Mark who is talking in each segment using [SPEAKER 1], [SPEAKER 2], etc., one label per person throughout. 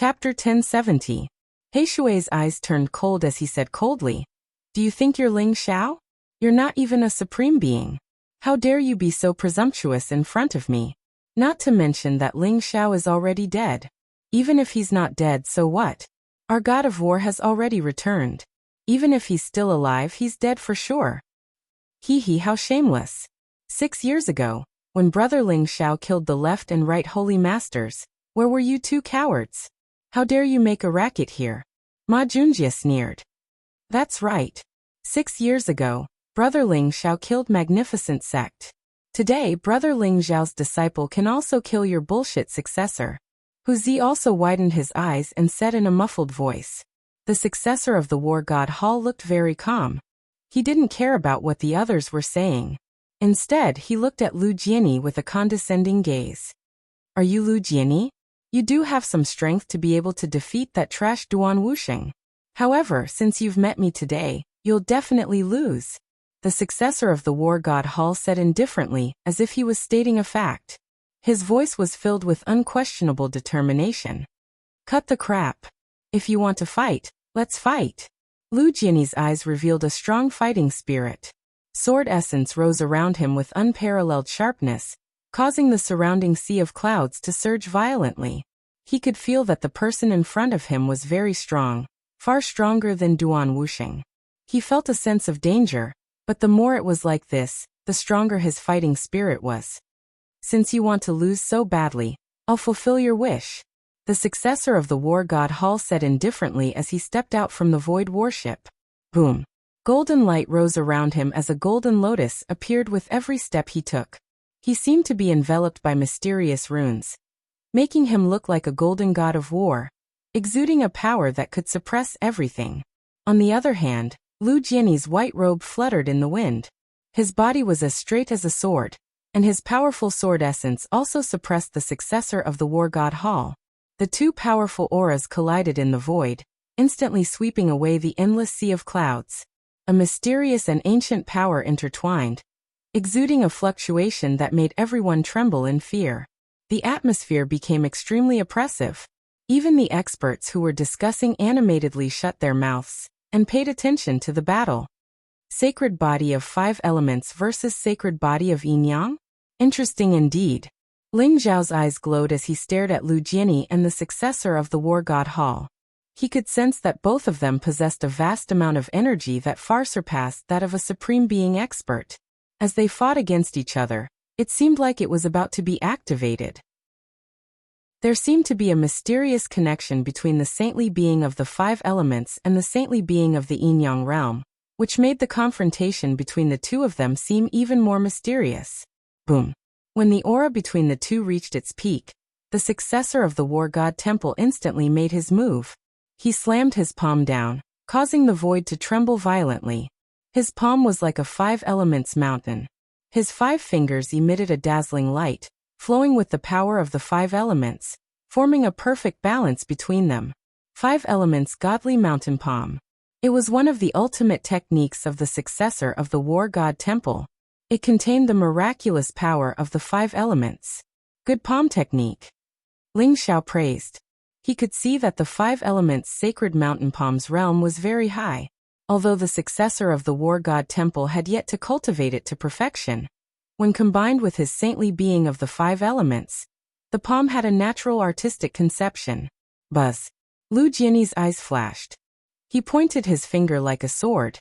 [SPEAKER 1] Chapter 1070. He Shui's eyes turned cold as he said coldly, "Do you think you're Ling Xiao? You're not even a supreme being. How dare you be so presumptuous in front of me? Not to mention that Ling Xiao is already dead. Even if he's not dead, so what? Our god of war has already returned. Even if he's still alive, he's dead for sure. Hee, how shameless. 6 years ago, when brother Ling Xiao killed the left and right holy masters, where were you two cowards? How dare you make a racket here?" Ma Junjie sneered. "That's right. 6 years ago, brother Ling Xiao killed magnificent sect. Today, brother Ling Xiao's disciple can also kill your bullshit successor." Hu Zi also widened his eyes and said in a muffled voice. The successor of the war god Hall looked very calm. He didn't care about what the others were saying. Instead, he looked at Lu Jianyi with a condescending gaze. "Are you Lu Jianyi? You do have some strength to be able to defeat that trash Duan Wuxing. However, since you've met me today, you'll definitely lose," the successor of the war god Hall said indifferently, as if he was stating a fact. His voice was filled with unquestionable determination. "Cut the crap. If you want to fight, let's fight." Lu Jianyi's eyes revealed a strong fighting spirit. Sword essence rose around him with unparalleled sharpness, causing the surrounding sea of clouds to surge violently. He could feel that the person in front of him was very strong, far stronger than Duan Wuxing. He felt a sense of danger, but the more it was like this, the stronger his fighting spirit was. "Since you want to lose so badly, I'll fulfill your wish," the successor of the war god Hall said indifferently as he stepped out from the void warship. Boom. Golden light rose around him as a golden lotus appeared with every step he took. He seemed to be enveloped by mysterious runes, making him look like a golden god of war, exuding a power that could suppress everything. On the other hand, Lu Jianyi's white robe fluttered in the wind. His body was as straight as a sword, and his powerful sword essence also suppressed the successor of the war god Hall. The two powerful auras collided in the void, instantly sweeping away the endless sea of clouds. A mysterious and ancient power intertwined, exuding a fluctuation that made everyone tremble in fear. The atmosphere became extremely oppressive. Even the experts who were discussing animatedly shut their mouths and paid attention to the battle. Sacred body of 5 elements versus sacred body of yin-yang? Interesting indeed. Ling Zhao's eyes glowed as he stared at Lu Jianyi and the successor of the war god Hall. He could sense that both of them possessed a vast amount of energy that far surpassed that of a supreme being expert. As they fought against each other, it seemed like it was about to be activated. There seemed to be a mysterious connection between the saintly being of the 5 elements and the saintly being of the yin-yang realm, which made the confrontation between the two of them seem even more mysterious. Boom. When the aura between the two reached its peak, the successor of the war god temple instantly made his move. He slammed his palm down, causing the void to tremble violently. His palm was like a 5 elements mountain. His 5 fingers emitted a dazzling light, flowing with the power of the 5 elements, forming a perfect balance between them. 5 elements godly mountain palm. It was one of the ultimate techniques of the successor of the war god temple. It contained the miraculous power of the 5 elements. Good palm technique. Ling Xiao praised. He could see that the 5 elements sacred mountain palm's realm was very high, although the successor of the war god temple had yet to cultivate it to perfection. When combined with his saintly being of the 5 elements, the palm had a natural artistic conception. Buzz. Lu Jianyi's eyes flashed. He pointed his finger like a sword,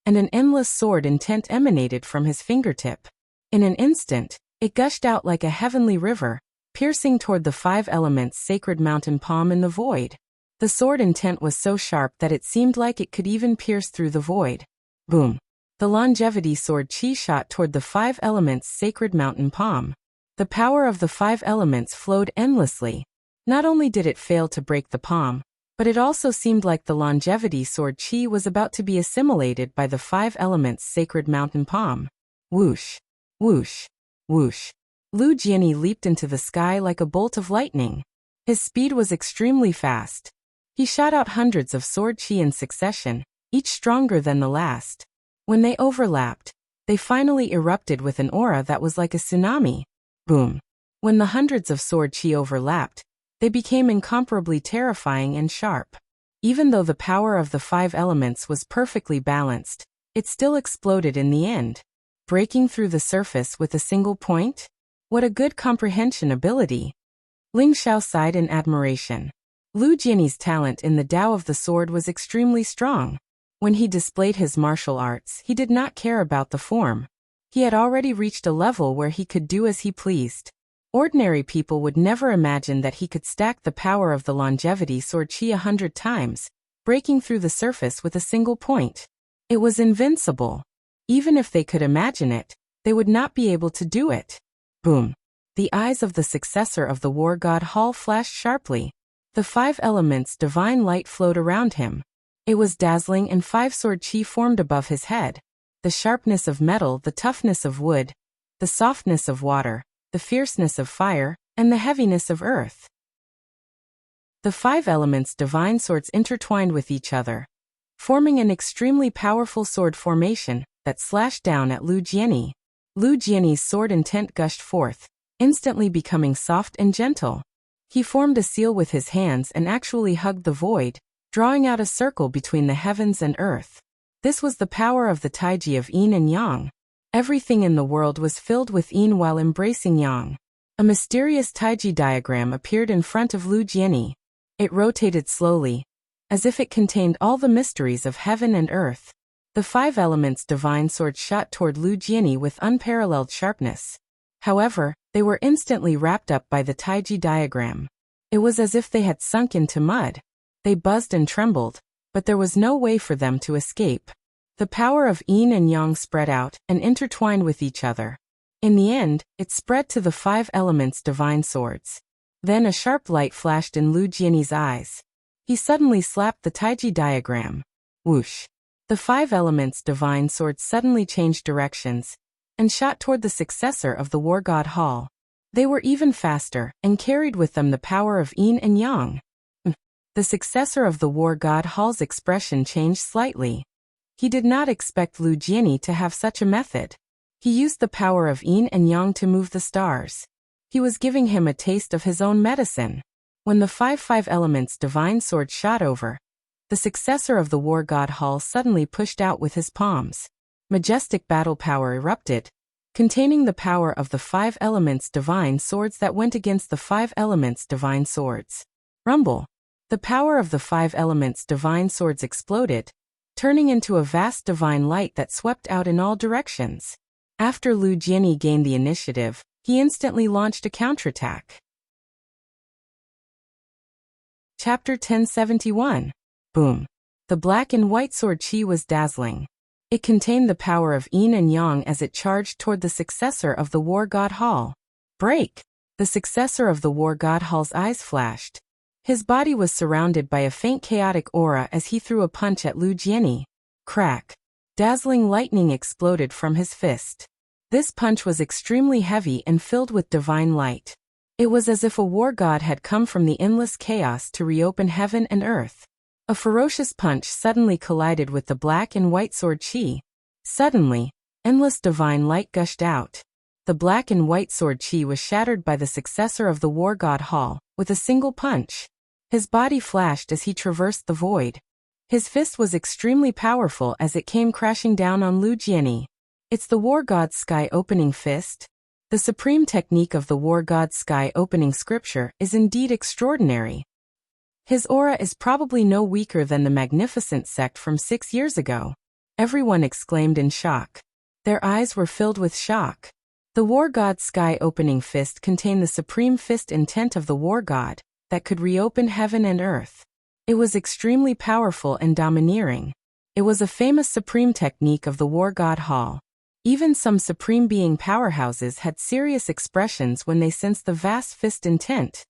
[SPEAKER 1] and an endless sword intent emanated from his fingertip. In an instant, it gushed out like a heavenly river, piercing toward the 5 elements sacred mountain palm in the void. The sword intent was so sharp that it seemed like it could even pierce through the void. Boom. The longevity sword chi shot toward the 5 elements sacred mountain palm. The power of the 5 elements flowed endlessly. Not only did it fail to break the palm, but it also seemed like the longevity sword chi was about to be assimilated by the 5 elements sacred mountain palm. Whoosh. Whoosh. Whoosh. Lu Jianyi leaped into the sky like a bolt of lightning. His speed was extremely fast. He shot out hundreds of sword chi in succession, each stronger than the last. When they overlapped, they finally erupted with an aura that was like a tsunami. Boom. When the hundreds of sword chi overlapped, They became incomparably terrifying and sharp. Even though the power of the 5 elements was perfectly balanced, it still exploded in the end, breaking through the surface with a single point. What a good comprehension ability! Ling Xiao sighed in admiration. Lu Jianyi's talent in the Tao of the sword was extremely strong. When he displayed his martial arts, he did not care about the form. He had already reached a level where he could do as he pleased. Ordinary people would never imagine that he could stack the power of the longevity sword qi 100 times, breaking through the surface with a single point. It was invincible. Even if they could imagine it, they would not be able to do it. Boom! The eyes of the successor of the war god Hall flashed sharply. The 5 elements divine light flowed around him. It was dazzling, and 5 sword qi formed above his head. The sharpness of metal, the toughness of wood, the softness of water, the fierceness of fire, and the heaviness of earth. The 5 elements divine swords intertwined with each other, forming an extremely powerful sword formation that slashed down at Lu Jianyi. Lu Jianyi's sword intent gushed forth, instantly becoming soft and gentle. He formed a seal with his hands and actually hugged the void, drawing out a circle between the heavens and earth. This was the power of the Taiji of yin and yang. Everything in the world was filled with yin while embracing yang. A mysterious Taiji diagram appeared in front of Lu Jianyi. It rotated slowly, as if it contained all the mysteries of heaven and earth. The 5 elements divine sword shot toward Lu Jianyi with unparalleled sharpness. However, they were instantly wrapped up by the Taiji diagram. It was as if they had sunk into mud. They buzzed and trembled, but there was no way for them to escape. The power of yin and yang spread out and intertwined with each other. In the end, it spread to the 5 elements divine swords. Then a sharp light flashed in Lu Jianyi's eyes. He suddenly slapped the Taiji diagram. Whoosh! The 5 elements divine swords suddenly changed directions and shot toward the successor of the war god Hall. They were even faster and carried with them the power of yin and yang. The successor of the war god Hall's expression changed slightly. He did not expect Lu Jianyi to have such a method. He used the power of yin and yang to move the stars. He was giving him a taste of his own medicine. When the 5 elements divine sword shot over, the successor of the war god Hall suddenly pushed out with his palms. Majestic battle power erupted, containing the power of the 5 elements divine swords that went against the 5 elements divine swords. Rumble! The power of the 5 elements divine swords exploded, turning into a vast divine light that swept out in all directions. After Lu Jianyi gained the initiative, he instantly launched a counterattack. Chapter 1071. Boom! The black and white sword qi was dazzling. It contained the power of yin and yang as it charged toward the successor of the war god Hall. Break! The successor of the war god Hall's eyes flashed. His body was surrounded by a faint chaotic aura as he threw a punch at Lu Jianyi. Crack! Dazzling lightning exploded from his fist. This punch was extremely heavy and filled with divine light. It was as if a war god had come from the endless chaos to reopen heaven and earth. A ferocious punch suddenly collided with the black and white sword qi. Suddenly, endless divine light gushed out. The black and white sword qi was shattered by the successor of the war god Hall, with a single punch. His body flashed as he traversed the void. His fist was extremely powerful as it came crashing down on Lu Jianyi. It's the war god's sky opening fist. The supreme technique of the war god's sky opening scripture is indeed extraordinary. His aura is probably no weaker than the magnificent sect from 6 years ago. Everyone exclaimed in shock. Their eyes were filled with shock. The war god's sky opening fist contained the supreme fist intent of the war god that could reopen heaven and earth. It was extremely powerful and domineering. It was a famous supreme technique of the war god Hall. Even some supreme being powerhouses had serious expressions when they sensed the vast fist intent.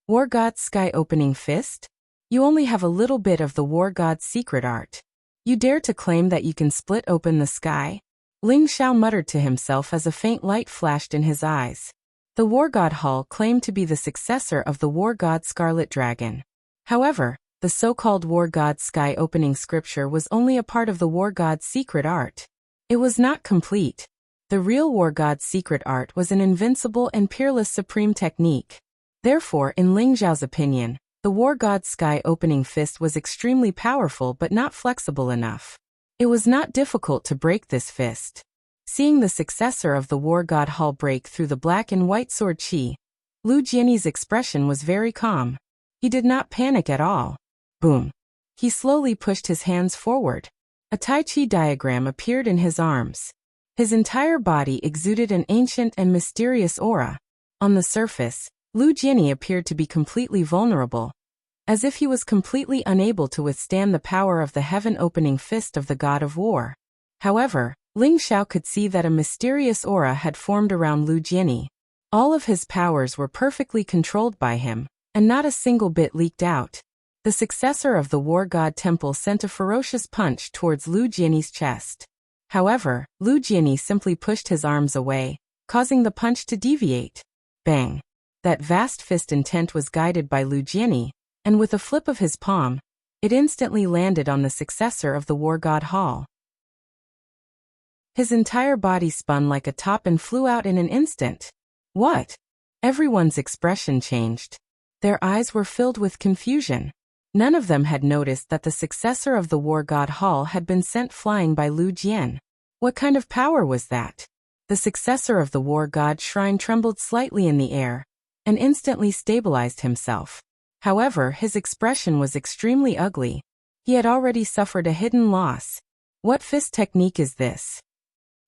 [SPEAKER 1] War god's sky opening fist? You only have a little bit of the war god's secret art. You dare to claim that you can split open the sky? Ling Xiao muttered to himself as a faint light flashed in his eyes. The war god Hall claimed to be the successor of the war god Scarlet Dragon. However, the so-called war god's sky opening scripture was only a part of the war god's secret art. It was not complete. The real war god's secret art was an invincible and peerless supreme technique. Therefore, in Ling Zhao's opinion, the war god's sky-opening fist was extremely powerful but not flexible enough. It was not difficult to break this fist. Seeing the successor of the war god Hall break through the black and white sword qi, Lu Jianyi's expression was very calm. He did not panic at all. Boom. He slowly pushed his hands forward. A Tai Chi diagram appeared in his arms. His entire body exuded an ancient and mysterious aura. On the surface, Lu Jianyi appeared to be completely vulnerable, as if he was completely unable to withstand the power of the heaven-opening fist of the god of war. However, Ling Xiao could see that a mysterious aura had formed around Lu Jianyi. All of his powers were perfectly controlled by him, and not a single bit leaked out. The successor of the war god temple sent a ferocious punch towards Lu Jianyi's chest. However, Lu Jianyi simply pushed his arms away, causing the punch to deviate. Bang! That vast fist intent was guided by Lu Jianyi, and with a flip of his palm, it instantly landed on the successor of the war god Hall. His entire body spun like a top and flew out in an instant. What? Everyone's expression changed. Their eyes were filled with confusion. None of them had noticed that the successor of the war god Hall had been sent flying by Lu Jian. What kind of power was that? The successor of the war god shrine trembled slightly in the air, and instantly stabilized himself. However, his expression was extremely ugly. He had already suffered a hidden loss. What fist technique is this?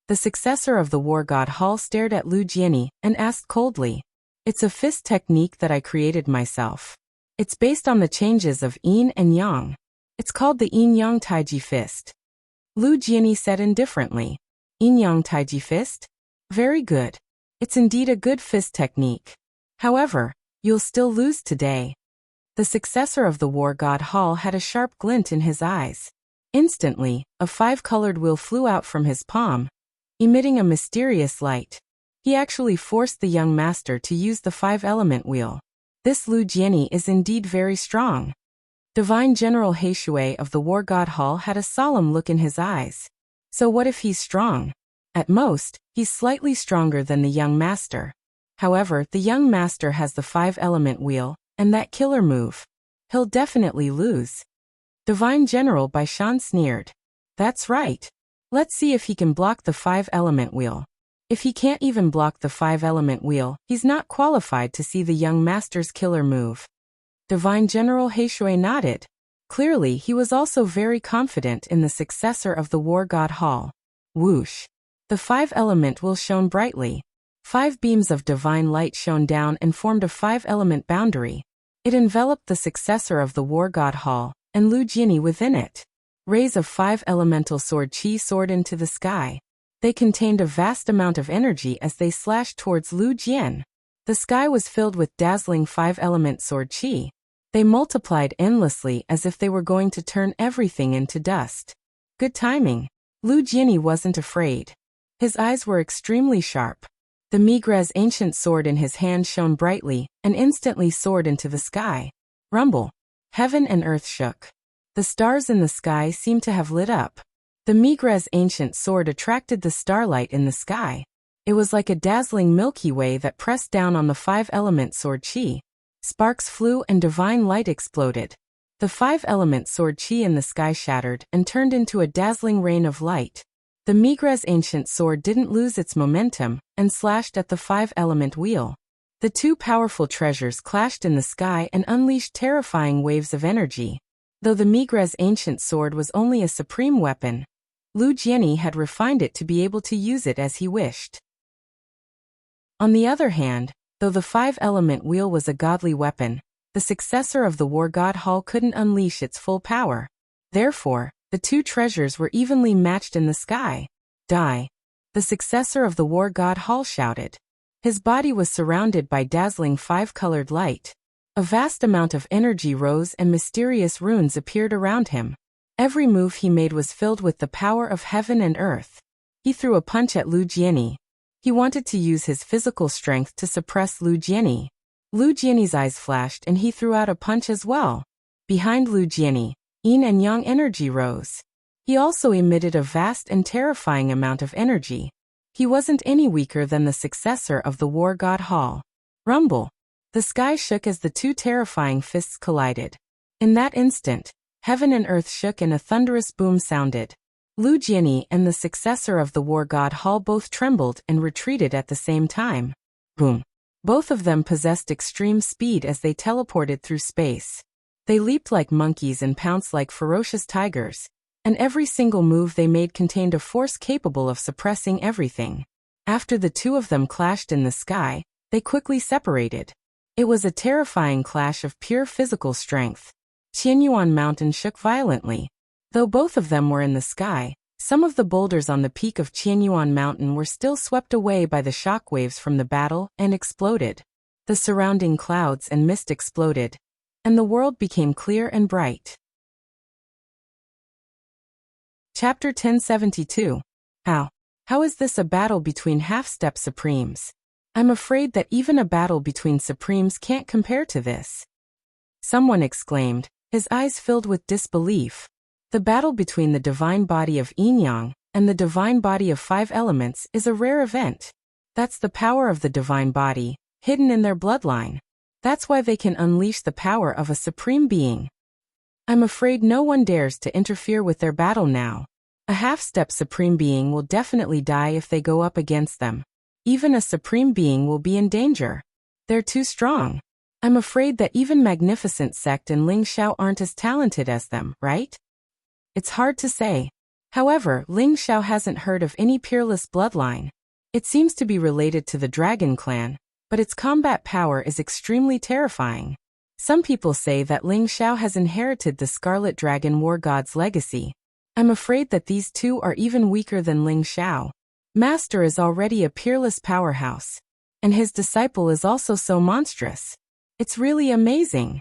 [SPEAKER 1] The successor of the war god Hall stared at Lu Jianyi and asked coldly. It's a fist technique that I created myself. It's based on the changes of yin and yang. It's called the yin-yang taiji fist. Lu Jianyi said indifferently. Yin-yang taiji fist? Very good. It's indeed a good fist technique. However, you'll still lose today. The successor of the war god Hall had a sharp glint in his eyes. Instantly, a five-colored wheel flew out from his palm, emitting a mysterious light. He actually forced the young master to use the five-element wheel. This Lu Jianyi is indeed very strong. Divine General He Shui of the war god Hall had a solemn look in his eyes. So what if he's strong? At most, he's slightly stronger than the young master. However, the young master has the five-element wheel, and that killer move. He'll definitely lose. Divine General Bai Shan sneered. That's right. Let's see if he can block the five-element wheel. If he can't even block the five-element wheel, he's not qualified to see the young master's killer move. Divine General He Shui nodded. Clearly, he was also very confident in the successor of the war god Hall. Whoosh! The five-element wheel shone brightly. 5 beams of divine light shone down and formed a 5-element boundary. It enveloped the successor of the war god Hall, and Lu Jianyi within it. Rays of 5-elemental sword qi soared into the sky. They contained a vast amount of energy as they slashed towards Lu Jian. The sky was filled with dazzling 5-element sword qi. They multiplied endlessly as if they were going to turn everything into dust. Good timing. Lu Jianyi wasn't afraid. His eyes were extremely sharp. The Migres ancient sword in his hand shone brightly, and instantly soared into the sky. Rumble. Heaven and earth shook. The stars in the sky seemed to have lit up. The Migres ancient sword attracted the starlight in the sky. It was like a dazzling Milky Way that pressed down on the 5-element sword qi. Sparks flew and divine light exploded. The 5-element sword qi in the sky shattered and turned into a dazzling rain of light. The Migres ancient sword didn't lose its momentum, and slashed at the 5-element wheel. The two powerful treasures clashed in the sky and unleashed terrifying waves of energy. Though the Migres ancient sword was only a supreme weapon, Lu Jianyi had refined it to be able to use it as he wished. On the other hand, though the 5-element wheel was a godly weapon, the successor of the war god Hall couldn't unleash its full power. Therefore, the two treasures were evenly matched in the sky. Die! The successor of the war god Hall shouted. His body was surrounded by dazzling 5-colored light. A vast amount of energy rose and mysterious runes appeared around him. Every move he made was filled with the power of heaven and earth. He threw a punch at Lu Jianyi. He wanted to use his physical strength to suppress Lu Jianyi. Lu Jianyi's eyes flashed and he threw out a punch as well. Behind Lu Jianyi, yin and yang energy rose. He also emitted a vast and terrifying amount of energy. He wasn't any weaker than the successor of the war god Hall. Rumble. The sky shook as the two terrifying fists collided. In that instant, heaven and earth shook and a thunderous boom sounded. Lu Jiani and the successor of the war god Hall both trembled and retreated at the same time. Boom. Both of them possessed extreme speed as they teleported through space. They leaped like monkeys and pounced like ferocious tigers, and every single move they made contained a force capable of suppressing everything. After the two of them clashed in the sky, they quickly separated. It was a terrifying clash of pure physical strength. Qianyuan Mountain shook violently. Though both of them were in the sky, some of the boulders on the peak of Qianyuan Mountain were still swept away by the shockwaves from the battle and exploded. The surrounding clouds and mist exploded, and the world became clear and bright. Chapter 1072. How is this a battle between half-step supremes? I'm afraid that even a battle between supremes can't compare to this. Someone exclaimed, his eyes filled with disbelief. The battle between the divine body of yin-yang and the divine body of 5 elements is a rare event. That's the power of the divine body, hidden in their bloodline. That's why they can unleash the power of a supreme being. I'm afraid no one dares to interfere with their battle now. A half-step supreme being will definitely die if they go up against them. Even a supreme being will be in danger. They're too strong. I'm afraid that even Magnificent Sect and Ling Xiao aren't as talented as them, right? It's hard to say. However, Ling Xiao hasn't heard of any peerless bloodline. It seems to be related to the Dragon Clan, but its combat power is extremely terrifying. Some people say that Ling Xiao has inherited the Scarlet Dragon War God's legacy. I'm afraid that these two are even weaker than Ling Xiao. Master is already a peerless powerhouse, and his disciple is also so monstrous. It's really amazing.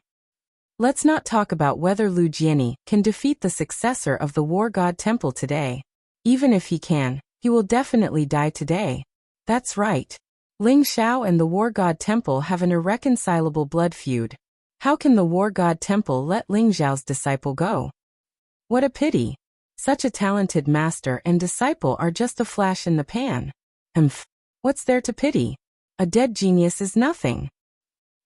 [SPEAKER 1] Let's not talk about whether Lu Jiani can defeat the successor of the War God Temple today. Even if he can, he will definitely die today. That's right. Ling Xiao and the War God Temple have an irreconcilable blood feud. How can the War God Temple let Ling Xiao's disciple go? What a pity. Such a talented master and disciple are just a flash in the pan. What's there to pity? A dead genius is nothing.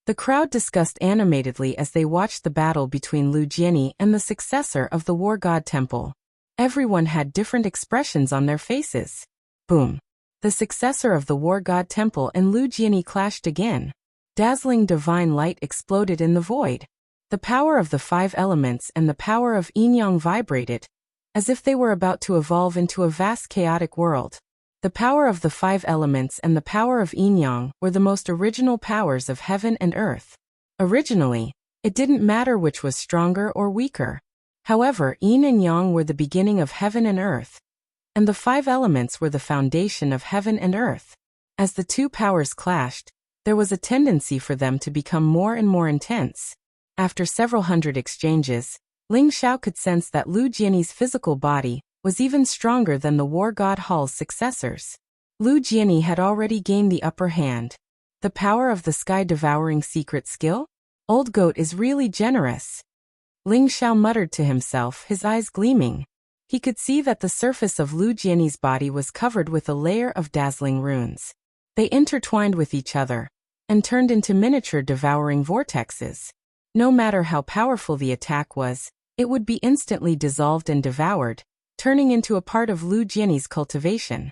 [SPEAKER 1] The crowd discussed animatedly as they watched the battle between Lu Jiani and the successor of the War God Temple. Everyone had different expressions on their faces. Boom. The successor of the War God Temple and Lu Jiani clashed again. Dazzling divine light exploded in the void. The power of the 5 elements and the power of yin-yang vibrated, as if they were about to evolve into a vast chaotic world. The power of the 5 elements and the power of yin-yang were the most original powers of heaven and earth. Originally, it didn't matter which was stronger or weaker. However, yin and yang were the beginning of heaven and earth, and the 5 elements were the foundation of heaven and earth. As the two powers clashed, there was a tendency for them to become more and more intense. After several hundred exchanges, Ling Xiao could sense that Lu Jiani's physical body was even stronger than the War God Hall's successors. Lu Jiani had already gained the upper hand. The power of the sky-devouring secret skill? Old Goat is really generous. Ling Xiao muttered to himself, his eyes gleaming. He could see that the surface of Lu Jiani's body was covered with a layer of dazzling runes. They intertwined with each other and turned into miniature devouring vortexes. No matter how powerful the attack was, it would be instantly dissolved and devoured, turning into a part of Lu Jiani's cultivation.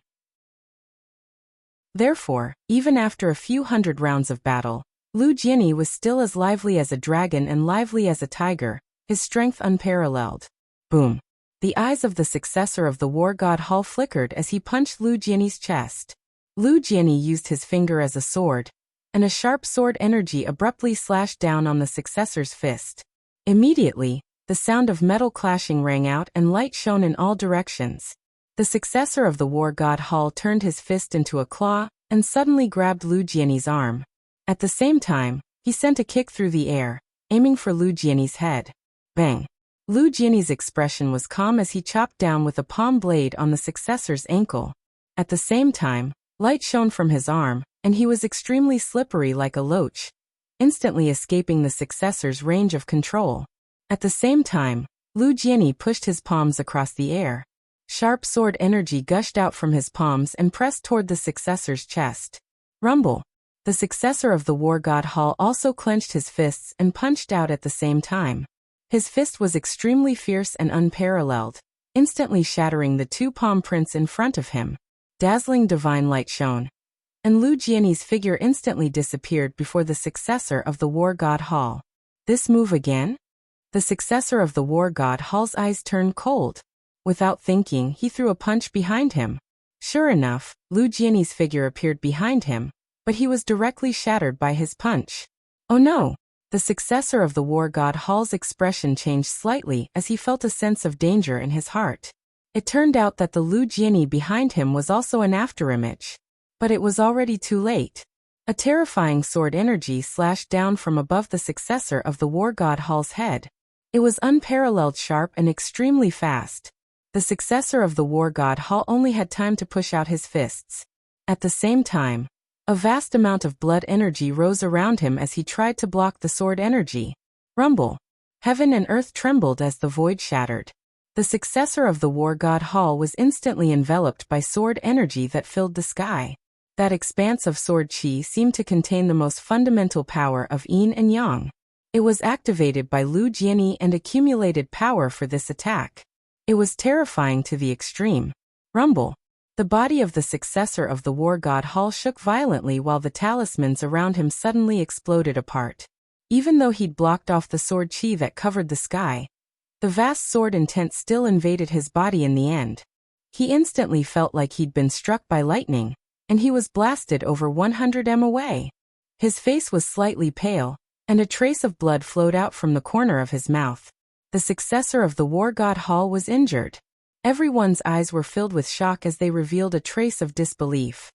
[SPEAKER 1] Therefore, even after a few hundred rounds of battle, Lu Jiani was still as lively as a dragon and lively as a tiger, his strength unparalleled. Boom. The eyes of the successor of the War God Hall flickered as he punched Lu Jiani's chest. Lu Jiani used his finger as a sword, and a sharp sword energy abruptly slashed down on the successor's fist. Immediately, the sound of metal clashing rang out and light shone in all directions. The successor of the War God Hall turned his fist into a claw and suddenly grabbed Lu Jiani's arm. At the same time, he sent a kick through the air, aiming for Lu Jiani's head. Bang! Lu Jiani's expression was calm as he chopped down with a palm blade on the successor's ankle. At the same time, light shone from his arm, and he was extremely slippery like a loach, instantly escaping the successor's range of control. At the same time, Lu Jiani pushed his palms across the air. Sharp sword energy gushed out from his palms and pressed toward the successor's chest. Rumble! The successor of the war god Hall also clenched his fists and punched out at the same time. His fist was extremely fierce and unparalleled, instantly shattering the two palm prints in front of him. Dazzling divine light shone, and Lu Jianyi's figure instantly disappeared before the successor of the war god Hall. This move again? The successor of the war god Hall's eyes turned cold. Without thinking, he threw a punch behind him. Sure enough, Lu Jianyi's figure appeared behind him, but he was directly shattered by his punch. Oh no! The successor of the war god Hall's expression changed slightly as he felt a sense of danger in his heart. It turned out that the Lu Jianyi behind him was also an afterimage. But it was already too late. A terrifying sword energy slashed down from above the successor of the war god Hall's head. It was unparalleled sharp and extremely fast. The successor of the war god Hall only had time to push out his fists. At the same time, a vast amount of blood energy rose around him as he tried to block the sword energy. Rumble. Heaven and earth trembled as the void shattered. The successor of the war god Hall was instantly enveloped by sword energy that filled the sky. That expanse of sword qi seemed to contain the most fundamental power of yin and yang. It was activated by Lu Jianyi and accumulated power for this attack. It was terrifying to the extreme. Rumble. The body of the successor of the war god Hall shook violently while the talismans around him suddenly exploded apart. Even though he'd blocked off the sword qi that covered the sky, the vast sword intent still invaded his body in the end. He instantly felt like he'd been struck by lightning, and he was blasted over 100 m away. His face was slightly pale, and a trace of blood flowed out from the corner of his mouth. The successor of the war god Hall was injured. Everyone's eyes were filled with shock as they revealed a trace of disbelief.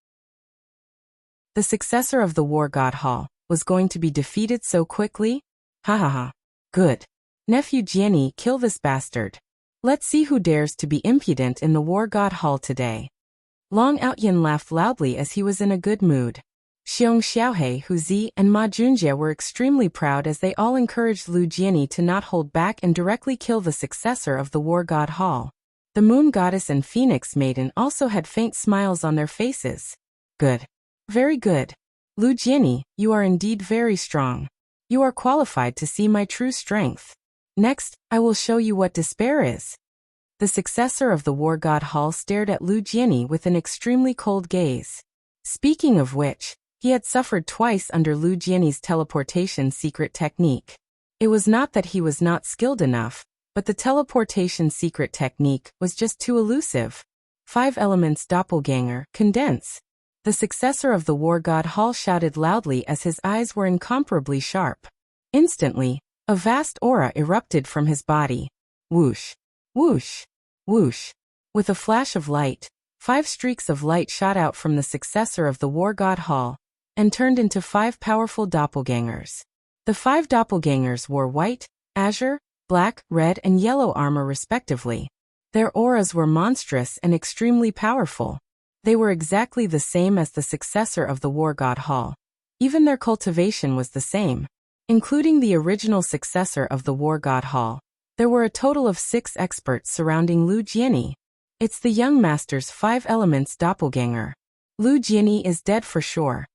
[SPEAKER 1] The successor of the war god Hall was going to be defeated so quickly? Ha ha ha. Good. Nephew Jianyi, kill this bastard. Let's see who dares to be impudent in the war god Hall today. Long Outyin laughed loudly as he was in a good mood. Xiong Xiaohe, Hu Zi, and Ma Junjie were extremely proud as they all encouraged Lu Jianyi to not hold back and directly kill the successor of the war god Hall. The moon goddess and phoenix maiden also had faint smiles on their faces. Good. Very good. Lu Jianyi, you are indeed very strong. You are qualified to see my true strength. Next, I will show you what despair is. The successor of the war god Hall stared at Lu Jianyi with an extremely cold gaze. Speaking of which, he had suffered twice under Lu Jianyi's teleportation secret technique. It was not that he was not skilled enough, but the teleportation secret technique was just too elusive. 5 elements doppelganger, condense. The successor of the war god Hall shouted loudly as his eyes were incomparably sharp. Instantly, a vast aura erupted from his body. Whoosh, whoosh, whoosh. With a flash of light, 5 streaks of light shot out from the successor of the war god Hall, and turned into 5 powerful doppelgangers. The 5 doppelgangers wore white, azure, black, red, and yellow armor respectively. Their auras were monstrous and extremely powerful. They were exactly the same as the successor of the war god Hall. Even their cultivation was the same. Including the original successor of the war god Hall, there were a total of 6 experts surrounding Lu Jianyi. It's the young master's 5 elements doppelganger. Lu Jianyi is dead for sure.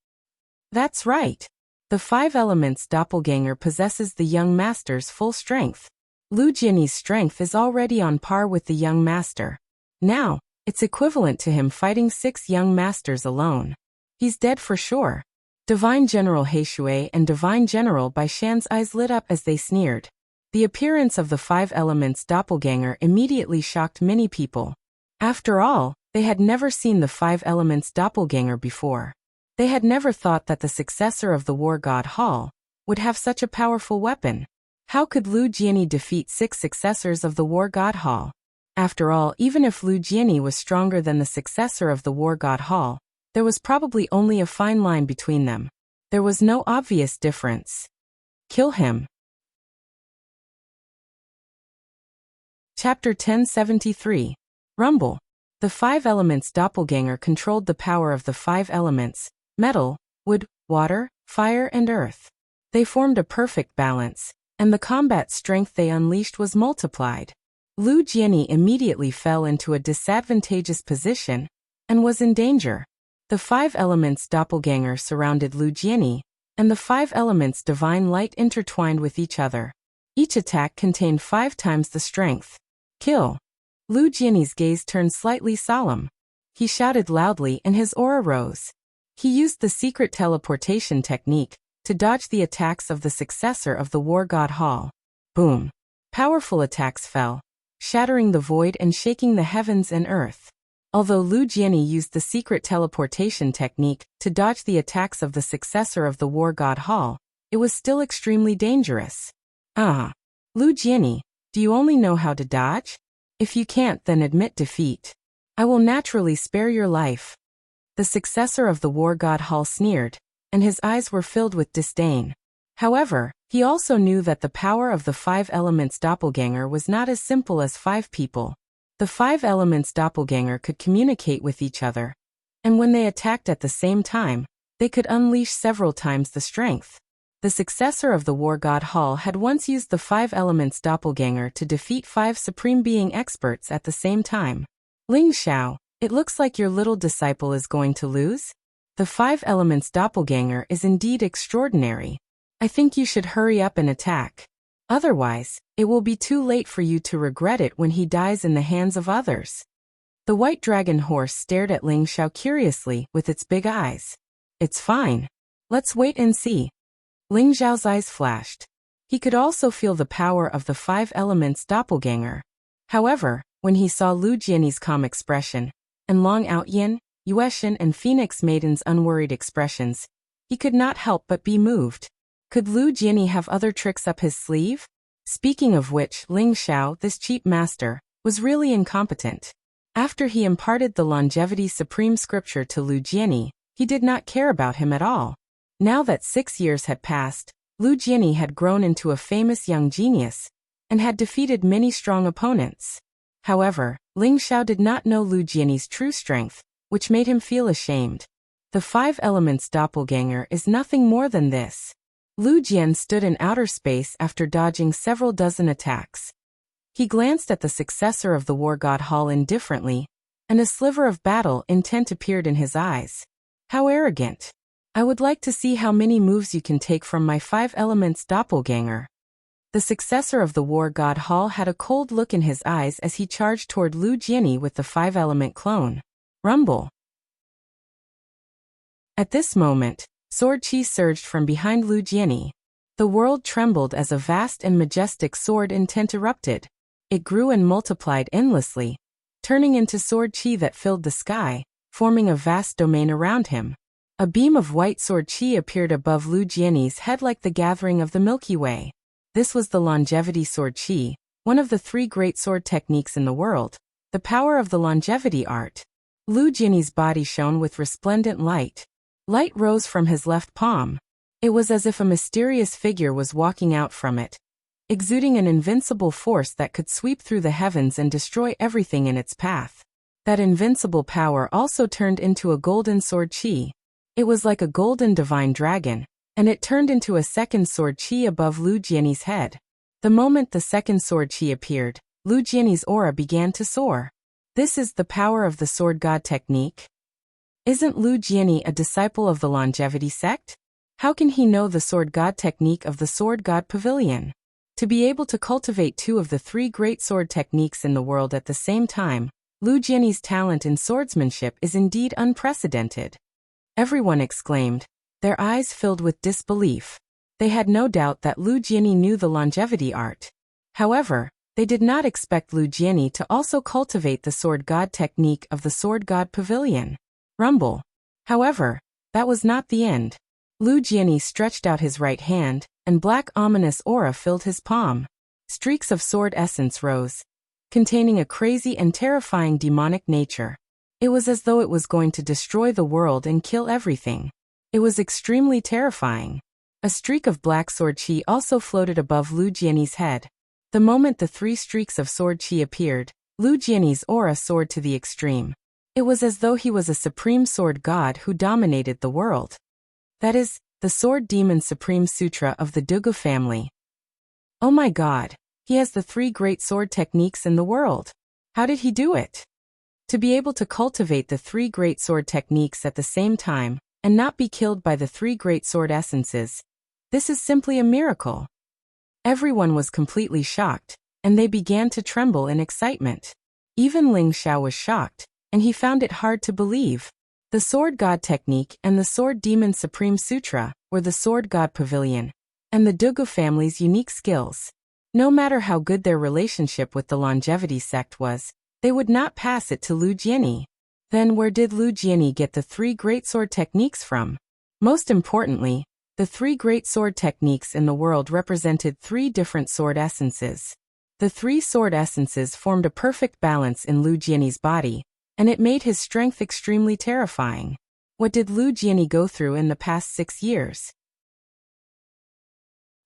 [SPEAKER 1] That's right. The 5 elements doppelganger possesses the young master's full strength. Lu Jianyi's strength is already on par with the young master. Now, it's equivalent to him fighting 6 young masters alone. He's dead for sure. Divine General Heishui and Divine General Bai Shan's eyes lit up as they sneered. The appearance of the 5 elements doppelganger immediately shocked many people. After all, they had never seen the 5 elements doppelganger before. They had never thought that the successor of the war god Hall would have such a powerful weapon. How could Lu Jianyi defeat 6 successors of the war god Hall? After all, even if Lu Jianyi was stronger than the successor of the war god Hall, there was probably only a fine line between them. There was no obvious difference. Kill him. Chapter 1073. Rumble. The 5 elements doppelganger controlled the power of the 5 elements: metal, wood, water, fire, and earth. They formed a perfect balance, and the combat strength they unleashed was multiplied. Lu Jianyi immediately fell into a disadvantageous position and was in danger. The 5 elements doppelganger surrounded Lu Jiani, and the 5 elements divine light intertwined with each other. Each attack contained 5 times the strength. Kill. Lu Jiani's gaze turned slightly solemn. He shouted loudly and his aura rose. He used the secret teleportation technique to dodge the attacks of the successor of the war god Hall. Boom. Powerful attacks fell, shattering the void and shaking the heavens and earth. Although Lu Jiani used the secret teleportation technique to dodge the attacks of the successor of the war god Hall, it was still extremely dangerous. Lu Jiani, do you only know how to dodge? If you can't, then admit defeat. I will naturally spare your life. The successor of the war god Hall sneered, and his eyes were filled with disdain. However, he also knew that the power of the 5 elements doppelganger was not as simple as 5 people. The 5 elements doppelganger could communicate with each other, and when they attacked at the same time, they could unleash several times the strength. The successor of the war god Hall had once used the 5 elements doppelganger to defeat 5 supreme being experts at the same time. Ling Xiao, it looks like your little disciple is going to lose? The 5 elements doppelganger is indeed extraordinary. I think you should hurry up and attack. Otherwise, it will be too late for you to regret it when he dies in the hands of others. The white dragon horse stared at Ling Xiao curiously with its big eyes. It's fine. Let's wait and see. Ling Xiao's eyes flashed. He could also feel the power of the 5 elements doppelganger. However, when he saw Lu Jiani's calm expression, and Long Outyin, Yueshan and Phoenix Maiden's unworried expressions, he could not help but be moved. Could Lu Jiani have other tricks up his sleeve? Speaking of which, Ling Xiao, this cheap master, was really incompetent. After he imparted the longevity supreme scripture to Lu Jiani, he did not care about him at all. Now that 6 years had passed, Lu Jiani had grown into a famous young genius, and had defeated many strong opponents. However, Ling Xiao did not know Lu Jiani's true strength, which made him feel ashamed. The 5 elements doppelganger is nothing more than this. Lu Jian stood in outer space after dodging several dozen attacks. He glanced at the successor of the war god Hall indifferently, and a sliver of battle intent appeared in his eyes. How arrogant. I would like to see how many moves you can take from my 5 elements doppelganger. The successor of the war god Hall had a cold look in his eyes as he charged toward Lu Jiani with the 5-element clone. Rumble. At this moment, sword chi surged from behind Lu Jiani. The world trembled as a vast and majestic sword intent erupted. It grew and multiplied endlessly, turning into sword chi that filled the sky, forming a vast domain around him. A beam of white sword chi appeared above Lu Jiani's head like the gathering of the Milky Way. This was the longevity sword chi, one of the 3 great sword techniques in the world, the power of the longevity art. Lu Jiani's body shone with resplendent light. Light rose from his left palm. It was as if a mysterious figure was walking out from it, exuding an invincible force that could sweep through the heavens and destroy everything in its path. That invincible power also turned into a golden sword chi. It was like a golden divine dragon, and it turned into a second sword chi above Lu Jiani's head. The moment the second sword chi appeared, Lu Jiani's aura began to soar. This is the power of the sword god technique. Isn't Lu Jiani a disciple of the longevity sect? How can he know the sword god technique of the sword god pavilion? To be able to cultivate 2 of the 3 great sword techniques in the world at the same time, Lu Jiani's talent in swordsmanship is indeed unprecedented. Everyone exclaimed, their eyes filled with disbelief. They had no doubt that Lu Jiani knew the longevity art. However, they did not expect Lu Jiani to also cultivate the sword god technique of the sword god pavilion. Rumble. However, that was not the end. Lu Jiani stretched out his right hand, and black ominous aura filled his palm. Streaks of sword essence rose, containing a crazy and terrifying demonic nature. It was as though it was going to destroy the world and kill everything. It was extremely terrifying. A streak of black sword chi also floated above Lu Jiani's head. The moment the 3 streaks of sword chi appeared, Lu Jiani's aura soared to the extreme. It was as though he was a supreme sword god who dominated the world. That is, the Sword Demon Supreme Sutra of the Dugu family. Oh my god, he has the 3 great sword techniques in the world. How did he do it? To be able to cultivate the three great sword techniques at the same time, and not be killed by the three great sword essences, this is simply a miracle. Everyone was completely shocked, and they began to tremble in excitement. Even Ling Xiao was shocked, and he found it hard to believe. The Sword God Technique and the Sword Demon Supreme Sutra were the Sword God Pavilion, and the Dugu family's unique skills. No matter how good their relationship with the longevity sect was, they would not pass it to Lu Jiani. Then where did Lu Jiani get the three great sword techniques from? Most importantly, the three great sword techniques in the world represented three different sword essences. The three sword essences formed a perfect balance in Lu Jiani's body, and it made his strength extremely terrifying. What did Lu Jiani go through in the past 6 years?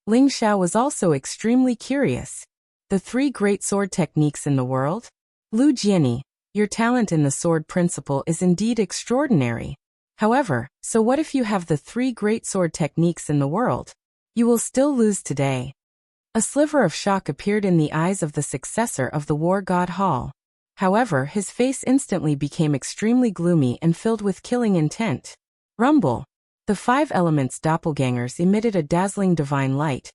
[SPEAKER 1] Ling Xiao was also extremely curious. The three great sword techniques in the world? Lu Jiani, your talent in the sword principle is indeed extraordinary. However, so what if you have the three great sword techniques in the world? You will still lose today. A sliver of shock appeared in the eyes of the successor of the War God Hall. However, his face instantly became extremely gloomy and filled with killing intent. Rumble. The 5 elements doppelgangers emitted a dazzling divine light,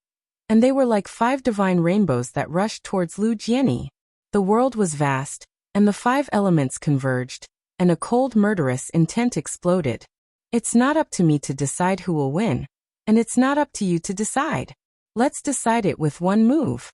[SPEAKER 1] and they were like 5 divine rainbows that rushed towards Lu Jiani. The world was vast, and the 5 elements converged, and a cold murderous intent exploded. It's not up to me to decide who will win, and it's not up to you to decide. Let's decide it with one move.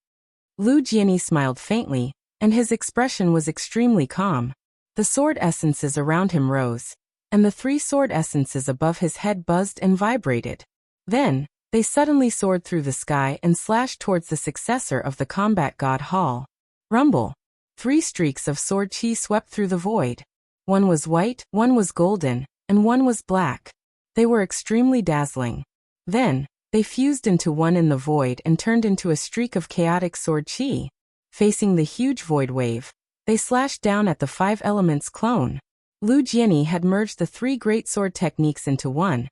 [SPEAKER 1] Lu Jiani smiled faintly, and his expression was extremely calm. The sword essences around him rose, and the 3 sword essences above his head buzzed and vibrated. Then, they suddenly soared through the sky and slashed towards the successor of the combat god Hall. Rumble. 3 streaks of sword chi swept through the void. One was white, one was golden, and one was black. They were extremely dazzling. Then, they fused into one in the void and turned into a streak of chaotic sword chi. Facing the huge void wave, they slashed down at the 5 elements clone. Lu Jiani had merged the 3 great sword techniques into one,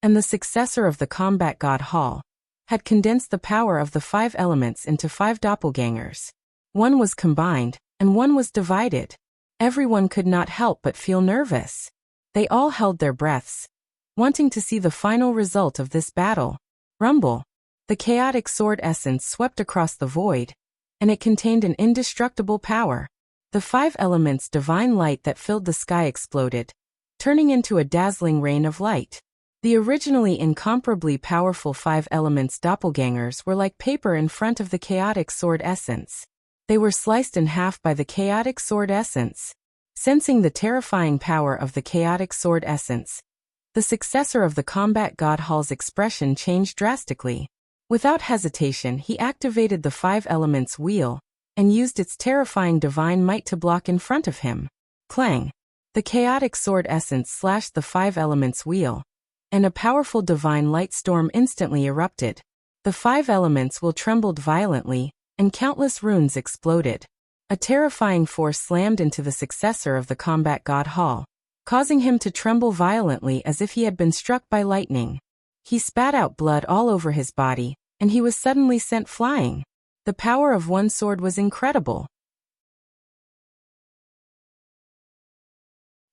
[SPEAKER 1] and the successor of the combat god Hall had condensed the power of the 5 elements into 5 doppelgangers. One was combined, and one was divided. Everyone could not help but feel nervous. They all held their breaths, wanting to see the final result of this battle. Rumble. The chaotic sword essence swept across the void, and it contained an indestructible power. The 5 elements divine light that filled the sky exploded, turning into a dazzling rain of light. The originally incomparably powerful 5 elements doppelgangers were like paper in front of the chaotic sword essence. They were sliced in half by the chaotic sword essence. Sensing the terrifying power of the chaotic sword essence, the successor of the combat god Hall's expression changed drastically. Without hesitation, he activated the 5 elements wheel and used its terrifying divine might to block in front of him. Clang! The chaotic sword essence slashed the 5 elements wheel, and a powerful divine light storm instantly erupted. The 5 elements will trembled violently, and countless runes exploded. A terrifying force slammed into the successor of the combat god Hall, causing him to tremble violently as if he had been struck by lightning. He spat out blood all over his body, and he was suddenly sent flying. The power of one sword was incredible.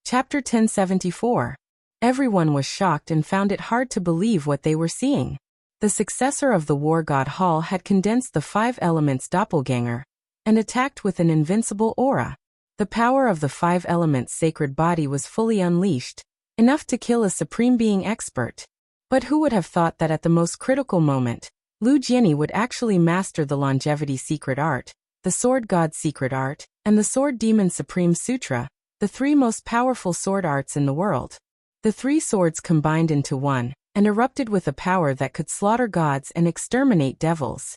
[SPEAKER 1] Chapter 1074. Everyone was shocked and found it hard to believe what they were seeing. The successor of the war god Hall had condensed the 5 elements doppelganger and attacked with an invincible aura. The power of the 5 elements sacred body was fully unleashed, enough to kill a supreme being expert. But who would have thought that at the most critical moment, Lu Jiani would actually master the longevity secret art, the sword god secret art, and the sword demon supreme sutra, the 3 most powerful sword arts in the world. The 3 swords combined into one, and erupted with a power that could slaughter gods and exterminate devils.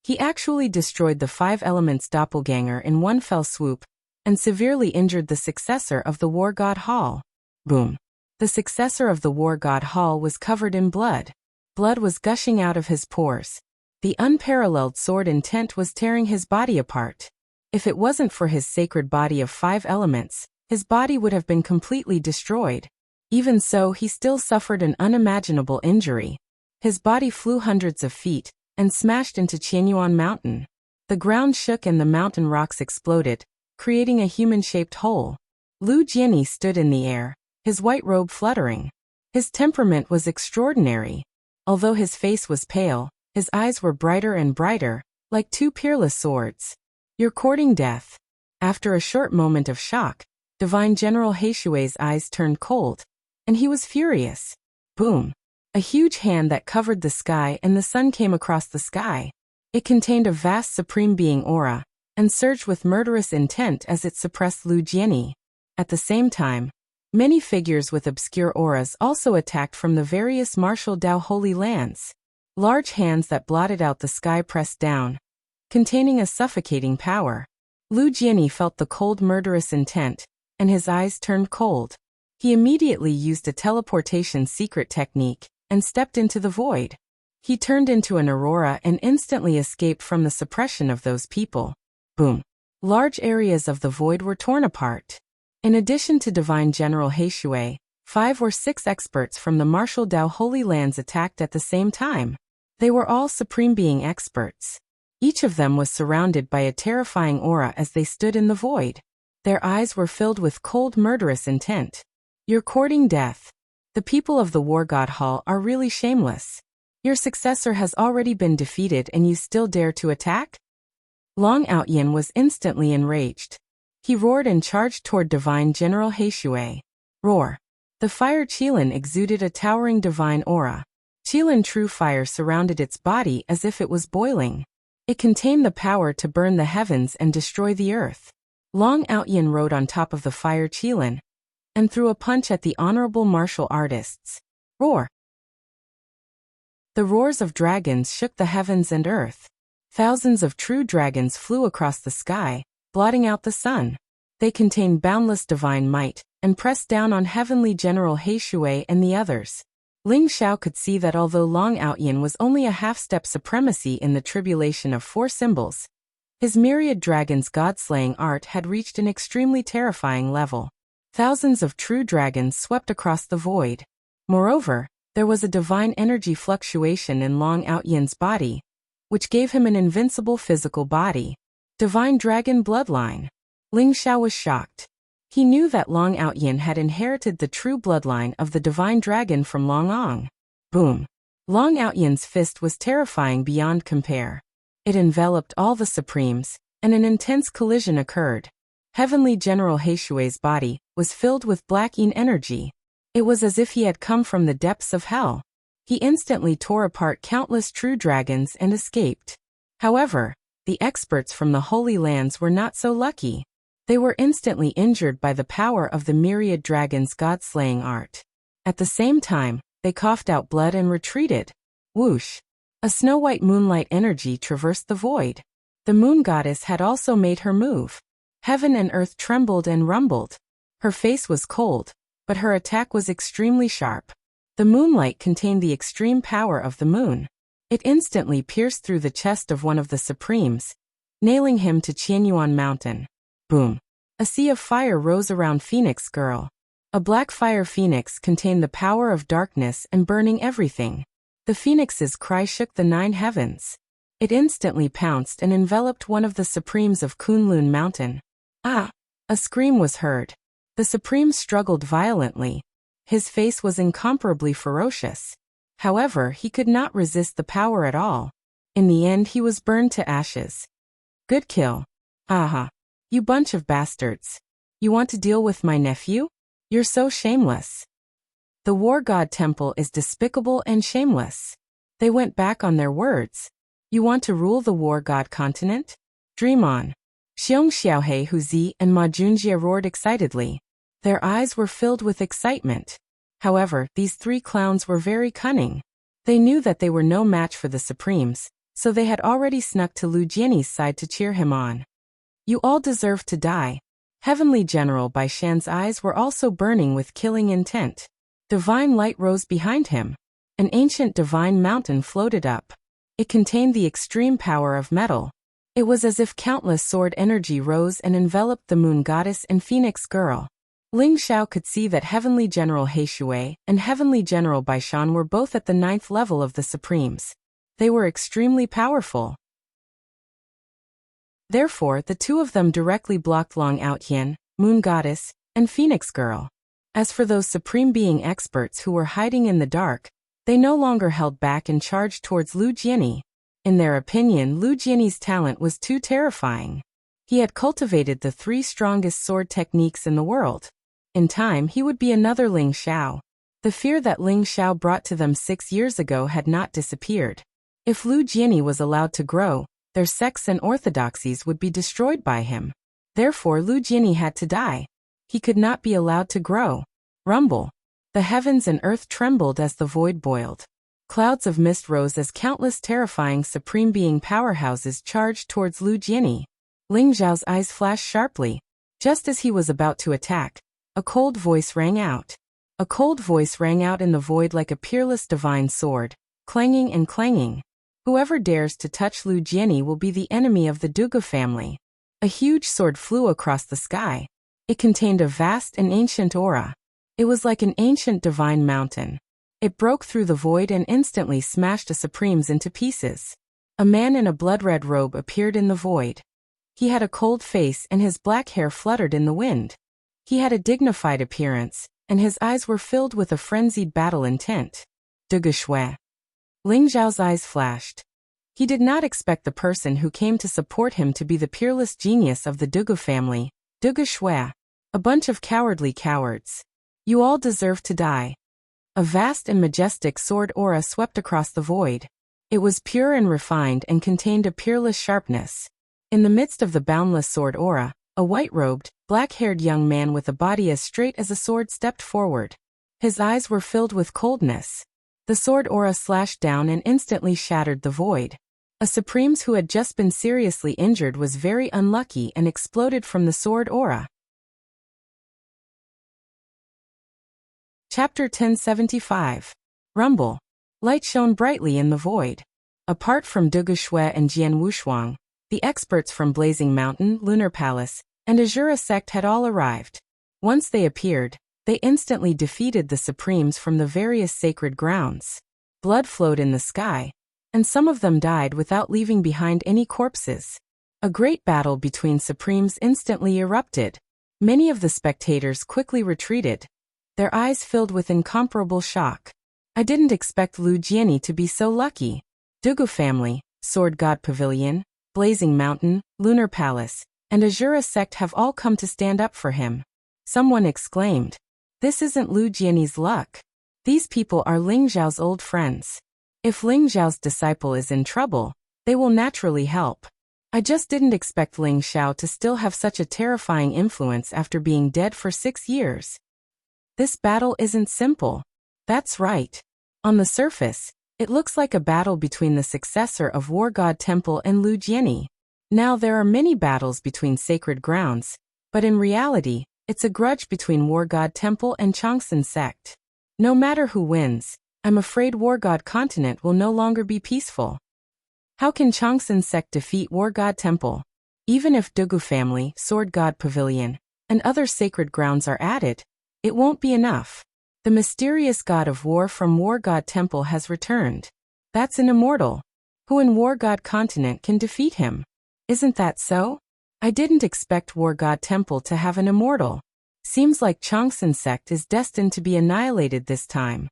[SPEAKER 1] He actually destroyed the 5 elements doppelganger in one fell swoop, and severely injured the successor of the war god Hall. Boom! The successor of the war god Hall was covered in blood. Blood was gushing out of his pores. The unparalleled sword intent was tearing his body apart. If it wasn't for his sacred body of 5 elements, his body would have been completely destroyed. Even so, he still suffered an unimaginable injury. His body flew hundreds of feet, and smashed into Qianyuan Mountain. The ground shook and the mountain rocks exploded, creating a human-shaped hole. Lu Jianyi stood in the air, his white robe fluttering. His temperament was extraordinary. Although his face was pale, his eyes were brighter and brighter, like two peerless swords. "You're courting death." After a short moment of shock, Divine General Heishui's eyes turned cold, and he was furious. Boom! A huge hand that covered the sky and the sun came across the sky. It contained a vast Supreme Being aura, and surged with murderous intent as it suppressed Lu Jianyi. At the same time, many figures with obscure auras also attacked from the various martial Dao holy lands. Large hands that blotted out the sky pressed down, containing a suffocating power. Lu Jianyi felt the cold murderous intent, and his eyes turned cold. He immediately used a teleportation secret technique, and stepped into the void. He turned into an aurora and instantly escaped from the suppression of those people. Boom! Large areas of the void were torn apart. In addition to Divine General Heishui, 5 or 6 experts from the martial Dao Holy Lands attacked at the same time. They were all Supreme Being experts. Each of them was surrounded by a terrifying aura as they stood in the void. Their eyes were filled with cold murderous intent. "You're courting death. The people of the War God Hall are really shameless. Your successor has already been defeated and you still dare to attack?" Long Outyin was instantly enraged. He roared and charged toward Divine General Heishui. Roar! The fire Qilin exuded a towering divine aura. Qilin true fire surrounded its body as if it was boiling. It contained the power to burn the heavens and destroy the earth. Long Outyin rode on top of the fire Qilin, and threw a punch at the honorable martial artists. Roar! The roars of dragons shook the heavens and earth. Thousands of true dragons flew across the sky, blotting out the sun. They contained boundless divine might, and pressed down on Heavenly General Heishui and the others. Ling Xiao could see that although Long Outyin was only a half-step supremacy in the tribulation of 4 symbols, his myriad dragons' god-slaying art had reached an extremely terrifying level. Thousands of true dragons swept across the void. Moreover, there was a divine energy fluctuation in Long Outyin's body, which gave him an invincible physical body. Divine Dragon Bloodline. Ling Xiao was shocked. He knew that Long Outyin had inherited the true bloodline of the Divine Dragon from Long Ong. Boom! Long Outyin's fist was terrifying beyond compare. It enveloped all the Supremes, and an intense collision occurred. Heavenly General Heishui's body was filled with black yin energy. It was as if he had come from the depths of hell. He instantly tore apart countless true dragons and escaped. However, the experts from the Holy Lands were not so lucky. They were instantly injured by the power of the myriad dragons' god-slaying art. At the same time, they coughed out blood and retreated. Whoosh! A snow-white moonlight energy traversed the void. The moon goddess had also made her move. Heaven and earth trembled and rumbled. Her face was cold, but her attack was extremely sharp. The moonlight contained the extreme power of the moon. It instantly pierced through the chest of one of the Supremes, nailing him to Qianyuan Mountain. Boom! A sea of fire rose around Phoenix Girl. A black fire phoenix contained the power of darkness and burning everything. The phoenix's cry shook the 9 heavens. It instantly pounced and enveloped one of the Supremes of Kunlun Mountain. Ah! A scream was heard. The Supreme struggled violently. His face was incomparably ferocious. However, he could not resist the power at all. In the end, he was burned to ashes. Good kill. Aha! You bunch of bastards. You want to deal with my nephew? You're so shameless. The War God Temple is despicable and shameless. They went back on their words. You want to rule the War God continent? Dream on. Xiong Xiaohe Huzi and Ma Junjie roared excitedly. Their eyes were filled with excitement. However, these 3 clowns were very cunning. They knew that they were no match for the Supremes, so they had already snuck to Lu Jianyi's side to cheer him on. You all deserve to die. Heavenly General Bai Shan's eyes were also burning with killing intent. Divine light rose behind him. An ancient divine mountain floated up. It contained the extreme power of metal. It was as if countless sword energy rose and enveloped the moon goddess and phoenix girl. Ling Xiao could see that Heavenly General Heishui and Heavenly General Bai Shan were both at the 9th level of the Supremes. They were extremely powerful. Therefore, the 2 of them directly blocked Long Outyin, Moon Goddess, and Phoenix Girl. As for those Supreme Being experts who were hiding in the dark, they no longer held back and charged towards Lu Jiani. In their opinion, Lu Jiani's talent was too terrifying. He had cultivated the 3 strongest sword techniques in the world. In time, he would be another Ling Xiao. The fear that Ling Xiao brought to them 6 years ago had not disappeared. If Lu Jiani was allowed to grow, their sects and orthodoxies would be destroyed by him. Therefore, Lu Jiani had to die. He could not be allowed to grow. Rumble. The heavens and earth trembled as the void boiled. Clouds of mist rose as countless terrifying Supreme Being powerhouses charged towards Lu Jiani. Ling Xiao's eyes flashed sharply. Just as he was about to attack, a cold voice rang out. A cold voice rang out in the void like a peerless divine sword, clanging and clanging. Whoever dares to touch Lu Jiani will be the enemy of the Dugu family. A huge sword flew across the sky. It contained a vast and ancient aura. It was like an ancient divine mountain. It broke through the void and instantly smashed the Supremes into pieces. A man in a blood-red robe appeared in the void. He had a cold face and his black hair fluttered in the wind. He had a dignified appearance, and his eyes were filled with a frenzied battle intent. Dugu Shui. Ling Xiao's eyes flashed. He did not expect the person who came to support him to be the peerless genius of the Dugu family, Dugu Shui. A bunch of cowardly cowards. You all deserve to die. A vast and majestic sword aura swept across the void. It was pure and refined and contained a peerless sharpness. In the midst of the boundless sword aura, a white-robed, black-haired young man with a body as straight as a sword stepped forward. His eyes were filled with coldness. The sword aura slashed down and instantly shattered the void. A Supremes who had just been seriously injured was very unlucky and exploded from the sword aura. Chapter 1075. Rumble. Light shone brightly in the void. Apart from Dugu Shui and Jian Wushuang, the experts from Blazing Mountain, Lunar Palace, and Azura sect had all arrived. Once they appeared, they instantly defeated the Supremes from the various sacred grounds. Blood flowed in the sky, and some of them died without leaving behind any corpses. A great battle between Supremes instantly erupted. Many of the spectators quickly retreated, their eyes filled with incomparable shock. I didn't expect Lu Jiani to be so lucky. Dugu family, Sword God Pavilion, Blazing Mountain, Lunar Palace, and Azura sect have all come to stand up for him. Someone exclaimed. This isn't Lu Jiani's luck. These people are Ling Xiao's old friends. If Ling Xiao's disciple is in trouble, they will naturally help. I just didn't expect Ling Xiao to still have such a terrifying influence after being dead for 6 years. This battle isn't simple. That's right. On the surface, it looks like a battle between the successor of War God Temple and Lu Jiani. Now there are many battles between sacred grounds, but in reality, it's a grudge between War God Temple and Changsun sect. No matter who wins, I'm afraid War God Continent will no longer be peaceful. How can Changsun sect defeat War God Temple? Even if Dugu family, Sword God Pavilion, and other sacred grounds are added, it won't be enough. The mysterious god of war from War God Temple has returned. That's an immortal. Who in War God Continent can defeat him? Isn't that so? I didn't expect War God Temple to have an immortal. Seems like Changsun sect is destined to be annihilated this time.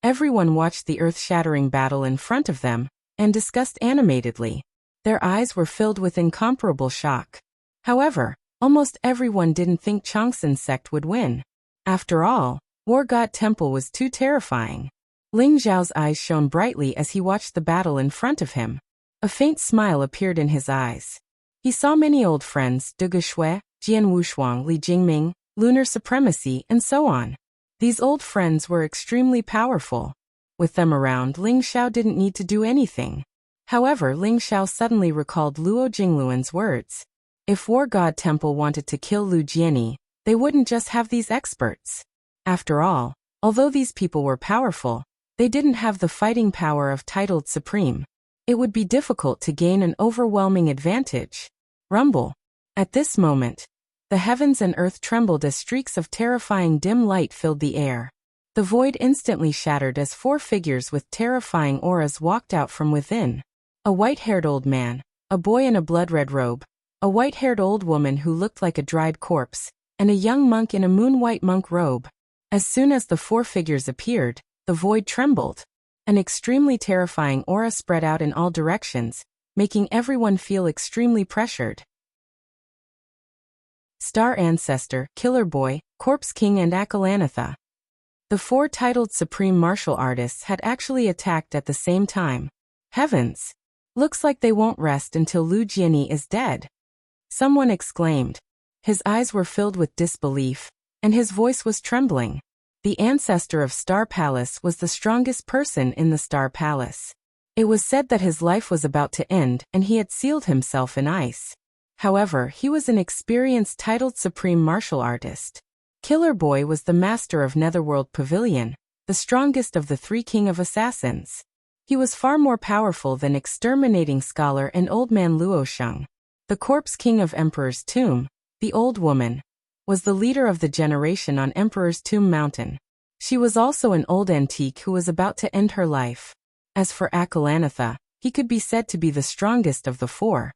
[SPEAKER 1] Everyone watched the earth-shattering battle in front of them, and discussed animatedly. Their eyes were filled with incomparable shock. However, almost everyone didn't think Changsun sect would win. After all, War God Temple was too terrifying. Ling Xiao's eyes shone brightly as he watched the battle in front of him. A faint smile appeared in his eyes. He saw many old friends, Dugu Shui, Jian Wushuang, Li Jingming, Lunar Supremacy, and so on. These old friends were extremely powerful. With them around, Ling Xiao didn't need to do anything. However, Ling Xiao suddenly recalled Luo Jingluan's words. If War God Temple wanted to kill Lu Jiani, they wouldn't just have these experts. After all, although these people were powerful, they didn't have the fighting power of titled Supreme. It would be difficult to gain an overwhelming advantage. Rumble. At this moment, the heavens and earth trembled as streaks of terrifying dim light filled the air. The void instantly shattered as 4 figures with terrifying auras walked out from within. A white-haired old man, a boy in a blood-red robe, a white-haired old woman who looked like a dried corpse, and a young monk in a moon-white monk robe. As soon as the four figures appeared, the void trembled. An extremely terrifying aura spread out in all directions, making everyone feel extremely pressured. Star Ancestor, Killer Boy, Corpse King and Akalanatha. The four titled Supreme Martial Artists had actually attacked at the same time. Heavens! Looks like they won't rest until Lu Jiani is dead. Someone exclaimed. His eyes were filled with disbelief, and his voice was trembling. The ancestor of Star Palace was the strongest person in the Star Palace. It was said that his life was about to end and he had sealed himself in ice. However, he was an experienced titled Supreme Martial Artist. Killer Boy was the master of Netherworld Pavilion, the strongest of the three King of Assassins. He was far more powerful than Exterminating Scholar and Old Man Luosheng. The Corpse King of Emperor's Tomb, the Old Woman, was the leader of the generation on Emperor's Tomb Mountain. She was also an old antique who was about to end her life. As for Akalanatha, he could be said to be the strongest of the four.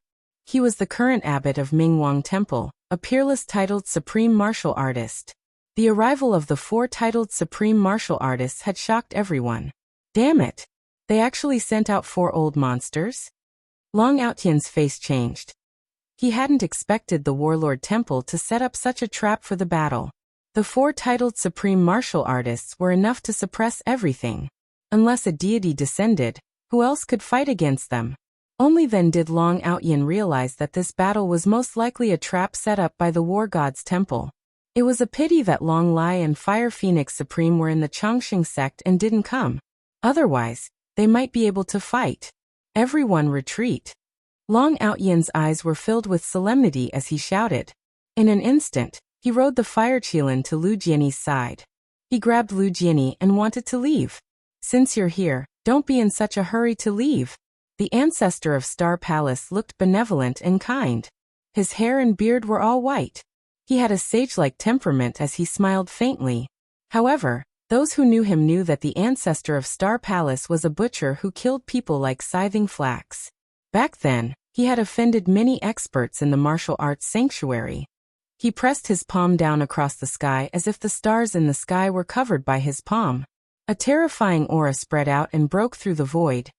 [SPEAKER 1] He was the current abbot of Mingwang Temple, a peerless titled Supreme Martial Artist. The arrival of the four titled Supreme Martial Artists had shocked everyone. Damn it! They actually sent out four old monsters? Long Outyan's face changed. He hadn't expected the Warlord Temple to set up such a trap for the battle. The four titled Supreme Martial Artists were enough to suppress everything. Unless a deity descended, who else could fight against them? Only then did Long Outyan realize that this battle was most likely a trap set up by the War God's temple. It was a pity that Long Lai and Fire Phoenix Supreme were in the Chongqing sect and didn't come. Otherwise, they might be able to fight. Everyone retreat. Long Outyan's eyes were filled with solemnity as he shouted. In an instant, he rode the fire Qilin to Lu Jiani's side. He grabbed Lu Jiani and wanted to leave. Since you're here, don't be in such a hurry to leave. The ancestor of Star Palace looked benevolent and kind. His hair and beard were all white. He had a sage-like temperament as he smiled faintly. However, those who knew him knew that the ancestor of Star Palace was a butcher who killed people like scything flax. Back then, he had offended many experts in the martial arts sanctuary. He pressed his palm down across the sky as if the stars in the sky were covered by his palm. A terrifying aura spread out and broke through the void,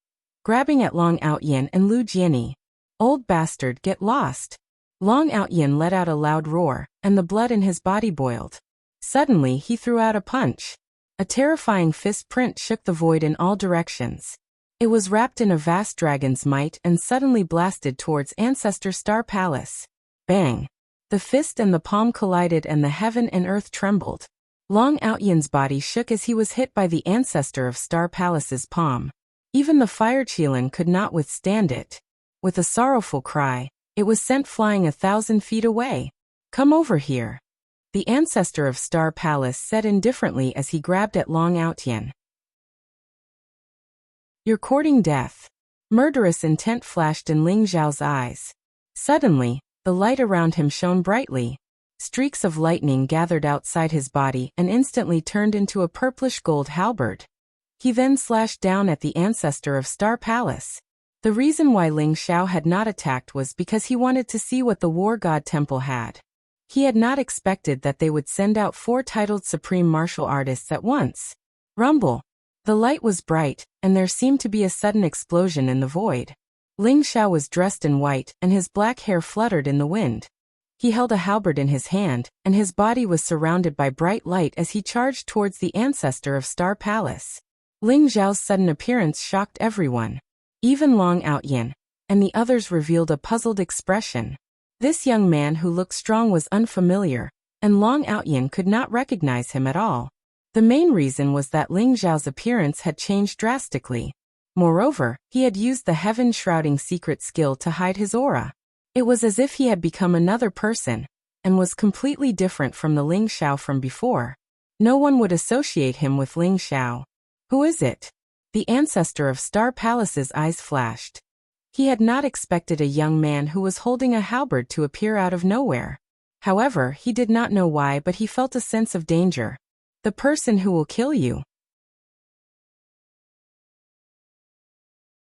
[SPEAKER 1] grabbing at Long Outyan and Lu Jiani. Old bastard, get lost. Long Outyan let out a loud roar, and the blood in his body boiled. Suddenly he threw out a punch. A terrifying fist print shook the void in all directions. It was wrapped in a vast dragon's might and suddenly blasted towards Ancestor Star Palace. Bang! The fist and the palm collided and the heaven and earth trembled. Long Outyan's body shook as he was hit by the ancestor of Star Palace's palm. Even the fire Qilin could not withstand it. With a sorrowful cry, it was sent flying 1,000 feet away. Come over here. The ancestor of Star Palace said indifferently as he grabbed at Long Outyan. You're courting death. Murderous intent flashed in Ling Zhao's eyes. Suddenly, the light around him shone brightly. Streaks of lightning gathered outside his body and instantly turned into a purplish gold halberd. He then slashed down at the ancestor of Star Palace. The reason why Ling Xiao had not attacked was because he wanted to see what the War God Temple had. He had not expected that they would send out four titled Supreme Martial Artists at once. Rumble. The light was bright, and there seemed to be a sudden explosion in the void. Ling Xiao was dressed in white, and his black hair fluttered in the wind. He held a halberd in his hand, and his body was surrounded by bright light as he charged towards the ancestor of Star Palace. Ling Zhao's sudden appearance shocked everyone. Even Long Outyan and the others revealed a puzzled expression. This young man who looked strong was unfamiliar, and Long Outyan could not recognize him at all. The main reason was that Ling Zhao's appearance had changed drastically. Moreover, he had used the heaven-shrouding secret skill to hide his aura. It was as if he had become another person, and was completely different from the Ling Xiao from before. No one would associate him with Ling Xiao. Who is it? The ancestor of Star Palace's eyes flashed. He had not expected a young man who was holding a halberd to appear out of nowhere. However, he did not know why, but he felt a sense of danger. The person who will kill you.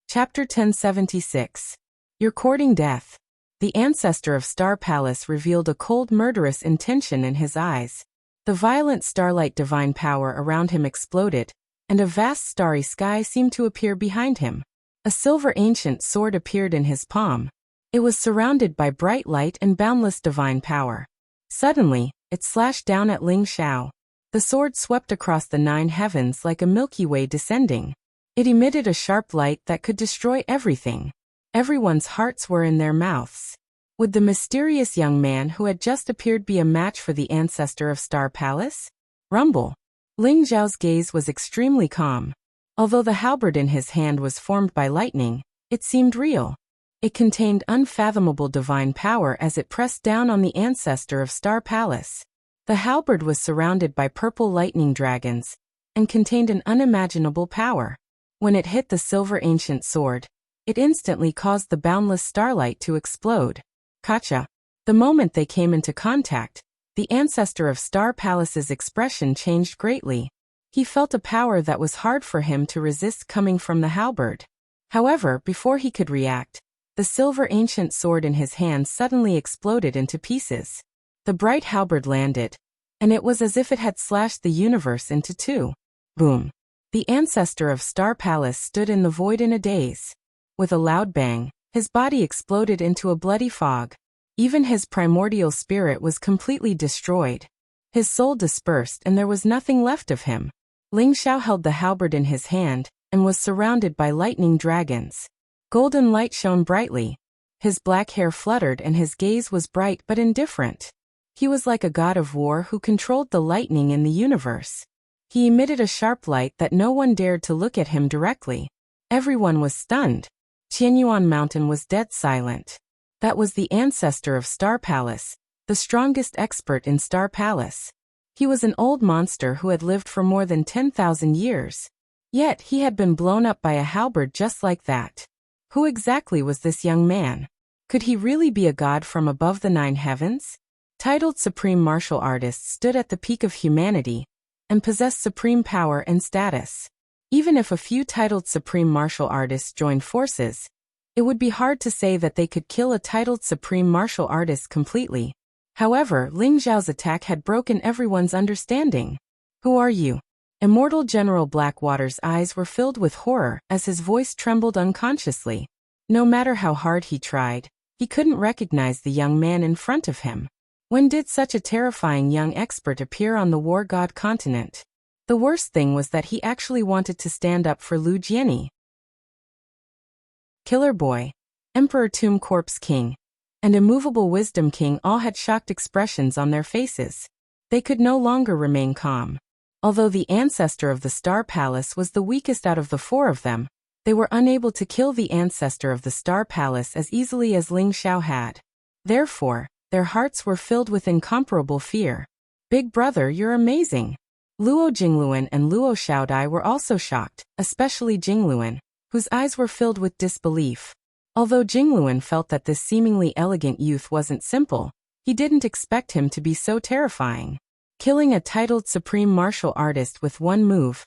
[SPEAKER 1] Chapter 1076. You're courting death. The ancestor of Star Palace revealed a cold murderous intention in his eyes. The violent starlight divine power around him exploded, and a vast starry sky seemed to appear behind him. A silver ancient sword appeared in his palm. It was surrounded by bright light and boundless divine power. Suddenly, it slashed down at Ling Xiao. The sword swept across the 9 heavens like a Milky Way descending. It emitted a sharp light that could destroy everything. Everyone's hearts were in their mouths. Would the mysterious young man who had just appeared be a match for the ancestor of Star Palace? Rumble. Ling Xiao's gaze was extremely calm. Although the halberd in his hand was formed by lightning, it seemed real. It contained unfathomable divine power as it pressed down on the ancestor of Star Palace. The halberd was surrounded by purple lightning dragons, and contained an unimaginable power. When it hit the silver ancient sword, it instantly caused the boundless starlight to explode. Gotcha. The moment they came into contact, the ancestor of Star Palace's expression changed greatly. He felt a power that was hard for him to resist coming from the halberd. However, before he could react, the silver ancient sword in his hand suddenly exploded into pieces. The bright halberd landed, and it was as if it had slashed the universe into 2. Boom. The ancestor of Star Palace stood in the void in a daze. With a loud bang, his body exploded into a bloody fog. Even his primordial spirit was completely destroyed. His soul dispersed and there was nothing left of him. Ling Xiao held the halberd in his hand, and was surrounded by lightning dragons. Golden light shone brightly. His black hair fluttered and his gaze was bright but indifferent. He was like a god of war who controlled the lightning in the universe. He emitted a sharp light that no one dared to look at him directly. Everyone was stunned. Qianyuan Mountain was dead silent. That was the ancestor of Star Palace, the strongest expert in Star Palace. He was an old monster who had lived for more than 10,000 years. Yet he had been blown up by a halberd just like that. Who exactly was this young man? Could he really be a god from above the 9 heavens? Titled supreme martial artists stood at the peak of humanity, and possessed supreme power and status. Even if a few titled supreme martial artists joined forces, it would be hard to say that they could kill a titled supreme martial artist completely. However, Ling Xiao's attack had broken everyone's understanding. Who are you? Immortal General Blackwater's eyes were filled with horror as his voice trembled unconsciously. No matter how hard he tried, he couldn't recognize the young man in front of him. When did such a terrifying young expert appear on the War God continent? The worst thing was that he actually wanted to stand up for Lu Jianyi. Killer Boy, Emperor Tomb Corpse King, and Immovable Wisdom King all had shocked expressions on their faces. They could no longer remain calm. Although the ancestor of the Star Palace was the weakest out of the 4 of them, they were unable to kill the ancestor of the Star Palace as easily as Ling Xiao had. Therefore, their hearts were filled with incomparable fear. Big brother, you're amazing. Luo Jingluan and Luo Xiaodai were also shocked, especially Jingluan, whose eyes were filled with disbelief. Although Jingluan felt that this seemingly elegant youth wasn't simple, he didn't expect him to be so terrifying. Killing a titled supreme martial artist with one move.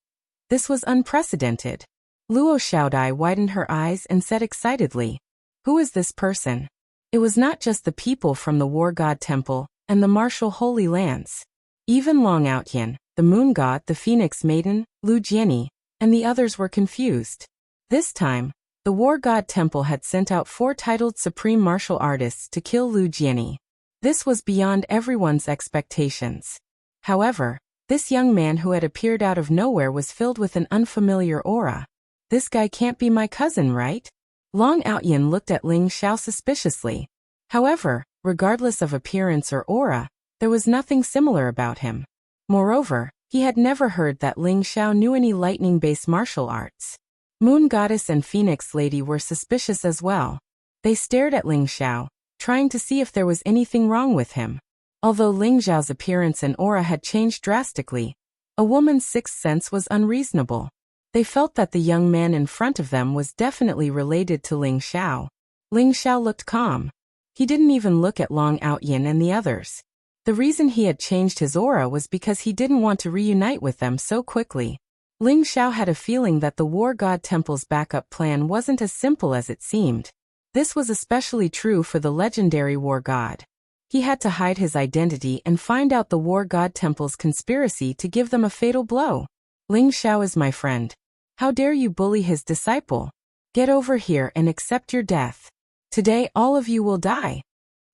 [SPEAKER 1] This was unprecedented. Luo Xiaodai widened her eyes and said excitedly, "Who is this person?" It was not just the people from the War God Temple and the martial Holy Lands. Even Long Outyan, the Moon God, the Phoenix Maiden, Lu Jianyi, and the others were confused. This time, the War God Temple had sent out 4 titled supreme martial artists to kill Lu Jianyi. This was beyond everyone's expectations. However, this young man who had appeared out of nowhere was filled with an unfamiliar aura. This guy can't be my cousin, right? Long Outyan looked at Ling Xiao suspiciously. However, regardless of appearance or aura, there was nothing similar about him. Moreover, he had never heard that Ling Xiao knew any lightning-based martial arts. Moon Goddess and Phoenix Lady were suspicious as well. They stared at Ling Xiao, trying to see if there was anything wrong with him. Although Ling Xiao's appearance and aura had changed drastically, a woman's sixth sense was unreasonable. They felt that the young man in front of them was definitely related to Ling Xiao. Ling Xiao looked calm. He didn't even look at Long Outyan and the others. The reason he had changed his aura was because he didn't want to reunite with them so quickly. Ling Xiao had a feeling that the War God Temple's backup plan wasn't as simple as it seemed. This was especially true for the legendary war god. He had to hide his identity and find out the war god temple's conspiracy to give them a fatal blow. Ling Xiao is my friend. How dare you bully his disciple? Get over here and accept your death. Today all of you will die.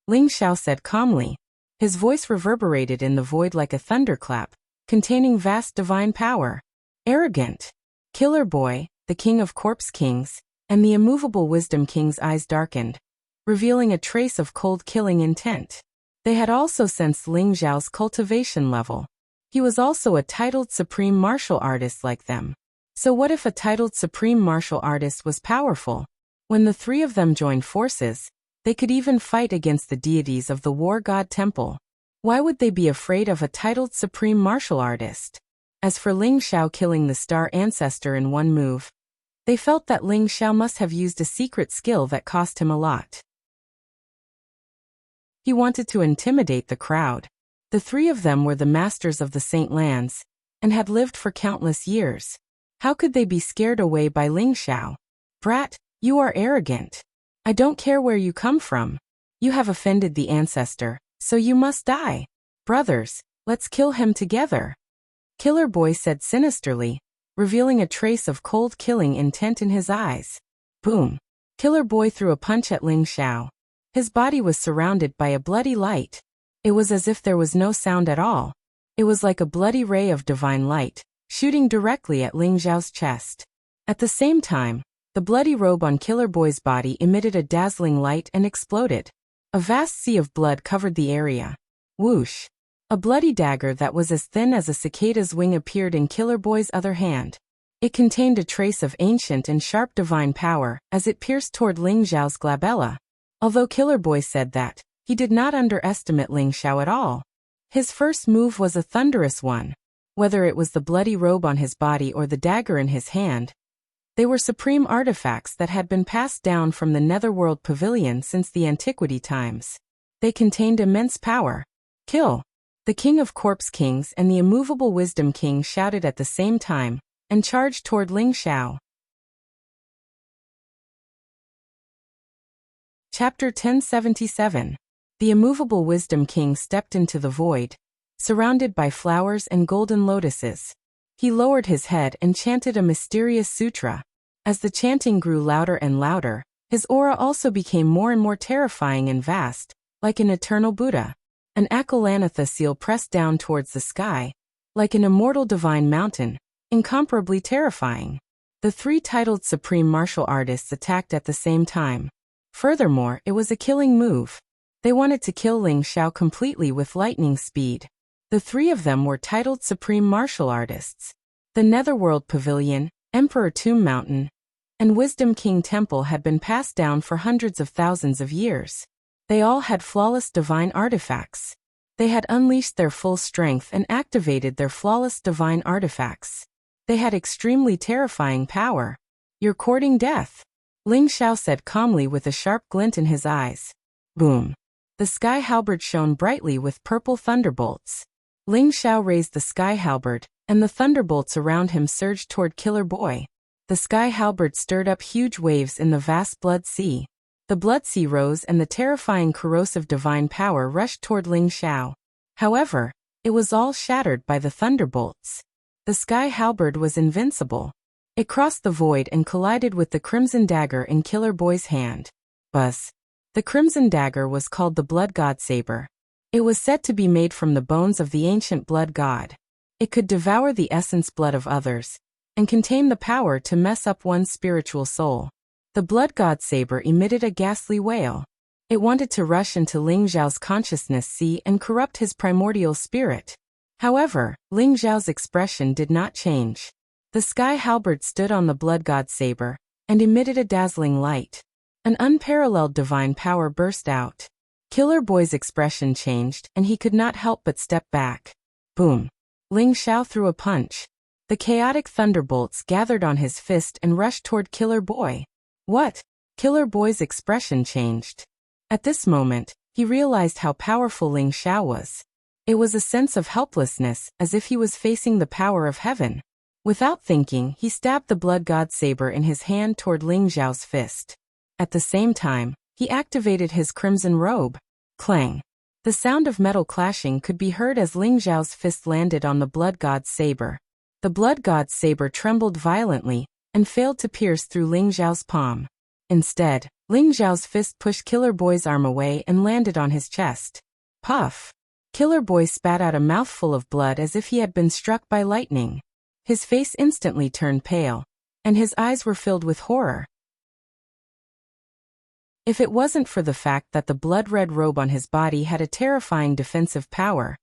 [SPEAKER 1] Ling Xiao said calmly. His voice reverberated in the void like a thunderclap, containing vast divine power. Arrogant. Killer Boy, the king of corpse kings, and the immovable wisdom king's eyes darkened, revealing a trace of cold killing intent. They had also sensed Ling Xiao's cultivation level. He was also a titled supreme martial artist like them. So what if a titled supreme martial artist was powerful? When the three of them joined forces, they could even fight against the deities of the war god temple. Why would they be afraid of a titled supreme martial artist? As for Ling Xiao killing the star ancestor in one move, they felt that Ling Xiao must have used a secret skill that cost him a lot. He wanted to intimidate the crowd. The three of them were the masters of the Saint Lands, and had lived for countless years. How could they be scared away by Ling Xiao? Brat, you are arrogant. I don't care where you come from. You have offended the ancestor, so you must die. Brothers, let's kill him together. Killer Boy said sinisterly, revealing a trace of cold killing intent in his eyes. Boom. Killer Boy threw a punch at Ling Xiao. His body was surrounded by a bloody light. It was as if there was no sound at all. It was like a bloody ray of divine light, shooting directly at Ling Xiao's chest. At the same time, the bloody robe on Killer Boy's body emitted a dazzling light and exploded. A vast sea of blood covered the area. Whoosh! A bloody dagger that was as thin as a cicada's wing appeared in Killer Boy's other hand. It contained a trace of ancient and sharp divine power as it pierced toward Ling Xiao's glabella. Although Killer Boy said that, he did not underestimate Ling Xiao at all. His first move was a thunderous one. Whether it was the bloody robe on his body or the dagger in his hand, they were supreme artifacts that had been passed down from the Netherworld Pavilion since the antiquity times. They contained immense power. Kill! The King of Corpse Kings and the immovable Wisdom King shouted at the same time, and charged toward Ling Xiao. Chapter 1077. The immovable Wisdom King stepped into the void, surrounded by flowers and golden lotuses. He lowered his head and chanted a mysterious sutra. As the chanting grew louder and louder, his aura also became more and more terrifying and vast, like an eternal Buddha. An Akalanatha seal pressed down towards the sky, like an immortal divine mountain, incomparably terrifying. The three titled supreme martial artists attacked at the same time. Furthermore, it was a killing move. They wanted to kill Ling Xiao completely with lightning speed. The three of them were titled supreme martial artists. The Netherworld Pavilion, Emperor Tomb Mountain, and Wisdom King Temple had been passed down for hundreds of thousands of years. They all had flawless divine artifacts. They had unleashed their full strength and activated their flawless divine artifacts. They had extremely terrifying power. You're courting death, Ling Xiao said calmly with a sharp glint in his eyes. Boom. The sky halberd shone brightly with purple thunderbolts. Ling Xiao raised the sky halberd, and the thunderbolts around him surged toward Killer Boy. The sky halberd stirred up huge waves in the vast blood sea. The blood sea rose and the terrifying corrosive divine power rushed toward Ling Xiao. However, it was all shattered by the thunderbolts. The sky halberd was invincible. It crossed the void and collided with the crimson dagger in Killer Boy's hand. Buzz. The crimson dagger was called the Blood God Saber. It was said to be made from the bones of the ancient blood god. It could devour the essence blood of others, and contain the power to mess up one's spiritual soul. The blood god saber emitted a ghastly wail. It wanted to rush into Ling Xiao's consciousness sea and corrupt his primordial spirit. However, Ling Xiao's expression did not change. The sky halberd stood on the blood god saber, and emitted a dazzling light. An unparalleled divine power burst out. Killer Boy's expression changed, and he could not help but step back. Boom. Ling Xiao threw a punch. The chaotic thunderbolts gathered on his fist and rushed toward Killer Boy. What? Killer Boy's expression changed. At this moment, he realized how powerful Ling Xiao was. It was a sense of helplessness, as if he was facing the power of heaven. Without thinking, he stabbed the blood god saber in his hand toward Ling Xiao's fist. At the same time, he activated his crimson robe. Clang. The sound of metal clashing could be heard as Ling Xiao's fist landed on the blood god's saber. The blood god's saber trembled violently and failed to pierce through Ling Xiao's palm. Instead, Ling Xiao's fist pushed Killer Boy's arm away and landed on his chest. Puff! Killer Boy spat out a mouthful of blood as if he had been struck by lightning. His face instantly turned pale, and his eyes were filled with horror. If it wasn't for the fact that the blood-red robe on his body had a terrifying defensive power,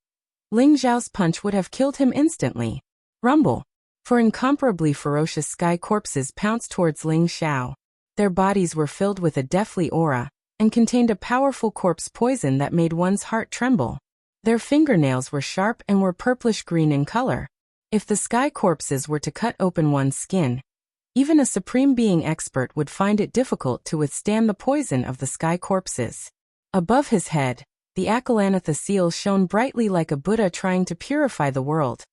[SPEAKER 1] Ling Xiao's punch would have killed him instantly. Rumble! Four incomparably ferocious sky corpses pounced towards Ling Xiao. Their bodies were filled with a deathly aura, and contained a powerful corpse poison that made one's heart tremble. Their fingernails were sharp and were purplish-green in color. If the sky corpses were to cut open one's skin, even a Supreme Being expert would find it difficult to withstand the poison of the sky corpses. Above his head, the Akalanatha seal shone brightly like a Buddha trying to purify the world,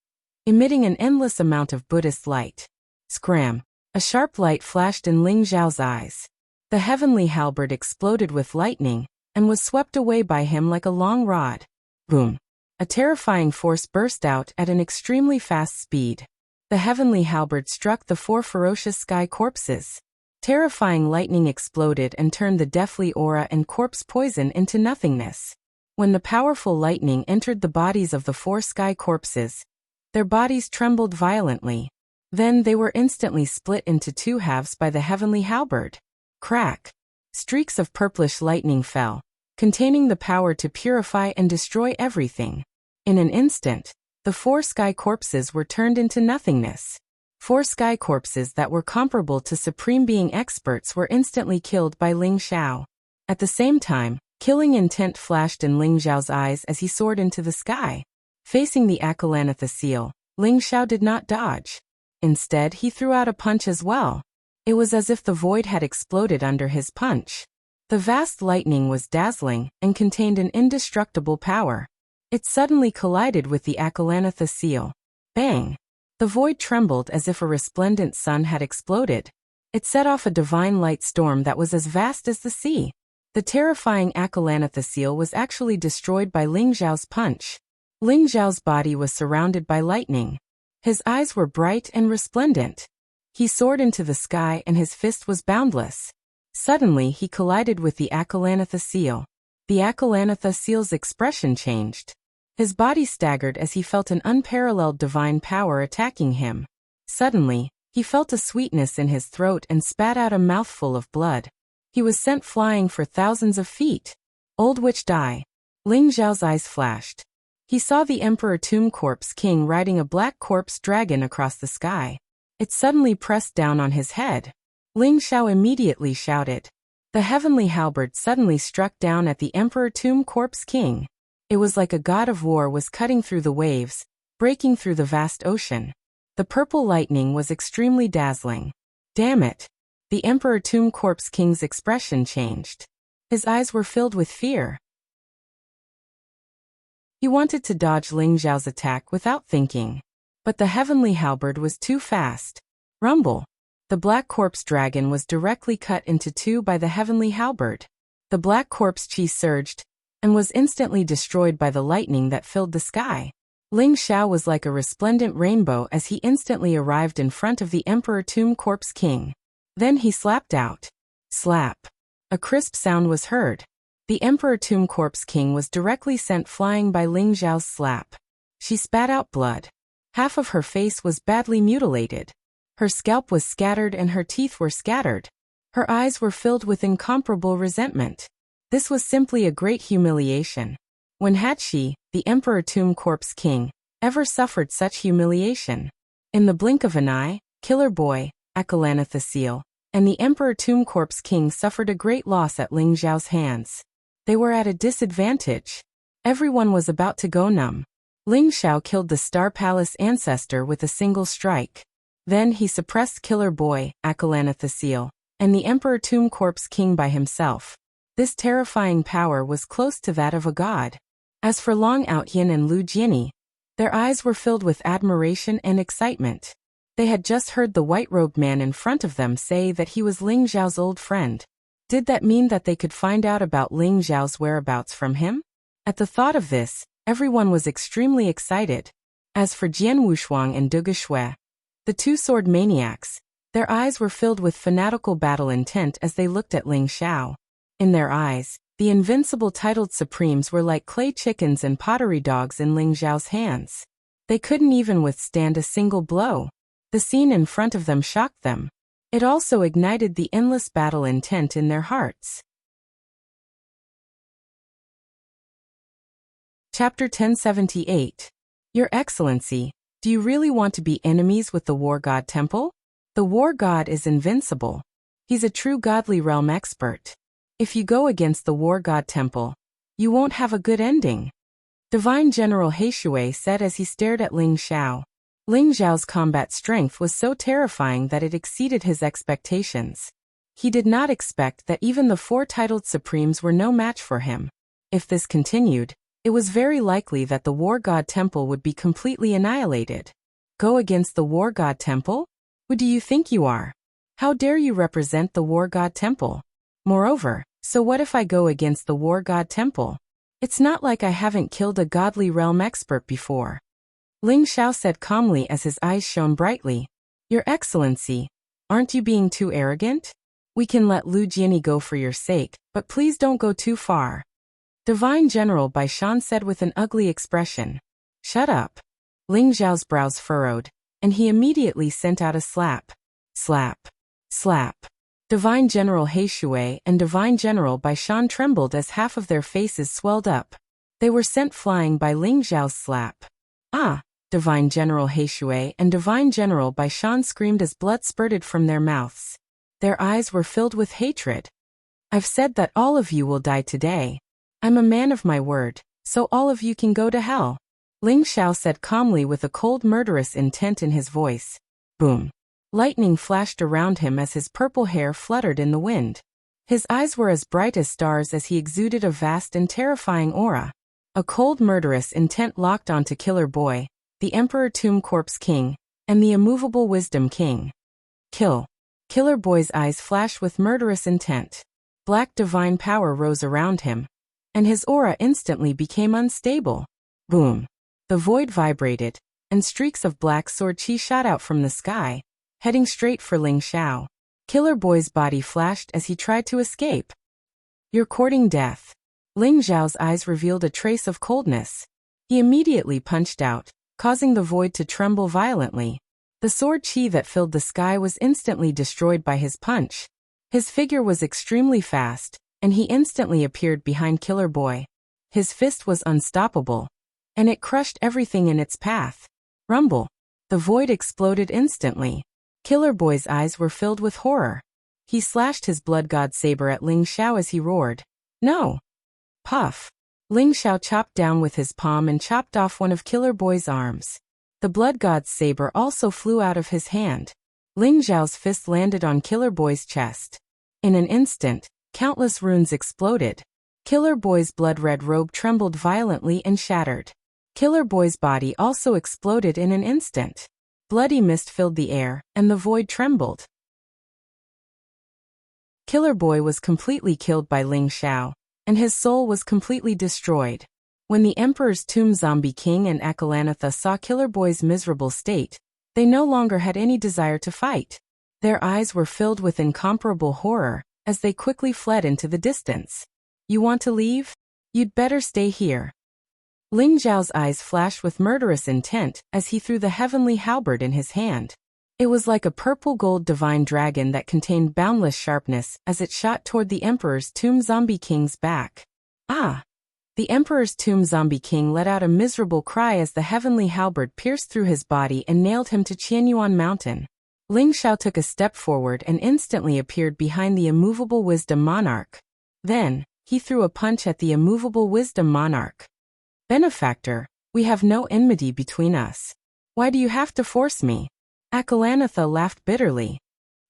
[SPEAKER 1] emitting an endless amount of Buddhist light. Scram! A sharp light flashed in Ling Xiao's eyes. The heavenly halberd exploded with lightning, and was swept away by him like a long rod. Boom! A terrifying force burst out at an extremely fast speed. The heavenly halberd struck the four ferocious sky corpses. Terrifying lightning exploded and turned the deathly aura and corpse poison into nothingness. When the powerful lightning entered the bodies of the four sky corpses, their bodies trembled violently. Then they were instantly split into two halves by the heavenly halberd. Crack! Streaks of purplish lightning fell, containing the power to purify and destroy everything. In an instant, the four sky corpses were turned into nothingness. Four sky corpses that were comparable to Supreme Being experts were instantly killed by Ling Xiao. At the same time, killing intent flashed in Ling Xiao's eyes as he soared into the sky. Facing the Akalanatha seal, Ling Xiao did not dodge. Instead, he threw out a punch as well. It was as if the void had exploded under his punch. The vast lightning was dazzling and contained an indestructible power. It suddenly collided with the Akalanatha seal. Bang! The void trembled as if a resplendent sun had exploded. It set off a divine light storm that was as vast as the sea. The terrifying Akalanatha seal was actually destroyed by Ling Xiao's punch. Ling Xiao's body was surrounded by lightning. His eyes were bright and resplendent. He soared into the sky and his fist was boundless. Suddenly he collided with the Akalanatha seal. The Akalanatha seal's expression changed. His body staggered as he felt an unparalleled divine power attacking him. Suddenly, he felt a sweetness in his throat and spat out a mouthful of blood. He was sent flying for thousands of feet. Old Witch Die. Ling Xiao's eyes flashed. He saw the Emperor Tomb Corpse King riding a black corpse dragon across the sky. It suddenly pressed down on his head. Ling Xiao immediately shouted. The heavenly halberd suddenly struck down at the Emperor Tomb Corpse King. It was like a god of war was cutting through the waves, breaking through the vast ocean. The purple lightning was extremely dazzling. Damn it! The Emperor Tomb Corpse King's expression changed. His eyes were filled with fear. He wanted to dodge Ling Xiao's attack without thinking. But the heavenly halberd was too fast. Rumble! The black corpse dragon was directly cut into two by the heavenly halberd. The black corpse chi surged, and was instantly destroyed by the lightning that filled the sky. Ling Xiao was like a resplendent rainbow as he instantly arrived in front of the Emperor Tomb Corpse King. Then he slapped out. Slap! A crisp sound was heard. The Emperor Tomb Corpse King was directly sent flying by Ling Xiao's slap. She spat out blood. Half of her face was badly mutilated. Her scalp was scattered and her teeth were scattered. Her eyes were filled with incomparable resentment. This was simply a great humiliation. When had she, the Emperor Tomb Corpse King, ever suffered such humiliation? In the blink of an eye, Killer Boy, Akalanatha seal, and the Emperor Tomb Corpse King suffered a great loss at Ling Xiao's hands. They were at a disadvantage. Everyone was about to go numb. Ling Xiao killed the Star Palace ancestor with a single strike. Then he suppressed Killer Boy, Akalanatha seal, and the Emperor Tomb Corpse King by himself. This terrifying power was close to that of a god. As for Long Outyin and Lu Jianyi, their eyes were filled with admiration and excitement. They had just heard the white-robed man in front of them say that he was Ling Xiao's old friend. Did that mean that they could find out about Ling Xiao's whereabouts from him? At the thought of this, everyone was extremely excited. As for Jian Wushuang and Duge Shui, the two sword maniacs, their eyes were filled with fanatical battle intent as they looked at Ling Xiao. In their eyes, the invincible titled supremes were like clay chickens and pottery dogs in Ling Xiao's hands. They couldn't even withstand a single blow. The scene in front of them shocked them. It also ignited the endless battle intent in their hearts. Chapter 1078. Your Excellency, do you really want to be enemies with the War God Temple? The War God is invincible. He's a true godly realm expert. If you go against the War God Temple, you won't have a good ending. Divine General He Shui said as he stared at Ling Xiao. Ling Xiao's combat strength was so terrifying that it exceeded his expectations. He did not expect that even the four titled supremes were no match for him. If this continued, it was very likely that the War God Temple would be completely annihilated. Go against the War God Temple? Who do you think you are? How dare you represent the War God Temple? Moreover, so what if I go against the War God Temple? It's not like I haven't killed a godly realm expert before. Ling Xiao said calmly as his eyes shone brightly. Your Excellency, aren't you being too arrogant? We can let Lu Jiani go for your sake, but please don't go too far. Divine General Bai Shan said with an ugly expression. Shut up. Ling Xiao's brows furrowed, and he immediately sent out a slap. Slap. Slap. Divine General He Shui and Divine General Bai Shan trembled as half of their faces swelled up. They were sent flying by Ling Xiao's slap. Ah! Divine General He Shui and Divine General Bai Shan screamed as blood spurted from their mouths. Their eyes were filled with hatred. I've said that all of you will die today. I'm a man of my word, so all of you can go to hell. Ling Xiao said calmly with a cold murderous intent in his voice. Boom. Lightning flashed around him as his purple hair fluttered in the wind. His eyes were as bright as stars as he exuded a vast and terrifying aura. A cold murderous intent locked onto Killer Boy, the Emperor Tomb Corpse King, and the Immovable Wisdom King. Kill. Killer Boy's eyes flashed with murderous intent. Black divine power rose around him, and his aura instantly became unstable. Boom. The void vibrated, and streaks of black sword chi shot out from the sky, heading straight for Ling Xiao. Killer Boy's body flashed as he tried to escape. You're courting death. Ling Xiao's eyes revealed a trace of coldness. He immediately punched out, causing the void to tremble violently. The sword chi that filled the sky was instantly destroyed by his punch. His figure was extremely fast, and he instantly appeared behind Killer Boy. His fist was unstoppable, and it crushed everything in its path. Rumble. The void exploded instantly. Killer Boy's eyes were filled with horror. He slashed his blood god saber at Ling Xiao as he roared. No! Puff. Ling Xiao chopped down with his palm and chopped off one of Killer Boy's arms. The blood god's saber also flew out of his hand. Ling Xiao's fist landed on Killer Boy's chest. In an instant, countless runes exploded. Killer Boy's blood-red robe trembled violently and shattered. Killer Boy's body also exploded in an instant. Bloody mist filled the air, and the void trembled. Killer Boy was completely killed by Ling Xiao, and his soul was completely destroyed. When the Emperor's Tomb Zombie King and Akalanatha saw Killer Boy's miserable state, they no longer had any desire to fight. Their eyes were filled with incomparable horror, as they quickly fled into the distance. You want to leave? You'd better stay here. Ling Xiao's eyes flashed with murderous intent as he threw the heavenly halberd in his hand. It was like a purple gold divine dragon that contained boundless sharpness as it shot toward the Emperor's Tomb Zombie King's back. Ah! The Emperor's Tomb Zombie King let out a miserable cry as the heavenly halberd pierced through his body and nailed him to Qianyuan Mountain. Ling Xiao took a step forward and instantly appeared behind the Immovable Wisdom Monarch. Then, he threw a punch at the Immovable Wisdom Monarch. Benefactor, we have no enmity between us. Why do you have to force me? Akalanatha laughed bitterly.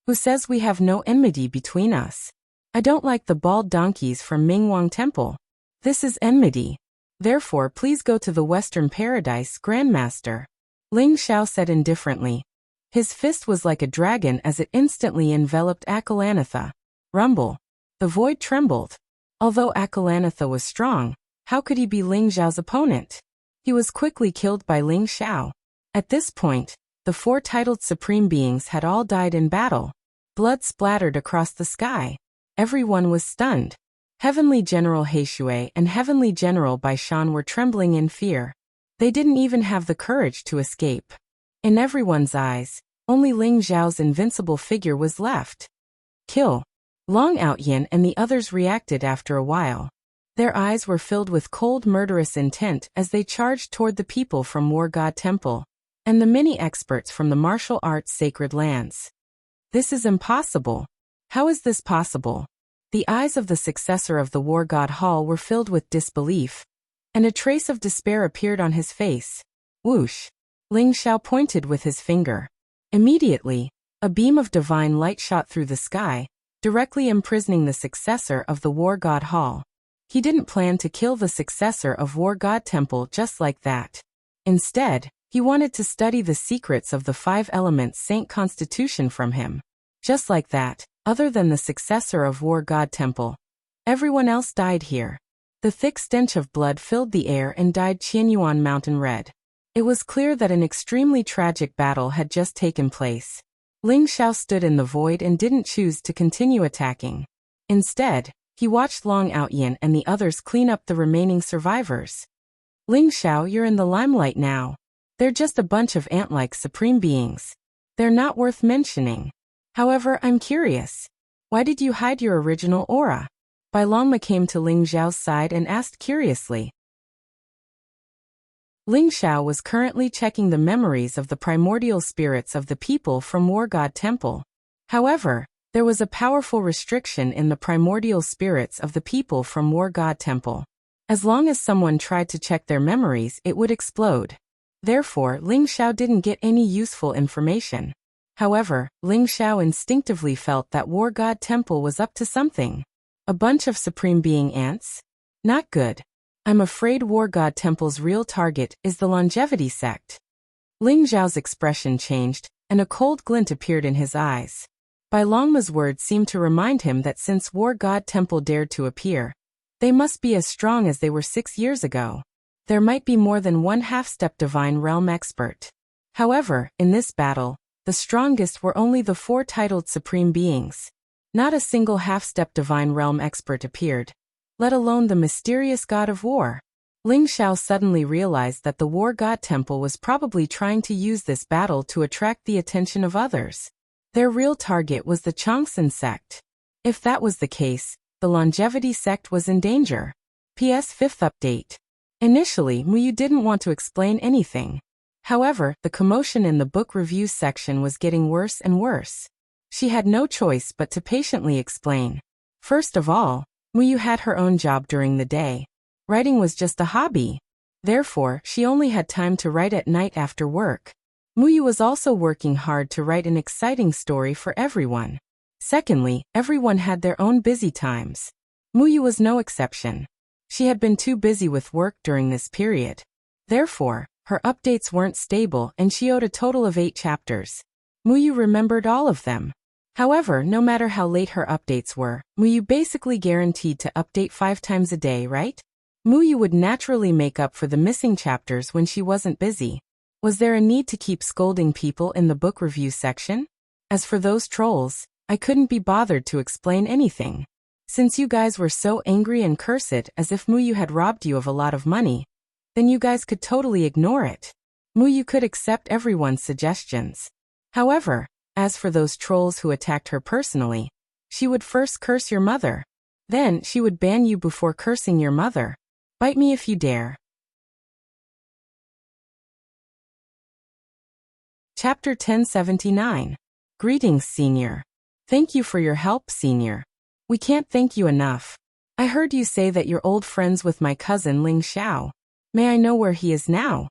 [SPEAKER 1] Who says we have no enmity between us? I don't like the bald donkeys from Mingwang Temple. This is enmity. Therefore please go to the Western Paradise, Grandmaster. Ling Xiao said indifferently. His fist was like a dragon as it instantly enveloped Akalanatha. Rumble. The void trembled. Although Akalanatha was strong, how could he be Ling Xiao's opponent? He was quickly killed by Ling Xiao. At this point, the four titled supreme beings had all died in battle. Blood splattered across the sky. Everyone was stunned. Heavenly General Heishui and Heavenly General Baishan were trembling in fear. They didn't even have the courage to escape. In everyone's eyes, only Ling Xiao's invincible figure was left. Kill. Long Outyin and the others reacted after a while. Their eyes were filled with cold murderous intent as they charged toward the people from War God Temple and the many experts from the martial arts sacred lands. This is impossible. How is this possible? The eyes of the successor of the War God Hall were filled with disbelief, and a trace of despair appeared on his face. Whoosh! Ling Xiao pointed with his finger. Immediately, a beam of divine light shot through the sky, directly imprisoning the successor of the War God Hall. He didn't plan to kill the successor of War God Temple just like that. Instead, he wanted to study the secrets of the five elements Saint Constitution from him. Just like that, other than the successor of War God Temple, everyone else died here. The thick stench of blood filled the air and dyed Qianyuan Mountain red. It was clear that an extremely tragic battle had just taken place. Ling Xiao stood in the void and didn't choose to continue attacking. Instead, he watched Long Outyin and the others clean up the remaining survivors. Ling Xiao, you're in the limelight now. They're just a bunch of ant-like supreme beings. They're not worth mentioning. However, I'm curious. Why did you hide your original aura? Bai Longma came to Ling Xiao's side and asked curiously. Ling Xiao was currently checking the memories of the primordial spirits of the people from War God Temple. However, there was a powerful restriction in the primordial spirits of the people from War God Temple. As long as someone tried to check their memories, it would explode. Therefore, Ling Xiao didn't get any useful information. However, Ling Xiao instinctively felt that War God Temple was up to something. A bunch of supreme being ants? Not good. I'm afraid War God Temple's real target is the longevity sect. Ling Xiao's expression changed, and a cold glint appeared in his eyes. Bai Longma's words seemed to remind him that since War God Temple dared to appear, they must be as strong as they were 6 years ago. There might be more than one half-step divine realm expert. However, in this battle, the strongest were only the four titled supreme beings. Not a single half-step divine realm expert appeared, let alone the mysterious god of war. Ling Xiao suddenly realized that the War God Temple was probably trying to use this battle to attract the attention of others. Their real target was the Changsun sect. If that was the case, the longevity sect was in danger. PS 5th update. Initially, Muyu didn't want to explain anything. However, the commotion in the book review section was getting worse and worse. She had no choice but to patiently explain. First of all, Muyu had her own job during the day. Writing was just a hobby. Therefore, she only had time to write at night after work. Muyu was also working hard to write an exciting story for everyone. Secondly, everyone had their own busy times. Muyu was no exception. She had been too busy with work during this period. Therefore, her updates weren't stable and she owed a total of 8 chapters. Muyu remembered all of them. However, no matter how late her updates were, Muyu basically guaranteed to update 5 times a day, right? Muyu would naturally make up for the missing chapters when she wasn't busy. Was there a need to keep scolding people in the book review section? As for those trolls, I couldn't be bothered to explain anything. Since you guys were so angry and cursed as if Muyu had robbed you of a lot of money, then you guys could totally ignore it. Muyu could accept everyone's suggestions. However, as for those trolls who attacked her personally, she would first curse your mother. Then she would ban you before cursing your mother. Bite me if you dare. Chapter 1079. Greetings, Senior. Thank you for your help, Senior. We can't thank you enough. I heard you say that you're old friends with my cousin Ling Xiao. May I know where he is now?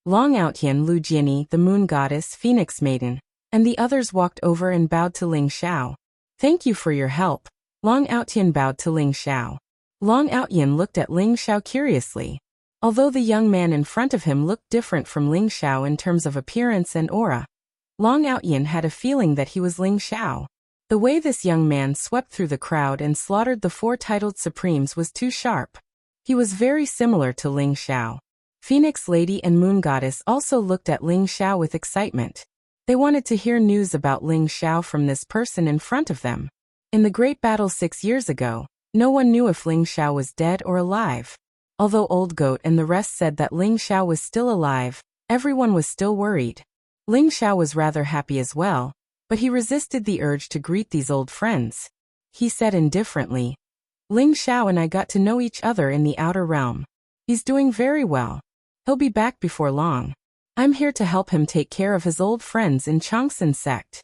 [SPEAKER 1] Long Outyin, Lu Jiani, the moon goddess, Phoenix Maiden, and the others walked over and bowed to Ling Xiao. Thank you for your help. Long Outyin bowed to Ling Xiao. Long Outyin looked at Ling Xiao curiously. Although the young man in front of him looked different from Ling Xiao in terms of appearance and aura, Long Outyin had a feeling that he was Ling Xiao. The way this young man swept through the crowd and slaughtered the 4 titled supremes was too sharp. He was very similar to Ling Xiao. Phoenix Lady and Moon Goddess also looked at Ling Xiao with excitement. They wanted to hear news about Ling Xiao from this person in front of them. In the great battle 6 years ago, no one knew if Ling Xiao was dead or alive. Although Old Goat and the rest said that Ling Xiao was still alive, everyone was still worried. Ling Xiao was rather happy as well, but he resisted the urge to greet these old friends. He said indifferently, "Ling Xiao and I got to know each other in the outer realm. He's doing very well. He'll be back before long. I'm here to help him take care of his old friends in Changsun sect.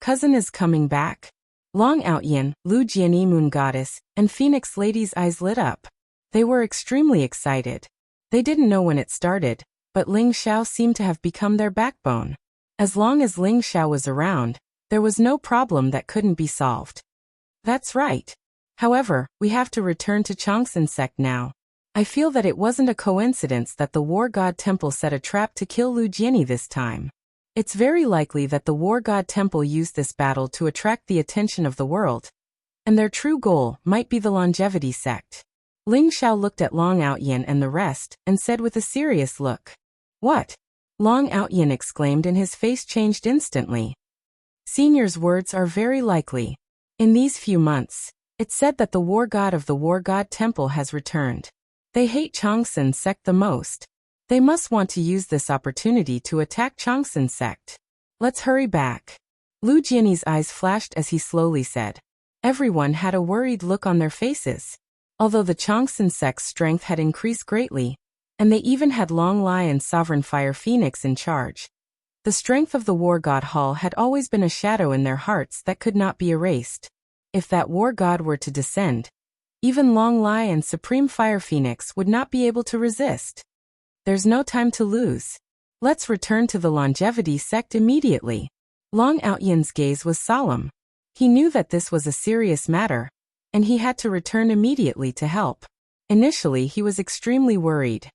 [SPEAKER 1] Cousin is coming back." Long Outyin, Lu Jianyi Moon Goddess, and Phoenix Lady's eyes lit up. They were extremely excited. They didn't know when it started, but Ling Xiao seemed to have become their backbone. As long as Ling Xiao was around, there was no problem that couldn't be solved. That's right. However, we have to return to Changsun sect now. I feel that it wasn't a coincidence that the War God Temple set a trap to kill Lu Jianyi this time. It's very likely that the War God Temple used this battle to attract the attention of the world, and their true goal might be the longevity sect. Ling Xiao looked at Long Outyin and the rest, and said with a serious look, "What?" Long Outyin exclaimed and his face changed instantly. Senior's words are very likely. In these few months, it's said that the War God of the War God Temple has returned. They hate Changsun sect the most. They must want to use this opportunity to attack Changsun sect. Let's hurry back. Lu Jianyi's eyes flashed as he slowly said. Everyone had a worried look on their faces. Although the Changsun sect's strength had increased greatly, and they even had Long Lai and Sovereign Fire Phoenix in charge, the strength of the War God Hall had always been a shadow in their hearts that could not be erased. If that War God were to descend, even Long Lai and Supreme Fire Phoenix would not be able to resist. There's no time to lose. Let's return to the longevity sect immediately. Long Outyin's gaze was solemn. He knew that this was a serious matter, and he had to return immediately to help. Initially, he was extremely worried.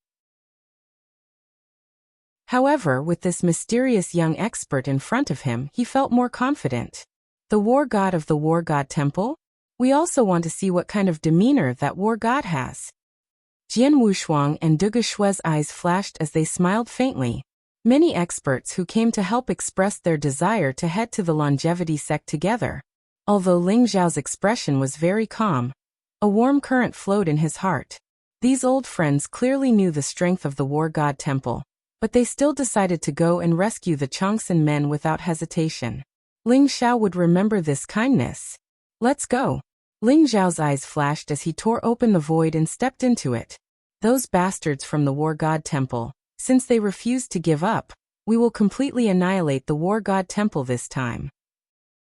[SPEAKER 1] However, with this mysterious young expert in front of him, he felt more confident. The War God of the War God Temple? We also want to see what kind of demeanor that War God has. Jian Wushuang and Duge Shue's eyes flashed as they smiled faintly. Many experts who came to help expressed their desire to head to the longevity sect together. Although Ling Zhao's expression was very calm, a warm current flowed in his heart. These old friends clearly knew the strength of the War God Temple, but they still decided to go and rescue the Changsun men without hesitation. Ling Xiao would remember this kindness. Let's go. Ling Zhao's eyes flashed as he tore open the void and stepped into it. Those bastards from the War God Temple, since they refused to give up, we will completely annihilate the War God Temple this time.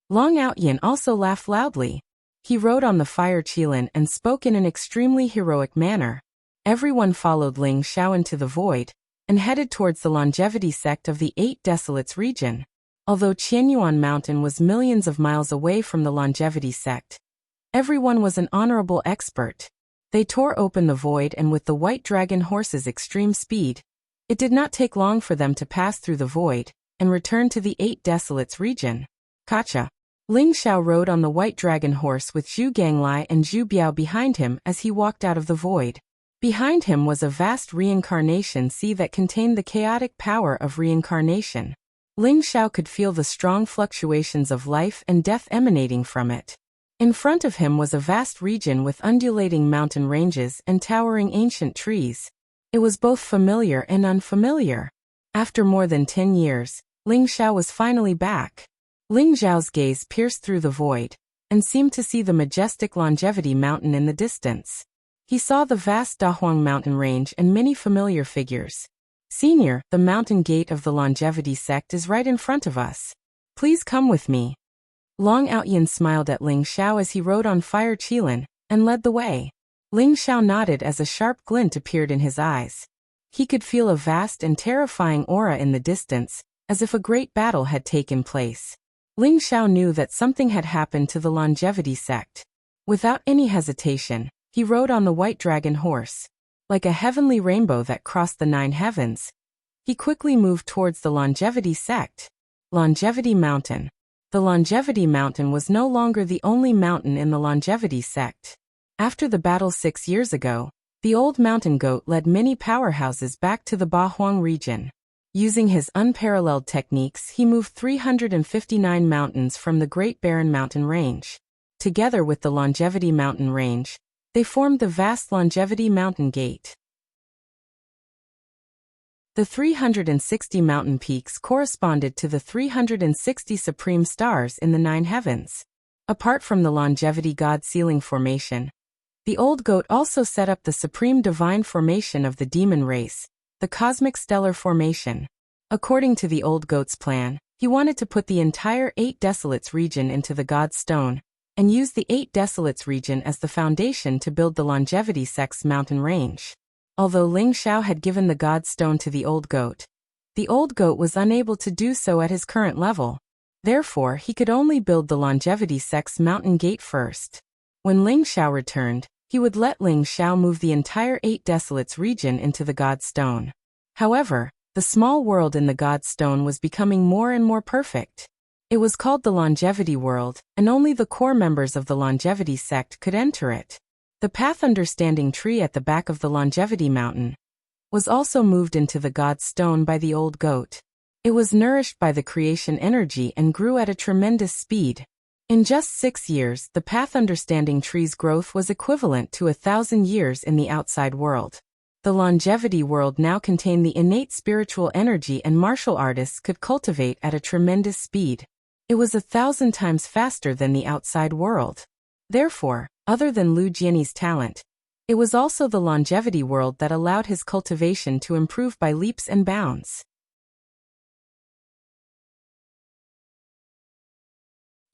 [SPEAKER 1] Long Outyin also laughed loudly. He rode on the fire Qilin and spoke in an extremely heroic manner. Everyone followed Ling Xiao into the void, and headed towards the longevity sect of the 8 Desolates region. Although Qianyuan Mountain was millions of miles away from the longevity sect, everyone was an honorable expert. They tore open the void and with the white dragon horse's extreme speed, it did not take long for them to pass through the void, and return to the 8 Desolates region. Kacha. Ling Xiao rode on the white dragon horse with Zhu Ganglai and Zhu Biao behind him as he walked out of the void. Behind him was a vast reincarnation sea that contained the chaotic power of reincarnation. Ling Xiao could feel the strong fluctuations of life and death emanating from it. In front of him was a vast region with undulating mountain ranges and towering ancient trees. It was both familiar and unfamiliar. After more than 10 years, Ling Xiao was finally back. Ling Zhao's gaze pierced through the void, and seemed to see the majestic Longevity Mountain in the distance. He saw the vast Dahuang mountain range and many familiar figures. Senior, the mountain gate of the longevity sect is right in front of us. Please come with me. Long Outyin smiled at Ling Xiao as he rode on fire Qilin, and led the way. Ling Xiao nodded as a sharp glint appeared in his eyes. He could feel a vast and terrifying aura in the distance, as if a great battle had taken place. Ling Xiao knew that something had happened to the longevity sect. Without any hesitation, he rode on the white dragon horse. Like a heavenly rainbow that crossed the 9 heavens, he quickly moved towards the longevity sect. Longevity Mountain. The Longevity Mountain was no longer the only mountain in the Longevity sect. After the battle 6 years ago, the old mountain goat led many powerhouses back to the Bahuang region. Using his unparalleled techniques, he moved 359 mountains from the Great Barren Mountain Range. Together with the Longevity Mountain Range, they formed the vast Longevity Mountain Gate. The 360 mountain peaks corresponded to the 360 supreme stars in the 9 heavens. Apart from the Longevity God Sealing Formation, the old goat also set up the supreme divine formation of the demon race, the Cosmic Stellar Formation. According to the old goat's plan, he wanted to put the entire 8 Desolates region into the God's Stone, and use the 8 Desolates region as the foundation to build the Longevity sect's mountain range. Although Ling Xiao had given the God's Stone to the old goat was unable to do so at his current level. Therefore, he could only build the Longevity sect's mountain gate first. When Ling Xiao returned, he would let Ling Xiao move the entire 8 Desolates region into the God's Stone. However, the small world in the God's Stone was becoming more and more perfect. It was called the Longevity World, and only the core members of the Longevity sect could enter it. The Path Understanding tree at the back of the Longevity Mountain was also moved into the God's Stone by the old goat. It was nourished by the creation energy and grew at a tremendous speed. In just 6 years, the Path Understanding tree's growth was equivalent to 1,000 years in the outside world. The Longevity World now contained the innate spiritual energy and martial artists could cultivate at a tremendous speed. It was 1,000 times faster than the outside world. Therefore, other than Lu Jianyi's talent, it was also the Longevity World that allowed his cultivation to improve by leaps and bounds.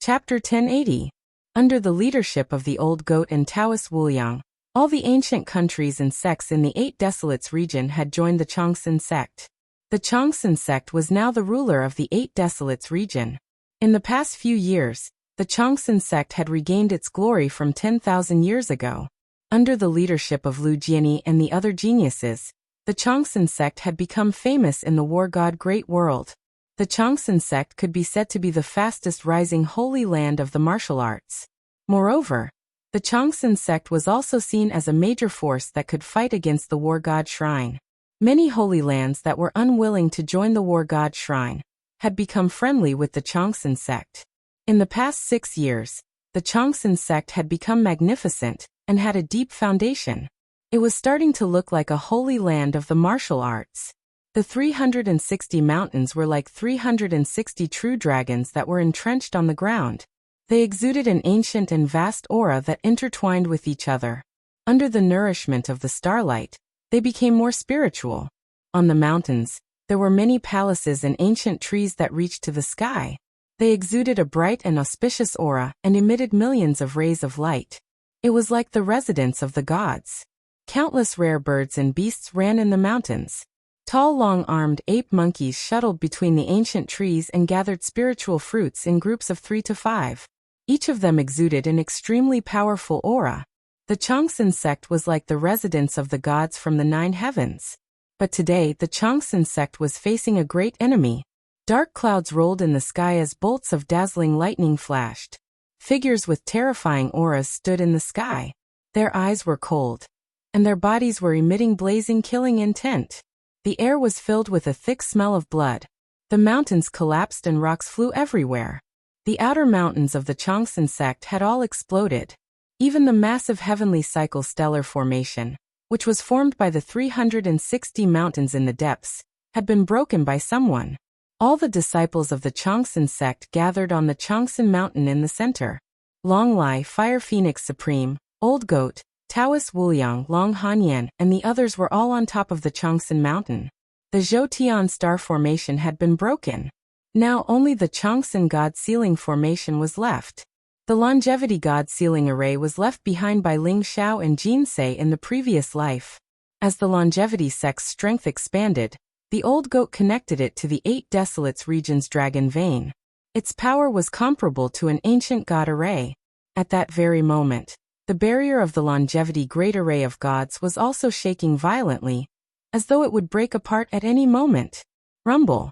[SPEAKER 1] Chapter 1080. Under the leadership of the old goat and Taoist Wuliang, all the ancient countries and sects in the 8 Desolates region had joined the Chongsun sect. The Chongsun sect was now the ruler of the 8 Desolates region. In the past few years, the Chongsun sect had regained its glory from 10,000 years ago. Under the leadership of Lu Jianyi and the other geniuses, the Chongsun sect had become famous in the war god Great World. The Chongsun sect could be said to be the fastest rising holy land of the martial arts. Moreover, the Chongsun sect was also seen as a major force that could fight against the war god shrine. Many holy lands that were unwilling to join the war god shrine had become friendly with the Chongsun sect. In the past 6 years, the Chongsun sect had become magnificent and had a deep foundation. It was starting to look like a holy land of the martial arts. The 360 mountains were like 360 true dragons that were entrenched on the ground. They exuded an ancient and vast aura that intertwined with each other. Under the nourishment of the starlight, they became more spiritual. On the mountains, there were many palaces and ancient trees that reached to the sky. They exuded a bright and auspicious aura and emitted millions of rays of light. It was like the residence of the gods. Countless rare birds and beasts ran in the mountains. Tall, long-armed ape monkeys shuttled between the ancient trees and gathered spiritual fruits in groups of 3 to 5. Each of them exuded an extremely powerful aura. The Chongsun sect was like the residence of the gods from the 9 heavens. But today, the Chongsun sect was facing a great enemy. Dark clouds rolled in the sky as bolts of dazzling lightning flashed. Figures with terrifying auras stood in the sky. Their eyes were cold, and their bodies were emitting blazing killing intent. The air was filled with a thick smell of blood. The mountains collapsed and rocks flew everywhere. The outer mountains of the Chongsun sect had all exploded. Even the massive heavenly cycle stellar formation, which was formed by the 360 mountains in the depths, had been broken by someone. All the disciples of the Chongsun sect gathered on the Chongsun mountain in the center. Long Lai, Fire Phoenix Supreme, Old Goat, Taoist Wuliang, Long Hanyan, and the others were all on top of the Chongsun mountain. The Zhoutian star formation had been broken. Now only the Chongsun God Sealing Formation was left. The Longevity God Sealing Array was left behind by Ling Xiao and Jinsei in the previous life. As the Longevity sect's strength expanded, the old goat connected it to the 8 Desolates region's dragon vein. Its power was comparable to an ancient god array. At that very moment, the barrier of the Longevity Great Array of Gods was also shaking violently, as though it would break apart at any moment. Rumble.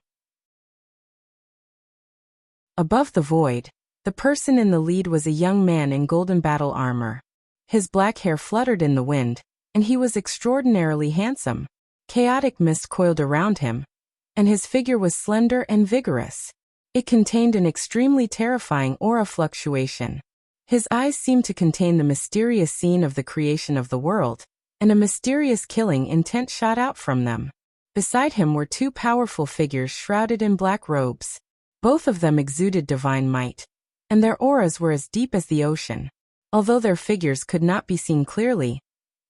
[SPEAKER 1] Above the void, the person in the lead was a young man in golden battle armor. His black hair fluttered in the wind, and he was extraordinarily handsome. Chaotic mist coiled around him, and his figure was slender and vigorous. It contained an extremely terrifying aura fluctuation. His eyes seemed to contain the mysterious scene of the creation of the world, and a mysterious killing intent shot out from them. Beside him were two powerful figures shrouded in black robes. Both of them exuded divine might, and their auras were as deep as the ocean. Although their figures could not be seen clearly,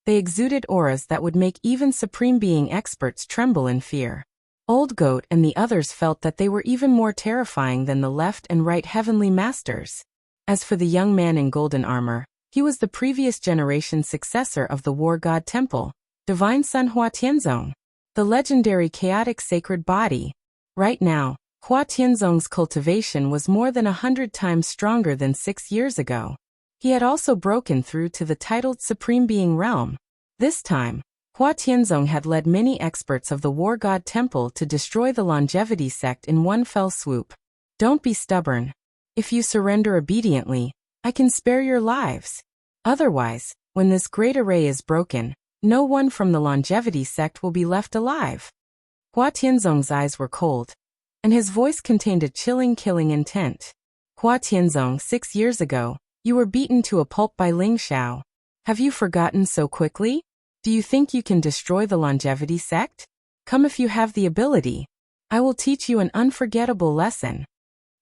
[SPEAKER 1] they exuded auras that would make even Supreme Being experts tremble in fear. Old Goat and the others felt that they were even more terrifying than the left and right heavenly masters. As for the young man in golden armor, he was the previous generation successor of the War God Temple, Divine Sun Hua Tianzong, the legendary chaotic sacred body. Right now, Hua Tianzong's cultivation was more than 100 times stronger than 6 years ago. He had also broken through to the titled Supreme Being realm. This time, Hua Tianzong had led many experts of the War God Temple to destroy the longevity sect in one fell swoop. Don't be stubborn. If you surrender obediently, I can spare your lives. Otherwise, when this great array is broken, no one from the longevity sect will be left alive. Hua Tianzong's eyes were cold, and his voice contained a chilling killing intent. Hua Tianzong, 6 years ago, you were beaten to a pulp by Ling Xiao. Have you forgotten so quickly? Do you think you can destroy the longevity sect? Come if you have the ability. I will teach you an unforgettable lesson.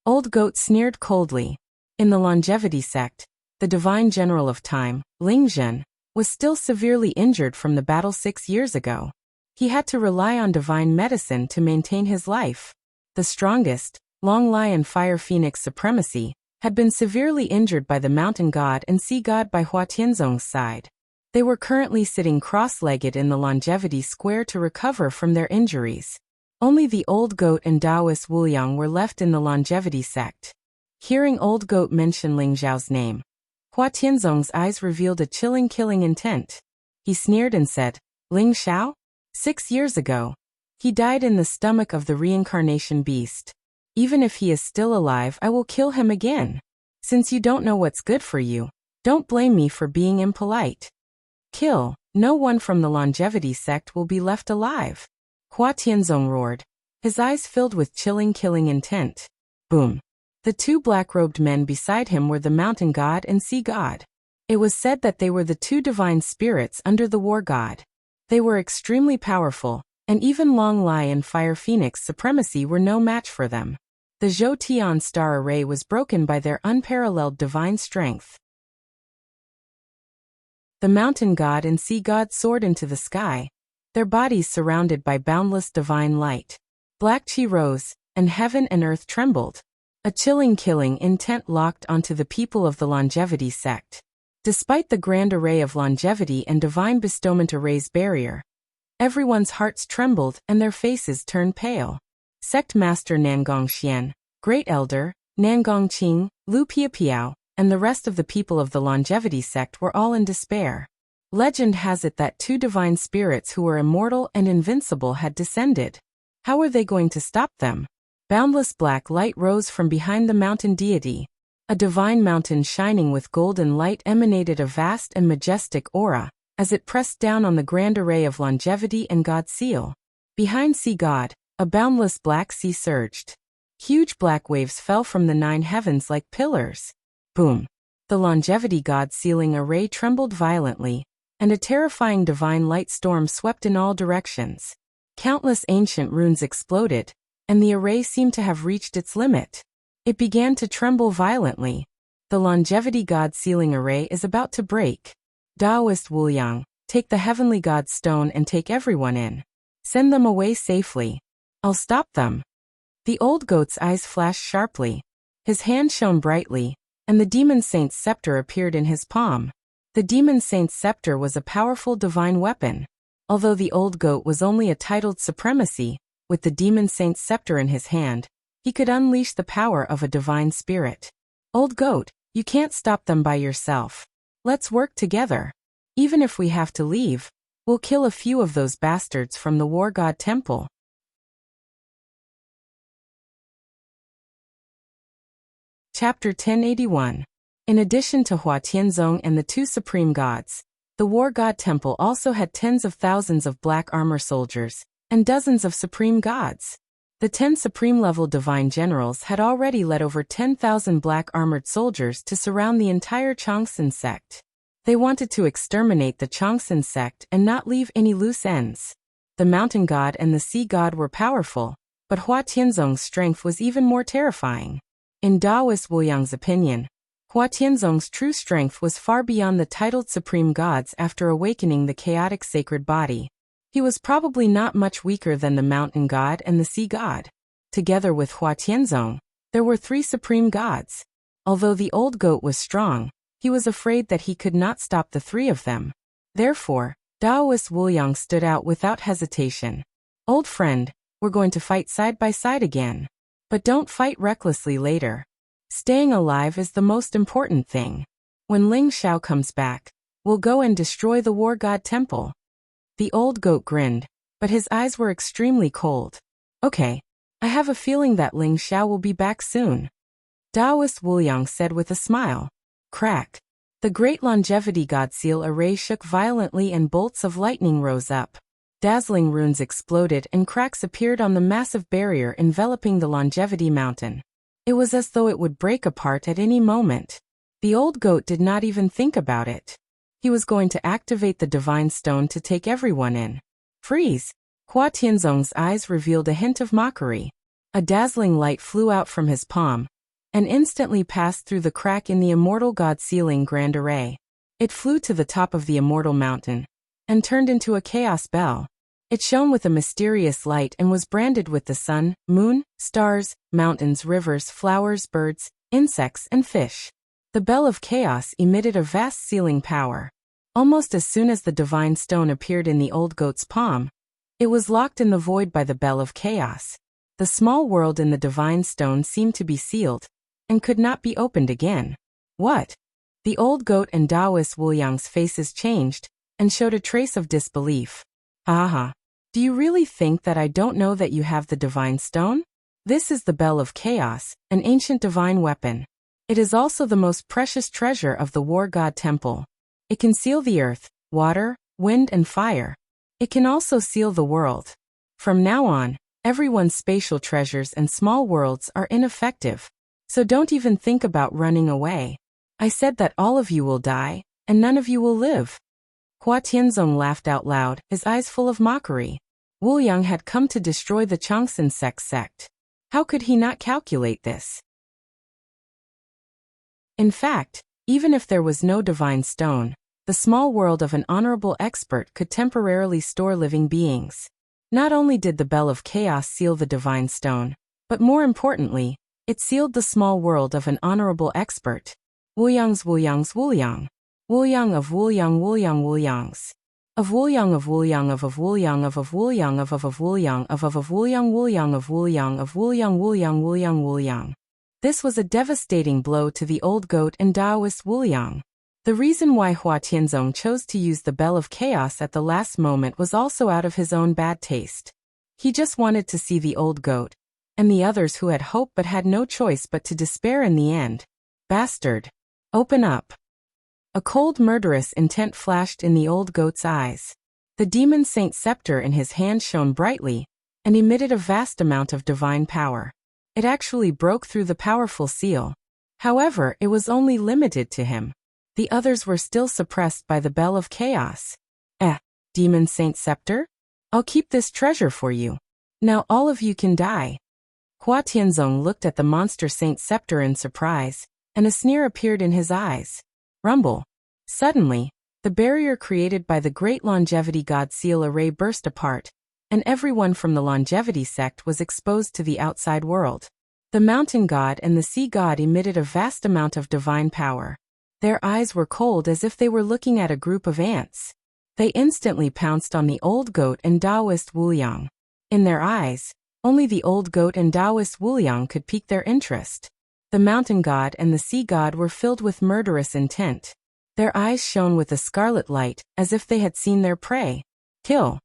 [SPEAKER 1] Old Goat sneered coldly. In the longevity sect, the divine general of time, Ling Zhen, was still severely injured from the battle 6 years ago. He had to rely on divine medicine to maintain his life. The strongest, Long Lion Fire Phoenix supremacy, had been severely injured by the mountain god and sea god by Hua Tianzong's side. They were currently sitting cross-legged in the longevity square to recover from their injuries. Only the Old Goat and Taoist Wuliang were left in the longevity sect. Hearing Old Goat mention Ling Zhao's name, Hua Tianzong's eyes revealed a chilling killing intent. He sneered and said, Ling Xiao? 6 years ago, he died in the stomach of the reincarnation beast. Even if he is still alive, I will kill him again. Since you don't know what's good for you, don't blame me for being impolite. Kill. No one from the longevity sect will be left alive. Hua Tianzong roared, his eyes filled with chilling killing intent. Boom. The two black-robed men beside him were the mountain god and sea god. It was said that they were the two divine spirits under the war god. They were extremely powerful, and even Long Lion Fire Phoenix supremacy were no match for them. The Zhou Tian star array was broken by their unparalleled divine strength. The mountain god and sea god soared into the sky, their bodies surrounded by boundless divine light. Black chi rose, and heaven and earth trembled. A chilling killing intent locked onto the people of the longevity sect. Despite the grand array of longevity and divine bestowment array's barrier, everyone's hearts trembled and their faces turned pale. Sect Master Nangong Xian, Great Elder, Nangong Qing, Lu Piapiao, and the rest of the people of the longevity sect were all in despair. Legend has it that two divine spirits who were immortal and invincible had descended. How were they going to stop them? Boundless black light rose from behind the mountain deity. A divine mountain shining with golden light emanated a vast and majestic aura, as it pressed down on the grand array of longevity and God seal. Behind Sea God, a boundless black sea surged. Huge black waves fell from the 9 heavens like pillars. Boom. The longevity God sealing array trembled violently, and a terrifying divine light storm swept in all directions. Countless ancient runes exploded, and the array seemed to have reached its limit. It began to tremble violently. The longevity God sealing array is about to break. Taoist Wuliang, take the heavenly God stone and take everyone in. Send them away safely. I'll stop them. The old goat's eyes flashed sharply. His hand shone brightly, and the demon saint's scepter appeared in his palm. The demon saint's scepter was a powerful divine weapon. Although the old goat was only a titled supremacy, with the demon saint's scepter in his hand, he could unleash the power of a divine spirit. Old goat, you can't stop them by yourself. Let's work together. Even if we have to leave, we'll kill a few of those bastards from the War God Temple. Chapter 1081. In addition to Hua Tianzong and the two supreme gods, the war god temple also had tens of thousands of black armor soldiers, and dozens of supreme gods. The 10 supreme-level divine generals had already led over 10,000 black-armored soldiers to surround the entire Changsun sect. They wanted to exterminate the Changsun sect and not leave any loose ends. The mountain god and the sea god were powerful, but Hua Tianzong's strength was even more terrifying. In Taoist Wuyang's opinion, Hua Tianzong's true strength was far beyond the titled supreme gods after awakening the chaotic sacred body. He was probably not much weaker than the mountain god and the sea god. Together with Hua Tianzong, there were 3 supreme gods. Although the old goat was strong, he was afraid that he could not stop the 3 of them. Therefore, Taoist Wuyang stood out without hesitation. Old friend, we're going to fight side by side again. But don't fight recklessly later. Staying alive is the most important thing. When Ling Xiao comes back, we'll go and destroy the war god temple. The old goat grinned, but his eyes were extremely cold. Okay, I have a feeling that Ling Xiao will be back soon. Taoist Wuyang said with a smile. Crack. The great longevity god seal array shook violently and bolts of lightning rose up. Dazzling runes exploded and cracks appeared on the massive barrier enveloping the longevity mountain. It was as though it would break apart at any moment. The old goat did not even think about it. He was going to activate the divine stone to take everyone in. Freeze! Hua Tianzong's eyes revealed a hint of mockery. A dazzling light flew out from his palm, and instantly passed through the crack in the immortal god sealing grand array. It flew to the top of the immortal mountain, and turned into a chaos bell. It shone with a mysterious light and was branded with the sun, moon, stars, mountains, rivers, flowers, birds, insects, and fish. The bell of chaos emitted a vast sealing power. Almost as soon as the divine stone appeared in the old goat's palm, it was locked in the void by the bell of chaos. The small world in the divine stone seemed to be sealed, and could not be opened again. What? The old goat and Taoist Wuyang's faces changed, and showed a trace of disbelief. Aha! Do you really think that I don't know that you have the divine stone? This is the bell of chaos, an ancient divine weapon. It is also the most precious treasure of the war god temple. It can seal the earth, water, wind, and fire. It can also seal the world. From now on, everyone's spatial treasures and small worlds are ineffective. So don't even think about running away. I said that all of you will die, and none of you will live. Hua Tianzong laughed out loud, his eyes full of mockery. Wuyang had come to destroy the Changsun sect. How could he not calculate this? In fact, even if there was no divine stone, the small world of an honorable expert could temporarily store living beings. Not only did the bell of chaos seal the divine stone, but more importantly, it sealed the small world of an honorable expert. Wuyang. Wuliang of Wuliang Wulyangs. Of Wuliang of Wuliang of Wuliang of Wuliang of Wuliang of Wuliang Wuliang of Wuliang of Wuliang Wuliang. This was a devastating blow to the old goat and Taoist Wuyang. The reason why Hua Tianzong chose to use the bell of chaos at the last moment was also out of his own bad taste. He just wanted to see the old goat, and the others who had hope but had no choice but to despair in the end. Bastard! Open up! A cold murderous intent flashed in the old goat's eyes. The demon saint scepter in his hand shone brightly, and emitted a vast amount of divine power. It actually broke through the powerful seal. However, it was only limited to him. The others were still suppressed by the bell of chaos. Demon saint scepter? I'll keep this treasure for you. Now all of you can die. Hua Tianzong looked at the monster saint scepter in surprise, and a sneer appeared in his eyes. Rumble. Suddenly, the barrier created by the great longevity god seal array burst apart, and everyone from the longevity sect was exposed to the outside world. The mountain god and the sea god emitted a vast amount of divine power. Their eyes were cold as if they were looking at a group of ants. They instantly pounced on the old goat and Taoist Wuyang. In their eyes, only the old goat and Taoist Wuyang could pique their interest. The mountain god and the sea god were filled with murderous intent. Their eyes shone with a scarlet light, as if they had seen their prey. Kill.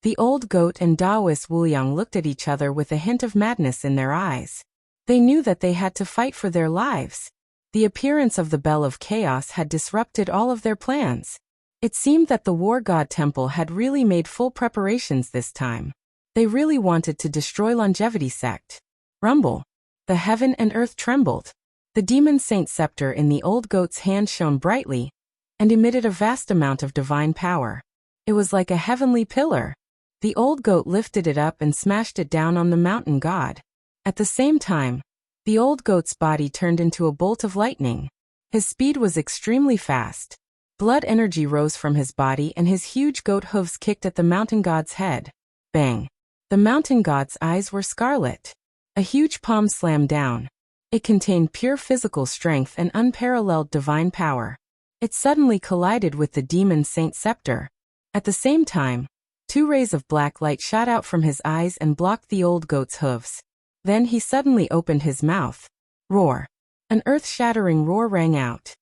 [SPEAKER 1] The old goat and Taoist Wuyang looked at each other with a hint of madness in their eyes. They knew that they had to fight for their lives. The appearance of the Bell of Chaos had disrupted all of their plans. It seemed that the War God Temple had really made full preparations this time. They really wanted to destroy Longevity Sect. Rumble. The heaven and earth trembled. The demon saint scepter in the old goat's hand shone brightly and emitted a vast amount of divine power. It was like a heavenly pillar. The old goat lifted it up and smashed it down on the mountain god. At the same time, the old goat's body turned into a bolt of lightning. His speed was extremely fast. Blood energy rose from his body and his huge goat hooves kicked at the mountain god's head. Bang! The mountain god's eyes were scarlet. A huge palm slammed down. It contained pure physical strength and unparalleled divine power. It suddenly collided with the demon saint scepter. At the same time, 2 rays of black light shot out from his eyes and blocked the old goat's hooves. Then he suddenly opened his mouth. Roar! An earth-shattering roar rang out.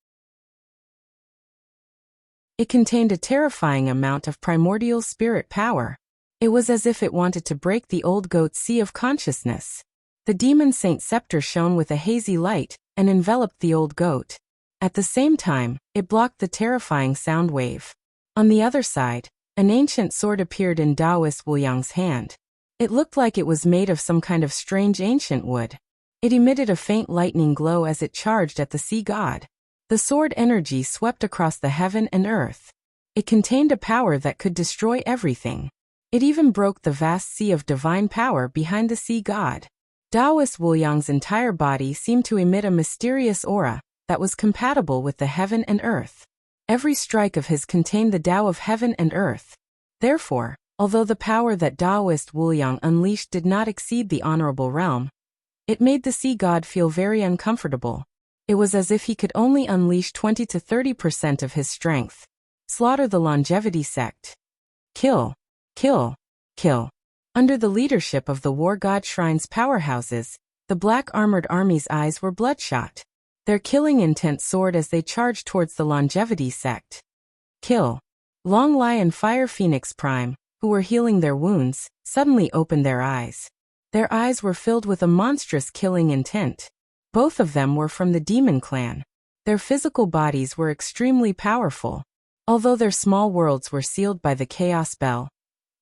[SPEAKER 1] It contained a terrifying amount of primordial spirit power. It was as if it wanted to break the old goat's sea of consciousness. The demon saint scepter shone with a hazy light and enveloped the old goat. At the same time, it blocked the terrifying sound wave. On the other side, an ancient sword appeared in Taoist Wuliang's hand. It looked like it was made of some kind of strange ancient wood. It emitted a faint lightning glow as it charged at the sea god. The sword energy swept across the heaven and earth. It contained a power that could destroy everything. It even broke the vast sea of divine power behind the sea god. Taoist Wuliang's entire body seemed to emit a mysterious aura that was compatible with the heaven and earth. Every strike of his contained the Tao of heaven and earth. Therefore, although the power that Taoist Wuliang unleashed did not exceed the honorable realm, it made the sea god feel very uncomfortable. It was as if he could only unleash 20 to 30% of his strength. Slaughter the Longevity Sect. Kill. Kill. Kill. Under the leadership of the War God Shrine's powerhouses, the black armored army's eyes were bloodshot. Their killing intent soared as they charged towards the Longevity Sect. Kill. Long Lai and Fire Phoenix Prime, who were healing their wounds, suddenly opened their eyes. Their eyes were filled with a monstrous killing intent. Both of them were from the Demon Clan. Their physical bodies were extremely powerful. Although their small worlds were sealed by the Chaos Bell,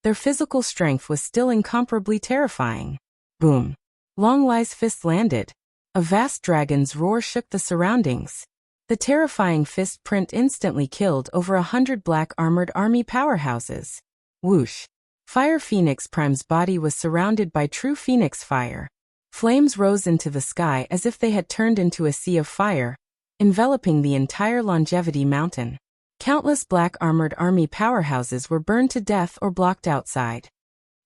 [SPEAKER 1] their physical strength was still incomparably terrifying. Boom! Long Lai's fist landed. A vast dragon's roar shook the surroundings. The terrifying fist print instantly killed over 100 black armored army powerhouses. Whoosh! Fire Phoenix Prime's body was surrounded by true phoenix fire. Flames rose into the sky as if they had turned into a sea of fire, enveloping the entire Longevity Mountain. Countless black armored army powerhouses were burned to death or blocked outside.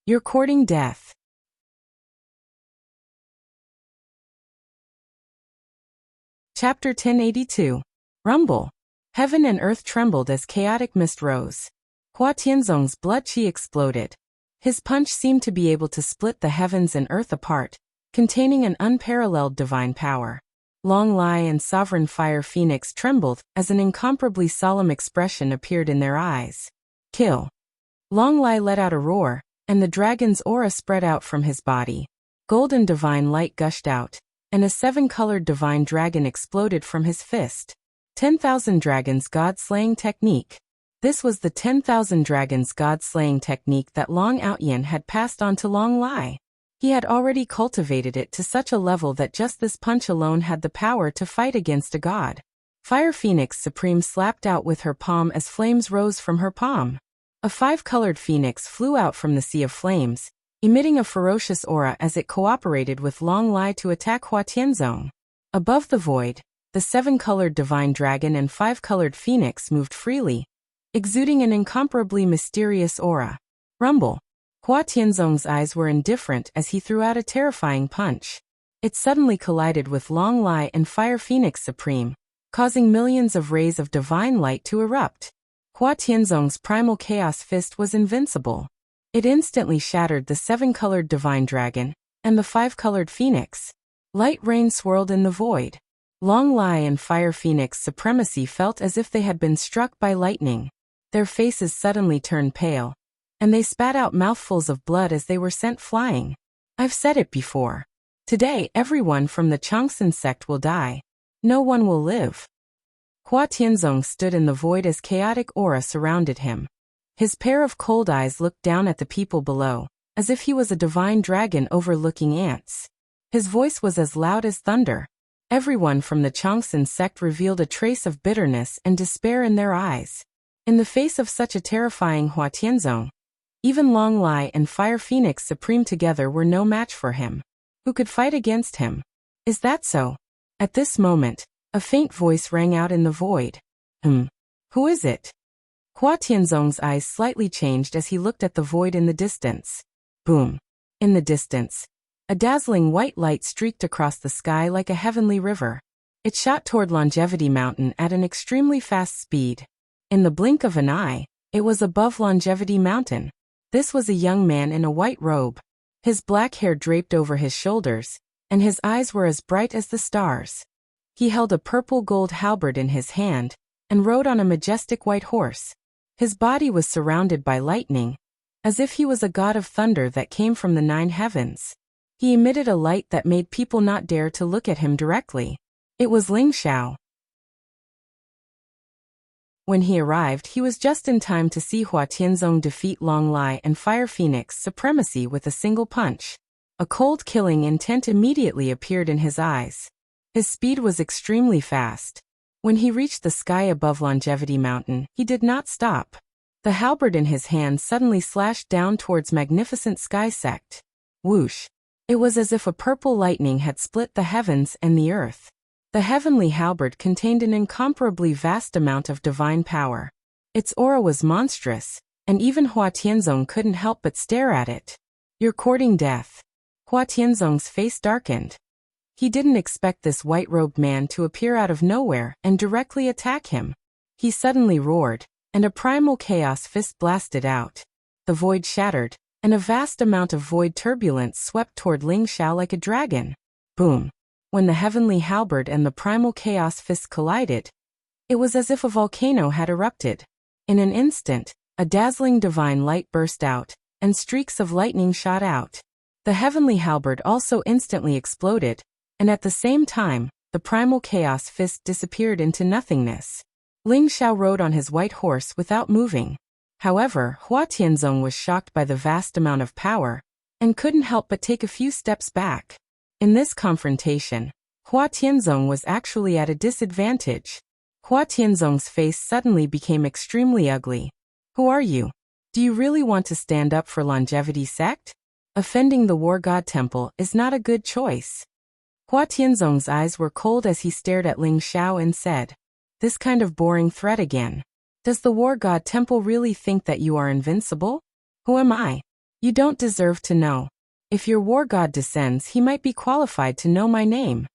[SPEAKER 1] You're courting death. Chapter 1082. Rumble. Heaven and earth trembled as chaotic mist rose. Hua Tianzong's blood chi exploded. His punch seemed to be able to split the heavens and earth apart, containing an unparalleled divine power. Long Lai and Sovereign Fire Phoenix trembled as an incomparably solemn expression appeared in their eyes. Kill. Long Lai let out a roar, and the dragon's aura spread out from his body. Golden divine light gushed out, and a 7-colored divine dragon exploded from his fist. 10,000 Dragons God-Slaying Technique. This was the 10,000 Dragons God-Slaying Technique that Long Outyan had passed on to Long Lai. He had already cultivated it to such a level that just this punch alone had the power to fight against a god. Fire Phoenix Supreme slapped out with her palm as flames rose from her palm. A 5-colored phoenix flew out from the sea of flames, emitting a ferocious aura as it cooperated with Long Lai to attack Hua Tianzong. Above the void, the 7-colored divine dragon and 5-colored phoenix moved freely, exuding an incomparably mysterious aura. Rumble. Hua Tianzong's eyes were indifferent as he threw out a terrifying punch. It suddenly collided with Long Lai and Fire Phoenix Supreme, causing millions of rays of divine light to erupt. Hua Tianzong's primal chaos fist was invincible. It instantly shattered the 7-colored divine dragon and the 5-colored phoenix. Light rain swirled in the void. Long Lai and Fire Phoenix Supremacy felt as if they had been struck by lightning. Their faces suddenly turned pale, and they spat out mouthfuls of blood as they were sent flying. I've said it before. Today, everyone from the Changsan sect will die. No one will live. Hua Tianzong stood in the void as chaotic aura surrounded him. His pair of cold eyes looked down at the people below, as if he was a divine dragon overlooking ants. His voice was as loud as thunder. Everyone from the Changsan sect revealed a trace of bitterness and despair in their eyes. In the face of such a terrifying Hua Tianzong, even Long Lai and Fire Phoenix Supreme together were no match for him. Who could fight against him? Is that so? At this moment, a faint voice rang out in the void. Who is it? Hua Tianzong's eyes slightly changed as he looked at the void in the distance. Boom. In the distance, a dazzling white light streaked across the sky like a heavenly river. It shot toward Longevity Mountain at an extremely fast speed. In the blink of an eye, it was above Longevity Mountain. This was a young man in a white robe. His black hair draped over his shoulders, and his eyes were as bright as the stars. He held a purple-gold halberd in his hand, and rode on a majestic white horse. His body was surrounded by lightning, as if he was a god of thunder that came from the 9 heavens. He emitted a light that made people not dare to look at him directly. It was Ling Xiao. When he arrived, he was just in time to see Hua Tianzong defeat Long Lai and Fire Phoenix Supremacy with a single punch. A cold killing intent immediately appeared in his eyes. His speed was extremely fast. When he reached the sky above Longevity Mountain, he did not stop. The halberd in his hand suddenly slashed down towards magnificent sky sect. Whoosh! It was as if a purple lightning had split the heavens and the earth. The heavenly halberd contained an incomparably vast amount of divine power. Its aura was monstrous, and even Hua Tianzong couldn't help but stare at it. You're courting death. Hua Tianzong's face darkened. He didn't expect this white-robed man to appear out of nowhere and directly attack him. He suddenly roared, and a primal chaos fist blasted out. The void shattered, and a vast amount of void turbulence swept toward Ling Xiao like a dragon. Boom! When the heavenly halberd and the primal chaos fist collided, it was as if a volcano had erupted. In an instant, a dazzling divine light burst out, and streaks of lightning shot out. The heavenly halberd also instantly exploded, and at the same time, the primal chaos fist disappeared into nothingness. Ling Xiao rode on his white horse without moving. However, Hua Tianzong was shocked by the vast amount of power, and couldn't help but take a few steps back. In this confrontation, Hua Tianzong was actually at a disadvantage. Hua Tianzong's face suddenly became extremely ugly. Who are you? Do you really want to stand up for Longevity Sect? Offending the War God Temple is not a good choice. Hua Tianzong's eyes were cold as he stared at Ling Xiao and said, "This kind of boring threat again. Does the War God Temple really think that you are invincible? Who am I? You don't deserve to know. If your war god descends, he might be qualified to know my name."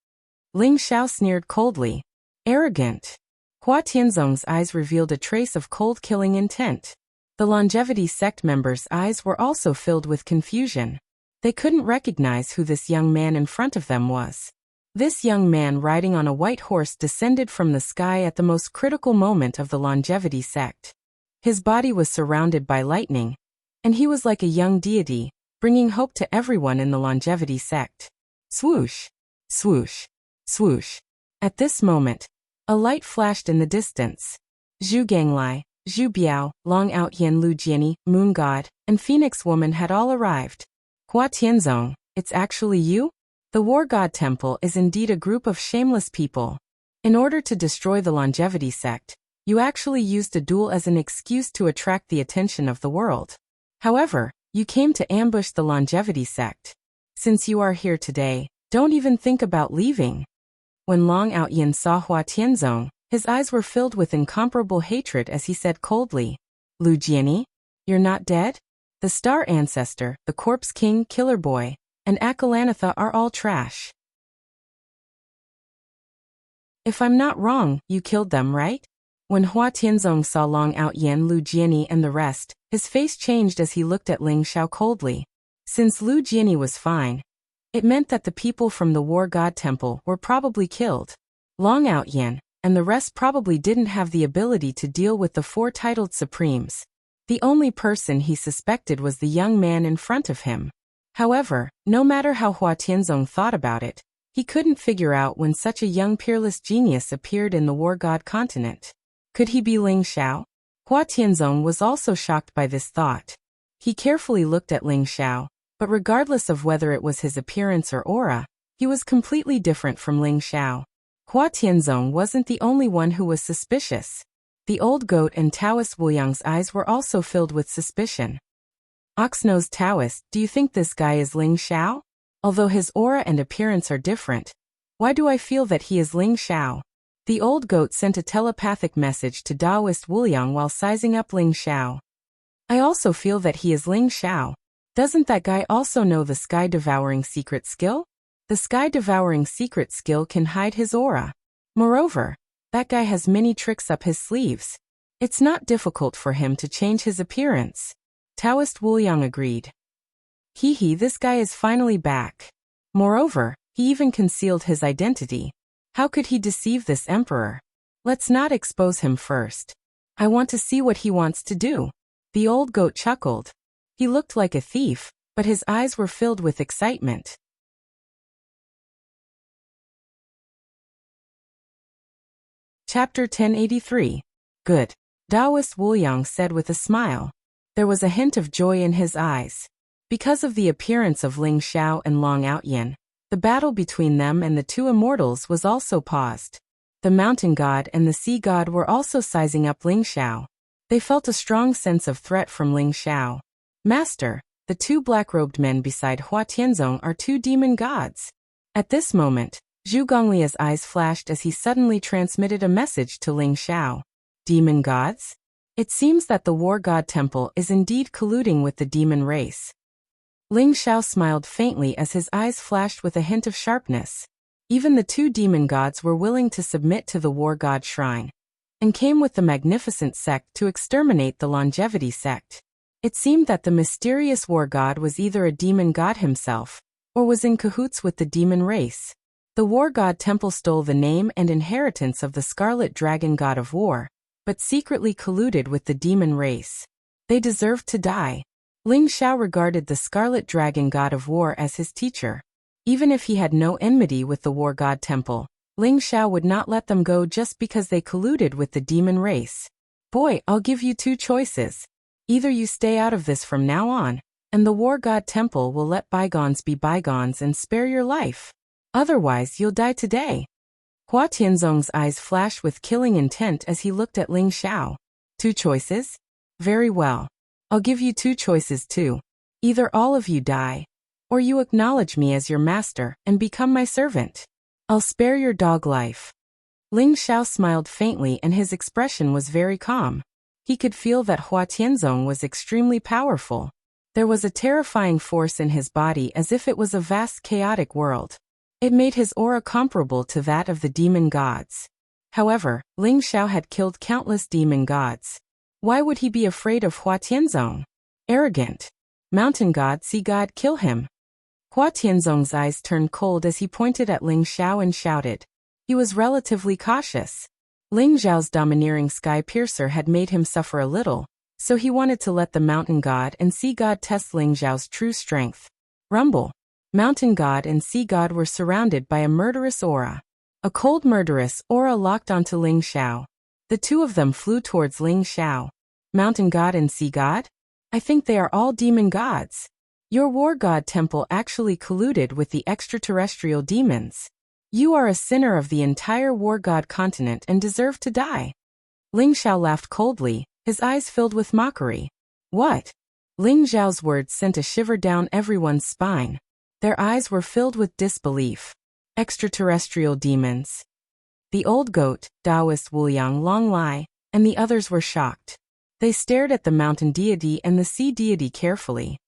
[SPEAKER 1] Ling Xiao sneered coldly. Arrogant. Hua Tianzong's eyes revealed a trace of cold-killing intent. The Longevity Sect members' eyes were also filled with confusion. They couldn't recognize who this young man in front of them was. This young man riding on a white horse descended from the sky at the most critical moment of the Longevity Sect. His body was surrounded by lightning, and he was like a young deity, bringing hope to everyone in the Longevity Sect. Swoosh! Swoosh! Swoosh! At this moment, a light flashed in the distance. Zhu Ganglai, Zhu Biao, Long Outyen Lu Jiani, Moon God, and Phoenix Woman had all arrived. Hua Tianzong, it's actually you? The War God Temple is indeed a group of shameless people. In order to destroy the Longevity Sect, you actually used a duel as an excuse to attract the attention of the world. However, you came to ambush the Longevity Sect. Since you are here today, don't even think about leaving. When Long Outyen saw Hua Tianzong, his eyes were filled with incomparable hatred as he said coldly, "Lu Jiani, you're not dead? The Star Ancestor, the Corpse King, Killer Boy, and Akalanatha are all trash. If I'm not wrong, you killed them, right?" When Hua Tianzong saw Long Outyen, Lu Jiani and the rest, his face changed as he looked at Ling Xiao coldly. Since Lu Jiani was fine, it meant that the people from the War God Temple were probably killed. Long Outyen and the rest probably didn't have the ability to deal with the 4 titled Supremes. The only person he suspected was the young man in front of him. However, no matter how Hua Tianzong thought about it, he couldn't figure out when such a young peerless genius appeared in the war god continent. Could he be Ling Xiao? Hua Tianzong was also shocked by this thought. He carefully looked at Ling Xiao, but regardless of whether it was his appearance or aura, he was completely different from Ling Xiao. Hua Tianzong wasn't the only one who was suspicious. The old goat and Taoist Wuyang's eyes were also filled with suspicion. Ox-nosed Taoist, do you think this guy is Ling Xiao? Although his aura and appearance are different, why do I feel that he is Ling Xiao? The old goat sent a telepathic message to Taoist Wuyang while sizing up Ling Xiao. I also feel that he is Ling Xiao. Doesn't that guy also know the sky-devouring secret skill? The sky-devouring secret skill can hide his aura. Moreover, that guy has many tricks up his sleeves. It's not difficult for him to change his appearance. Taoist Wuyang agreed. Hee, this guy is finally back. Moreover, he even concealed his identity. How could he deceive this emperor? Let's not expose him first. I want to see what he wants to do. The old goat chuckled. He looked like a thief, but his eyes were filled with excitement. Chapter 1083. Good. Taoist Wuyang said with a smile. There was a hint of joy in his eyes. Because of the appearance of Ling Xiao and Long Outyin, the battle between them and the two immortals was also paused. The mountain god and the sea god were also sizing up Ling Xiao. They felt a strong sense of threat from Ling Xiao. Master, the two black-robed men beside Hua Tianzong are two demon gods. At this moment, Zhu Gonglia's eyes flashed as he suddenly transmitted a message to Ling Xiao. Demon gods? It seems that the war god temple is indeed colluding with the demon race. Ling Xiao smiled faintly as his eyes flashed with a hint of sharpness. Even the two demon gods were willing to submit to the war god shrine, and came with the magnificent sect to exterminate the longevity sect. It seemed that the mysterious war god was either a demon god himself, or was in cahoots with the demon race. The war god temple stole the name and inheritance of the scarlet dragon god of war, but secretly colluded with the demon race. They deserved to die. Ling Xiao regarded the scarlet dragon god of war as his teacher. Even if he had no enmity with the war god temple, Ling Xiao would not let them go just because they colluded with the demon race. Boy, I'll give you two choices. Either you stay out of this from now on, and the war god temple will let bygones be bygones and spare your life. Otherwise, you'll die today. Hua Tianzong's eyes flashed with killing intent as he looked at Ling Xiao. Two choices? Very well. I'll give you two choices too. Either all of you die, or you acknowledge me as your master and become my servant. I'll spare your dog life. Ling Xiao smiled faintly and his expression was very calm. He could feel that Hua Tianzong was extremely powerful. There was a terrifying force in his body as if it was a vast chaotic world. It made his aura comparable to that of the demon gods. However, Ling Xiao had killed countless demon gods. Why would he be afraid of Hua Tianzong? Arrogant. Mountain god, sea god, kill him. Hua Tianzong's eyes turned cold as he pointed at Ling Xiao and shouted. He was relatively cautious. Ling Xiao's domineering sky piercer had made him suffer a little, so he wanted to let the mountain god and sea god test Ling Xiao's true strength. Rumble. Mountain god and sea god were surrounded by a murderous aura. A cold murderous aura locked onto Ling Xiao. The two of them flew towards Ling Xiao. Mountain god and sea god? I think they are all demon gods. Your war god temple actually colluded with the extraterrestrial demons. You are a sinner of the entire war god continent and deserve to die. Ling Xiao laughed coldly, his eyes filled with mockery. What? Ling Xiao's words sent a shiver down everyone's spine. Their eyes were filled with disbelief. Extraterrestrial demons. The old goat, Taoist Wuyang Long Lai, and the others were shocked. They stared at the mountain deity and the sea deity carefully.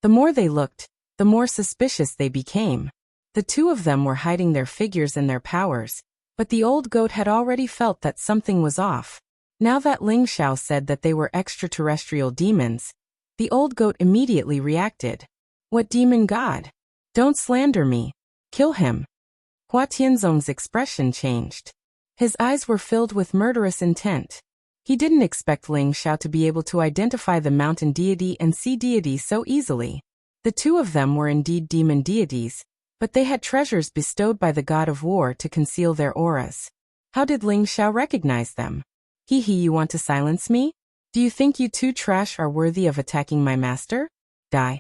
[SPEAKER 1] The more they looked, the more suspicious they became. The two of them were hiding their figures and their powers, but the old goat had already felt that something was off. Now that Ling Xiao said that they were extraterrestrial demons, the old goat immediately reacted. What demon god? Don't slander me. Kill him. Hua Tianzong's expression changed. His eyes were filled with murderous intent. He didn't expect Ling Xiao to be able to identify the mountain deity and sea deity so easily. The two of them were indeed demon deities, but they had treasures bestowed by the god of war to conceal their auras. How did Ling Xiao recognize them? Hee, you want to silence me? Do you think you two trash are worthy of attacking my master? Die.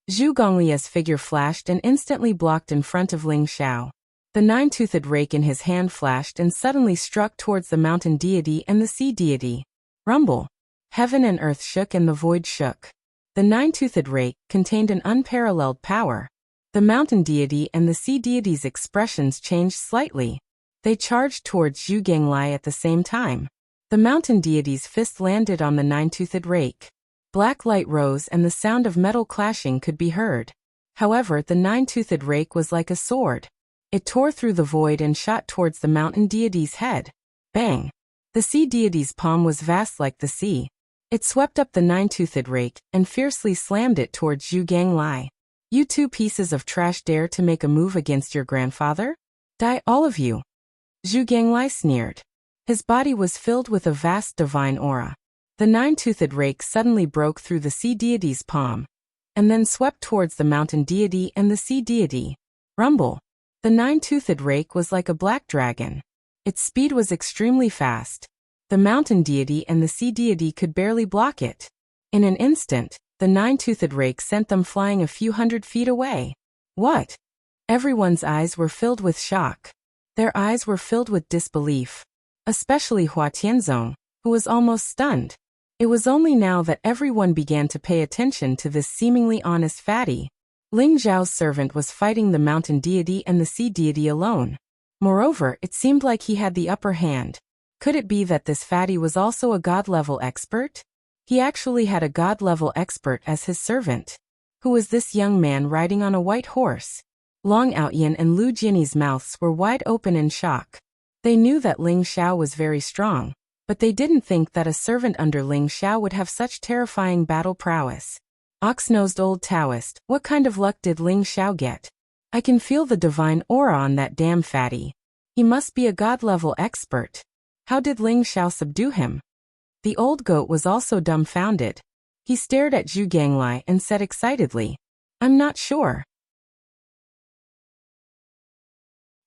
[SPEAKER 1] Zhu Gonglia's figure flashed and instantly blocked in front of Ling Xiao. The nine-toothed rake in his hand flashed and suddenly struck towards the mountain deity and the sea deity. Rumble. Heaven and earth shook and the void shook. The nine-toothed rake contained an unparalleled power. The mountain deity and the sea deity's expressions changed slightly. They charged towards Zhu Ganglai at the same time. The mountain deity's fist landed on the nine-toothed rake. Black light rose and the sound of metal clashing could be heard. However, the nine-toothed rake was like a sword. It tore through the void and shot towards the mountain deity's head. Bang! The sea deity's palm was vast like the sea. It swept up the nine-toothed rake and fiercely slammed it towards Zhu Ganglai. You two pieces of trash dare to make a move against your grandfather? Die, all of you! Zhu Ganglai sneered. His body was filled with a vast divine aura. The nine-toothed rake suddenly broke through the sea deity's palm, and then swept towards the mountain deity and the sea deity. Rumble. The nine-toothed rake was like a black dragon. Its speed was extremely fast. The mountain deity and the sea deity could barely block it. In an instant, the nine-toothed rake sent them flying a few hundred feet away. What? Everyone's eyes were filled with shock. Their eyes were filled with disbelief. Especially Hua Tianzong, who was almost stunned. It was only now that everyone began to pay attention to this seemingly honest fatty. Ling Zhao's servant was fighting the mountain deity and the sea deity alone. Moreover, it seemed like he had the upper hand. Could it be that this fatty was also a god-level expert? He actually had a god-level expert as his servant. Who was this young man riding on a white horse? Long Outyin and Lu Jinyi's mouths were wide open in shock. They knew that Ling Xiao was very strong, but they didn't think that a servant under Ling Xiao would have such terrifying battle prowess. Ox-nosed old Taoist, what kind of luck did Ling Xiao get? I can feel the divine aura on that damn fatty. He must be a god-level expert. How did Ling Xiao subdue him? The old goat was also dumbfounded. He stared at Zhu Ganglai and said excitedly, I'm not sure.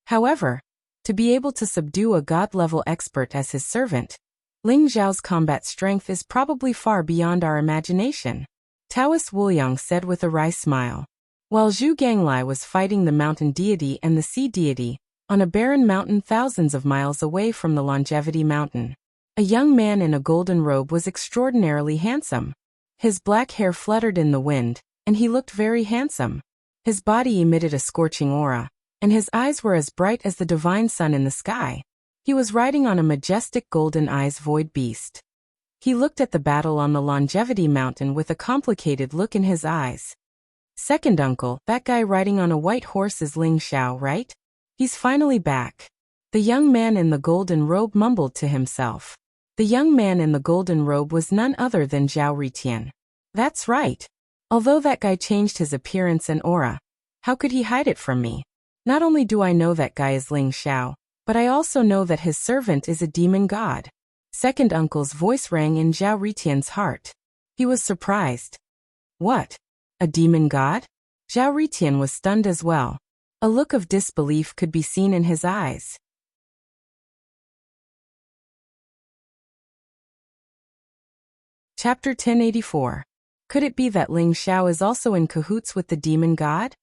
[SPEAKER 1] However, to be able to subdue a god-level expert as his servant, Ling Zhao's combat strength is probably far beyond our imagination. Taoist Wuliang said with a wry smile. While Zhu Ganglai was fighting the mountain deity and the sea deity, on a barren mountain thousands of miles away from the Longevity Mountain, a young man in a golden robe was extraordinarily handsome. His black hair fluttered in the wind, and he looked very handsome. His body emitted a scorching aura, and his eyes were as bright as the divine sun in the sky. He was riding on a majestic golden eyes void beast. He looked at the battle on the Longevity Mountain with a complicated look in his eyes. Second uncle, that guy riding on a white horse is Ling Xiao, right? He's finally back. The young man in the golden robe mumbled to himself. The young man in the golden robe was none other than Zhao Ritian. That's right. Although that guy changed his appearance and aura, how could he hide it from me? Not only do I know that guy is Ling Xiao, but I also know that his servant is a demon god. Second uncle's voice rang in Zhao Ritian's heart. He was surprised. What? A demon god? Zhao Ritian was stunned as well. A look of disbelief could be seen in his eyes. Chapter 1084. Could it be that Ling Xiao is also in cahoots with the demon god?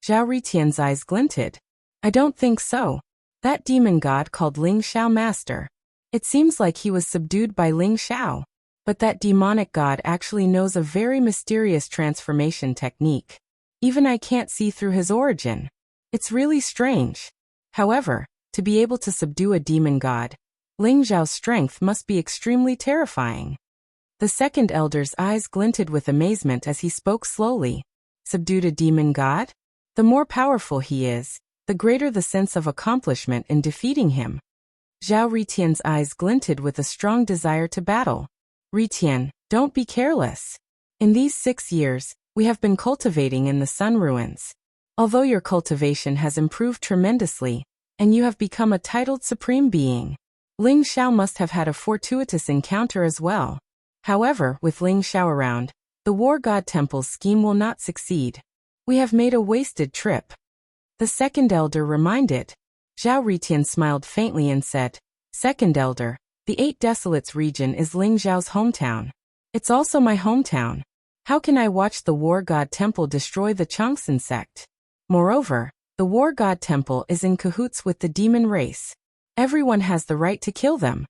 [SPEAKER 1] Zhao Ritian's eyes glinted. I don't think so. That demon god called Ling Xiao master. It seems like he was subdued by Ling Xiao. But that demonic god actually knows a very mysterious transformation technique. Even I can't see through his origin. It's really strange. However, to be able to subdue a demon god, Ling Xiao's strength must be extremely terrifying. The second elder's eyes glinted with amazement as he spoke slowly. Subdued a demon god? The more powerful he is, the greater the sense of accomplishment in defeating him. Zhao Ritian's eyes glinted with a strong desire to battle. Ritian, don't be careless. In these 6 years, we have been cultivating in the Sun Ruins. Although your cultivation has improved tremendously, and you have become a titled supreme being, Ling Xiao must have had a fortuitous encounter as well. However, with Ling Xiao around, the War God Temple's scheme will not succeed. We have made a wasted trip. The second elder reminded. Zhao Ritian smiled faintly and said, Second elder, the Eight Desolates region is Ling Xiao's hometown. It's also my hometown. How can I watch the War God Temple destroy the Changsun sect? Moreover, the War God Temple is in cahoots with the demon race. Everyone has the right to kill them.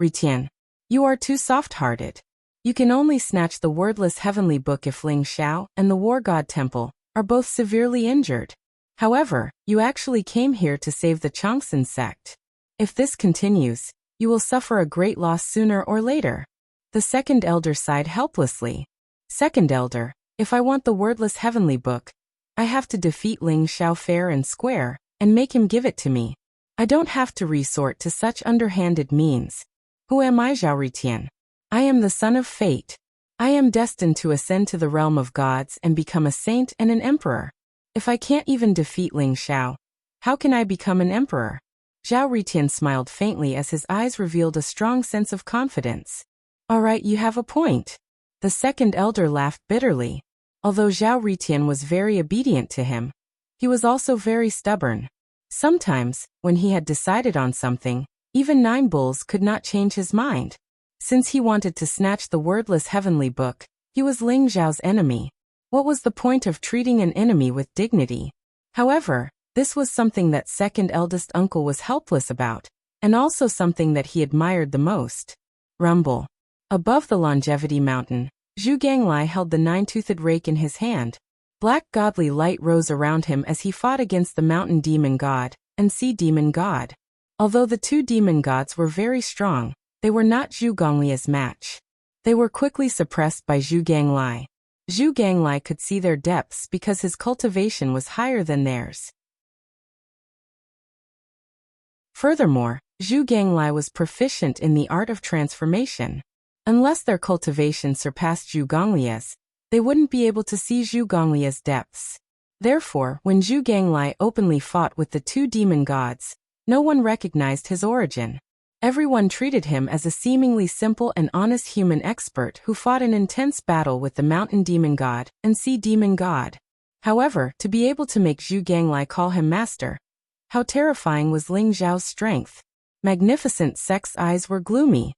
[SPEAKER 1] Ritian, you are too soft-hearted. You can only snatch the wordless heavenly book if Ling Xiao and the War God Temple are both severely injured. However, you actually came here to save the Changsun sect. If this continues, you will suffer a great loss sooner or later. The second elder sighed helplessly. Second elder, if I want the wordless heavenly book, I have to defeat Ling Xiao fair and square, and make him give it to me. I don't have to resort to such underhanded means. Who am I, Zhao Ritian? I am the son of fate. I am destined to ascend to the realm of gods and become a saint and an emperor. If I can't even defeat Ling Xiao, how can I become an emperor? Zhao Ritian smiled faintly as his eyes revealed a strong sense of confidence. All right, you have a point. The second elder laughed bitterly. Although Zhao Ritian was very obedient to him, he was also very stubborn. Sometimes, when he had decided on something, even 9 bulls could not change his mind. Since he wanted to snatch the wordless heavenly book, he was Ling Xiao's enemy. What was the point of treating an enemy with dignity? However, this was something that second eldest uncle was helpless about, and also something that he admired the most. Rumble. Above the longevity mountain, Zhu Ganglai held the 9-toothed rake in his hand. Black godly light rose around him as he fought against the mountain demon god and sea demon god. Although the 2 demon gods were very strong, they were not Zhu Gonglia's match. They were quickly suppressed by Zhu Ganglai. Zhu Ganglai could see their depths because his cultivation was higher than theirs. Furthermore, Zhu Ganglai was proficient in the art of transformation. Unless their cultivation surpassed Zhu Gonglia's, they wouldn't be able to see Zhu Gonglia's depths. Therefore, when Zhu Ganglai openly fought with the 2 demon gods, no one recognized his origin. Everyone treated him as a seemingly simple and honest human expert who fought an intense battle with the mountain demon god and sea demon god. However, to be able to make Zhu Ganglai call him master, how terrifying was Ling Xiao's strength. Magnificent Sect's eyes were gloomy.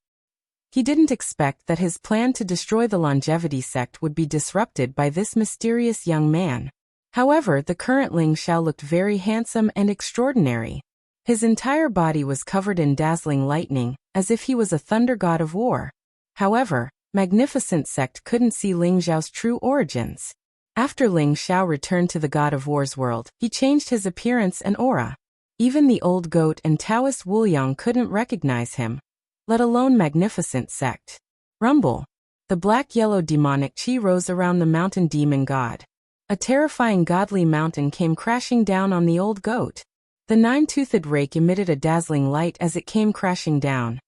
[SPEAKER 1] He didn't expect that his plan to destroy the longevity sect would be disrupted by this mysterious young man. However, the current Ling Xiao looked very handsome and extraordinary. His entire body was covered in dazzling lightning, as if he was a thunder god of war. However, Magnificent Sect couldn't see Ling Xiao's true origins. After Ling Xiao returned to the God of War's world, he changed his appearance and aura. Even the old goat and Taoist Wuliang couldn't recognize him, let alone Magnificent Sect. Rumble. The black-yellow demonic chi rose around the mountain demon god. A terrifying godly mountain came crashing down on the old goat. The 9-toothed rake emitted a dazzling light as it came crashing down,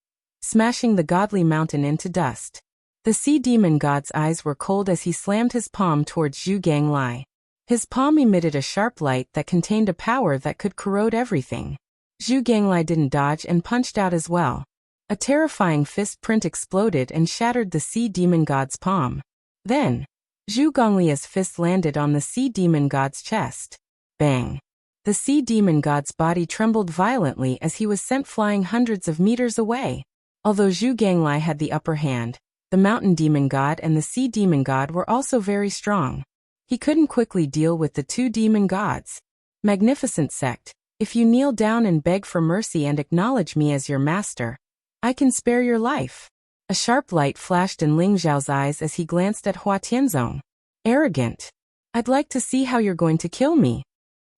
[SPEAKER 1] smashing the godly mountain into dust. The sea demon god's eyes were cold as he slammed his palm towards Zhu Ganglai. His palm emitted a sharp light that contained a power that could corrode everything. Zhu Ganglai didn't dodge and punched out as well. A terrifying fist print exploded and shattered the sea demon god's palm. Then, Zhu Gonglia's fist landed on the sea demon god's chest. Bang! The sea demon god's body trembled violently as he was sent flying hundreds of meters away. Although Zhu Ganglai had the upper hand, the mountain demon god and the sea demon god were also very strong. He couldn't quickly deal with the 2 demon gods. Magnificent Sect, if you kneel down and beg for mercy and acknowledge me as your master, I can spare your life. A sharp light flashed in Ling Xiao's eyes as he glanced at Hua Tianzong. Arrogant. I'd like to see how you're going to kill me.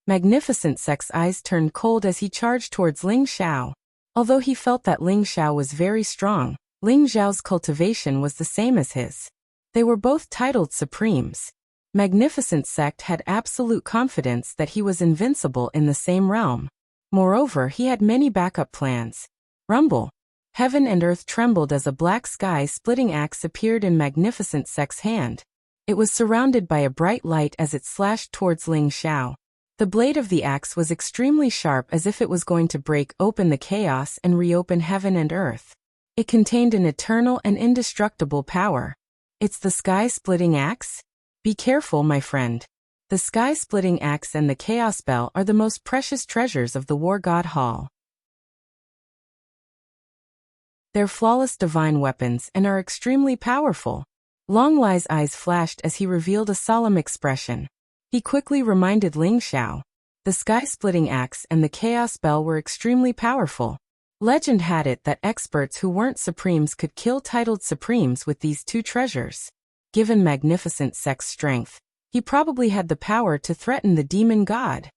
[SPEAKER 1] Magnificent Sect's eyes turned cold as he charged towards Ling Xiao. Although he felt that Ling Xiao was very strong, Ling Xiao's cultivation was the same as his. They were both titled Supremes. Magnificent Sect had absolute confidence that he was invincible in the same realm. Moreover, he had many backup plans. Rumble. Heaven and earth trembled as a black sky-splitting axe appeared in Magnificent Sect's hand. It was surrounded by a bright light as it slashed towards Ling Xiao. The blade of the axe was extremely sharp, as if it was going to break open the chaos and reopen heaven and earth. It contained an eternal and indestructible power. It's the sky-splitting axe? Be careful, my friend. The sky-splitting axe and the chaos bell are the most precious treasures of the War God Hall. They're flawless divine weapons and are extremely powerful. Long Lai's eyes flashed as he revealed a solemn expression. He quickly reminded Ling Xiao. The sky-splitting axe and the chaos bell were extremely powerful. Legend had it that experts who weren't supremes could kill titled supremes with these two treasures. Given magnificent sex strength, he probably had the power to threaten the demon god.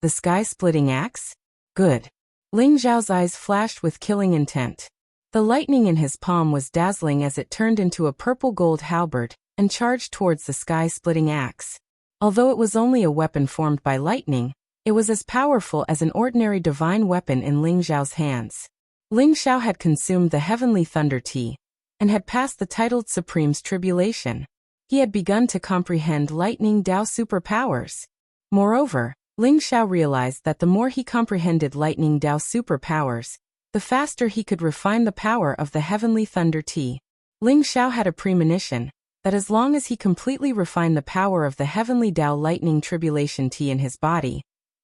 [SPEAKER 1] The sky-splitting axe? Good. Ling Xiao's eyes flashed with killing intent. The lightning in his palm was dazzling as it turned into a purple-gold halberd and charged towards the sky-splitting axe. Although it was only a weapon formed by lightning, it was as powerful as an ordinary divine weapon in Ling Xiao's hands. Ling Xiao had consumed the heavenly thunder tea and had passed the titled Supreme's tribulation. He had begun to comprehend lightning Dao superpowers. Moreover, Ling Xiao realized that the more he comprehended lightning Dao superpowers, the faster he could refine the power of the heavenly thunder tea. Ling Xiao had a premonition that as long as he completely refined the power of the heavenly Dao lightning tribulation tea in his body,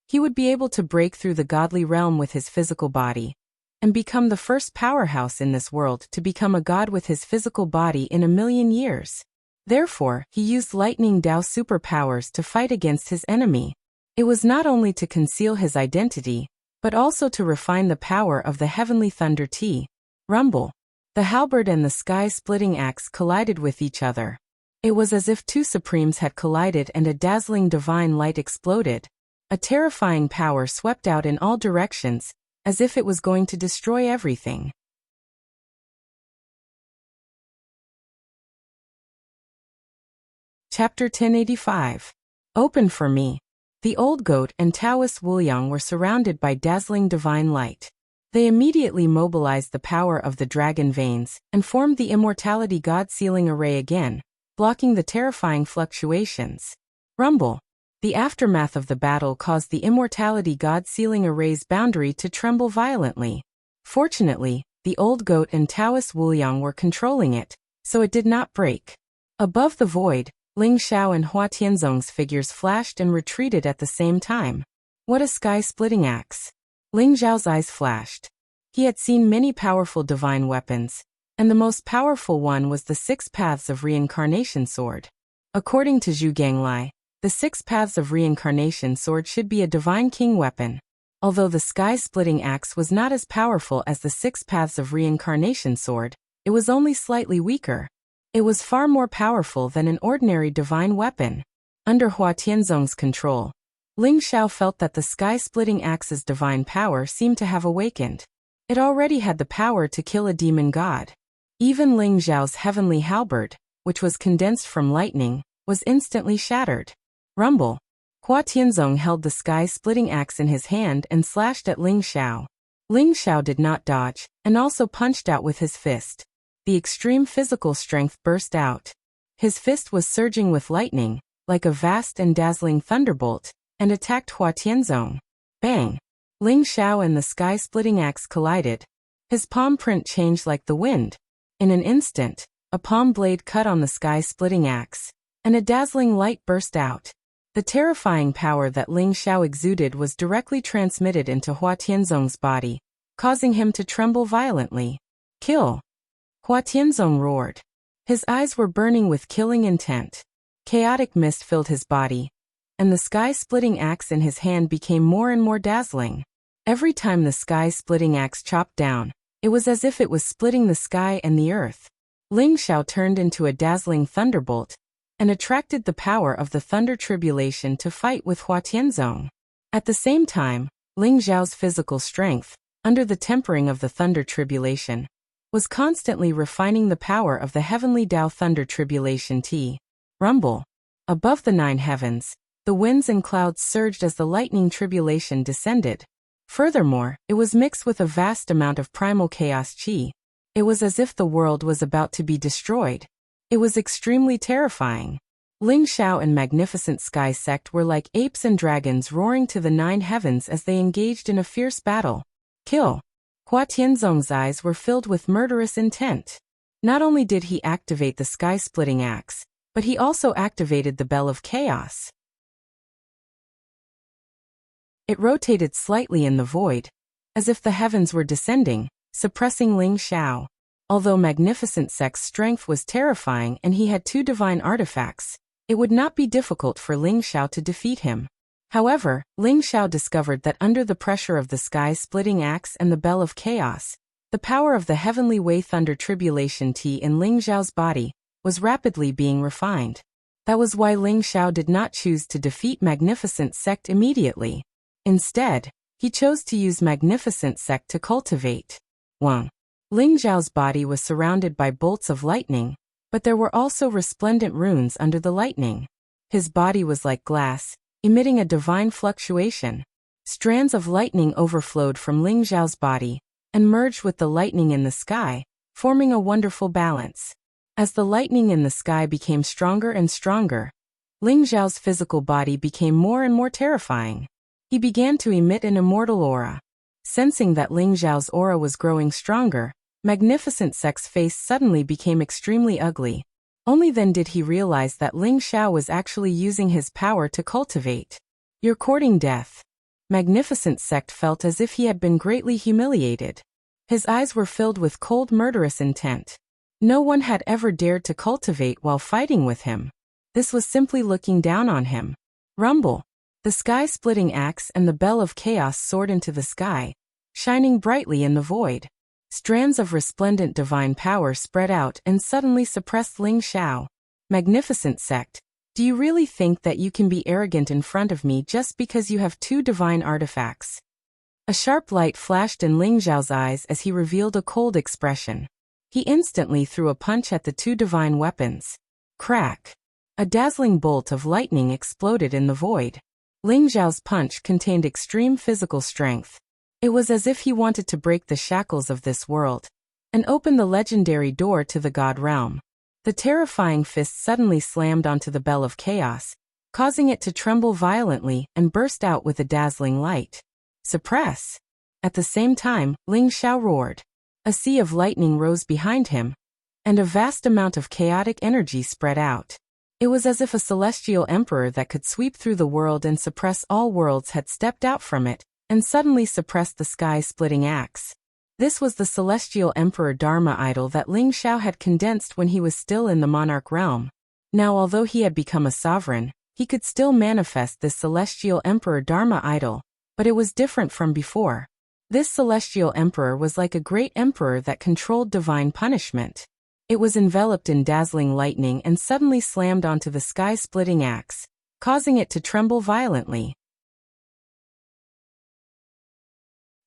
[SPEAKER 1] he would be able to break through the godly realm with his physical body and become the first powerhouse in this world to become a god with his physical body in 1,000,000 years. Therefore, he used lightning Dao superpowers to fight against his enemy. It was not only to conceal his identity, but also to refine the power of the heavenly thunder tea. Rumble. The halberd and the sky-splitting axe collided with each other. It was as if two supremes had collided and a dazzling divine light exploded. A terrifying power swept out in all directions, as if it was going to destroy everything. Chapter 1085. Open for me. The old goat and Taoist Wuliang were surrounded by dazzling divine light. They immediately mobilized the power of the dragon veins and formed the immortality god sealing array again, blocking the terrifying fluctuations. Rumble. The aftermath of the battle caused the immortality god sealing array's boundary to tremble violently. Fortunately, the old goat and Taoist Wuliang were controlling it, so it did not break. Above the void, Ling Xiao and Hua Tianzong's figures flashed and retreated at the same time. What a sky-splitting axe! Ling Xiao's eyes flashed. He had seen many powerful divine weapons, and the most powerful one was the 6 Paths of Reincarnation sword. According to Zhu Ganglai, the 6 Paths of Reincarnation sword should be a divine king weapon. Although the sky-splitting axe was not as powerful as the 6 Paths of Reincarnation sword, it was only slightly weaker. It was far more powerful than an ordinary divine weapon. Under Hua Tianzong's control, Ling Xiao felt that the sky-splitting axe's divine power seemed to have awakened. It already had the power to kill a demon god. Even Ling Xiao's heavenly halberd, which was condensed from lightning, was instantly shattered. Rumble. Hua Tianzong held the sky-splitting axe in his hand and slashed at Ling Xiao. Ling Xiao did not dodge, and also punched out with his fist. The extreme physical strength burst out. His fist was surging with lightning, like a vast and dazzling thunderbolt, and attacked Hua Tianzong. Bang! Ling Xiao and the sky-splitting axe collided. His palm print changed like the wind. In an instant, a palm blade cut on the sky-splitting axe, and a dazzling light burst out. The terrifying power that Ling Xiao exuded was directly transmitted into Hua Tianzong's body, causing him to tremble violently. Kill! Hua Tianzong roared. His eyes were burning with killing intent. Chaotic mist filled his body, and the sky-splitting axe in his hand became more and more dazzling. Every time the sky-splitting axe chopped down, it was as if it was splitting the sky and the earth. Ling Xiao turned into a dazzling thunderbolt and attracted the power of the thunder tribulation to fight with Hua Tianzong. At the same time, Ling Xiao's physical strength, under the tempering of the thunder tribulation, was constantly refining the power of the heavenly Dao thunder tribulation tea. Rumble. Above the 9 heavens, the winds and clouds surged as the lightning tribulation descended. Furthermore, it was mixed with a vast amount of primal chaos chi. It was as if the world was about to be destroyed. It was extremely terrifying. Ling Xiao and Magnificent Sky Sect were like apes and dragons roaring to the 9 heavens as they engaged in a fierce battle. Kill! Hua Tianzong's eyes were filled with murderous intent. Not only did he activate the sky-splitting axe, but he also activated the Bell of Chaos. It rotated slightly in the void, as if the heavens were descending, suppressing Ling Xiao. Although Magnificent Sect's strength was terrifying and he had 2 divine artifacts, it would not be difficult for Ling Xiao to defeat him. However, Ling Xiao discovered that under the pressure of the sky-splitting axe and the Bell of Chaos, the power of the heavenly way thunder tribulation T in Ling Xiao's body was rapidly being refined. That was why Ling Xiao did not choose to defeat Magnificent Sect immediately. Instead, he chose to use Magnificent Sect to cultivate Wang. Ling Xiao's body was surrounded by bolts of lightning, but there were also resplendent runes under the lightning. His body was like glass, emitting a divine fluctuation. Strands of lightning overflowed from Ling Xiao's body and merged with the lightning in the sky, forming a wonderful balance. As the lightning in the sky became stronger and stronger, Ling Xiao's physical body became more and more terrifying. He began to emit an immortal aura. Sensing that Ling Xiao's aura was growing stronger, Magnificent Sect's face suddenly became extremely ugly. Only then did he realize that Ling Xiao was actually using his power to cultivate. You're courting death. Magnificent Sect felt as if he had been greatly humiliated. His eyes were filled with cold murderous intent. No one had ever dared to cultivate while fighting with him. This was simply looking down on him. Rumble! The sky-splitting axe and the Bell of Chaos soared into the sky, shining brightly in the void. Strands of resplendent divine power spread out and suddenly suppressed Ling Xiao. Magnificent Sect, do you really think that you can be arrogant in front of me just because you have 2 divine artifacts? A sharp light flashed in Ling Xiao's eyes as he revealed a cold expression. He instantly threw a punch at the 2 divine weapons. Crack! A dazzling bolt of lightning exploded in the void. Ling Xiao's punch contained extreme physical strength. It was as if he wanted to break the shackles of this world and open the legendary door to the God realm. The terrifying fist suddenly slammed onto the Bell of Chaos, causing it to tremble violently and burst out with a dazzling light. Suppress! At the same time, Ling Xiao roared. A sea of lightning rose behind him, and a vast amount of chaotic energy spread out. It was as if a celestial emperor that could sweep through the world and suppress all worlds had stepped out from it and suddenly suppressed the sky-splitting axe. This was the celestial emperor Dharma idol that Ling Xiao had condensed when he was still in the monarch realm. Now, although he had become a sovereign, he could still manifest this celestial emperor Dharma idol, but it was different from before. This celestial emperor was like a great emperor that controlled divine punishment. It was enveloped in dazzling lightning and suddenly slammed onto the sky-splitting axe, causing it to tremble violently.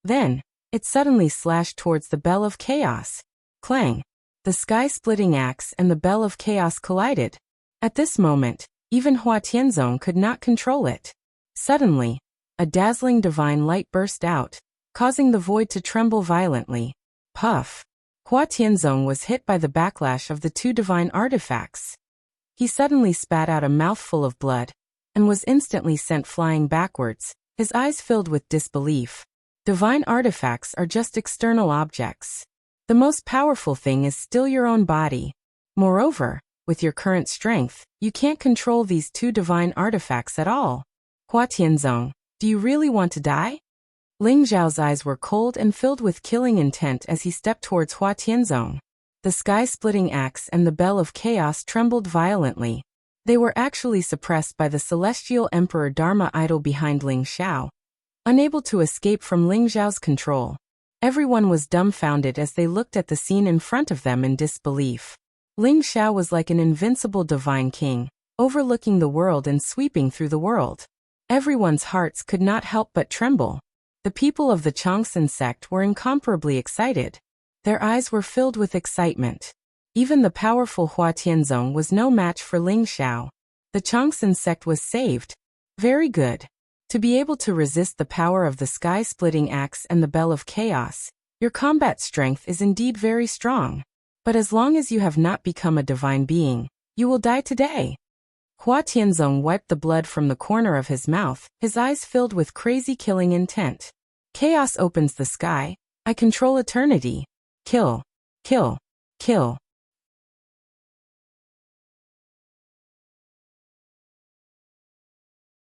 [SPEAKER 1] Then, it suddenly slashed towards the Bell of Chaos. Clang! The sky-splitting axe and the Bell of Chaos collided. At this moment, even Hua Tianzong could not control it. Suddenly, a dazzling divine light burst out, causing the void to tremble violently. Puff! Hua Tianzong was hit by the backlash of the 2 divine artifacts. He suddenly spat out a mouthful of blood, and was instantly sent flying backwards, his eyes filled with disbelief. Divine artifacts are just external objects. The most powerful thing is still your own body. Moreover, with your current strength, you can't control these 2 divine artifacts at all. Hua Tianzong, do you really want to die? Ling Xiao's eyes were cold and filled with killing intent as he stepped towards Hua Tianzong. The sky-splitting axe and the Bell of Chaos trembled violently. They were actually suppressed by the celestial emperor Dharma idol behind Ling Xiao, unable to escape from Ling Xiao's control. Everyone was dumbfounded as they looked at the scene in front of them in disbelief. Ling Xiao was like an invincible divine king, overlooking the world and sweeping through the world. Everyone's hearts could not help but tremble. The people of the Changsun sect were incomparably excited. Their eyes were filled with excitement. Even the powerful Hua Tianzong was no match for Ling Xiao. The Changsun sect was saved. Very good. To be able to resist the power of the sky-splitting axe and the Bell of Chaos, your combat strength is indeed very strong. But as long as you have not become a divine being, you will die today. Hua Tianzong wiped the blood from the corner of his mouth, his eyes filled with crazy killing intent. Chaos opens the sky. I control eternity. Kill. Kill. Kill.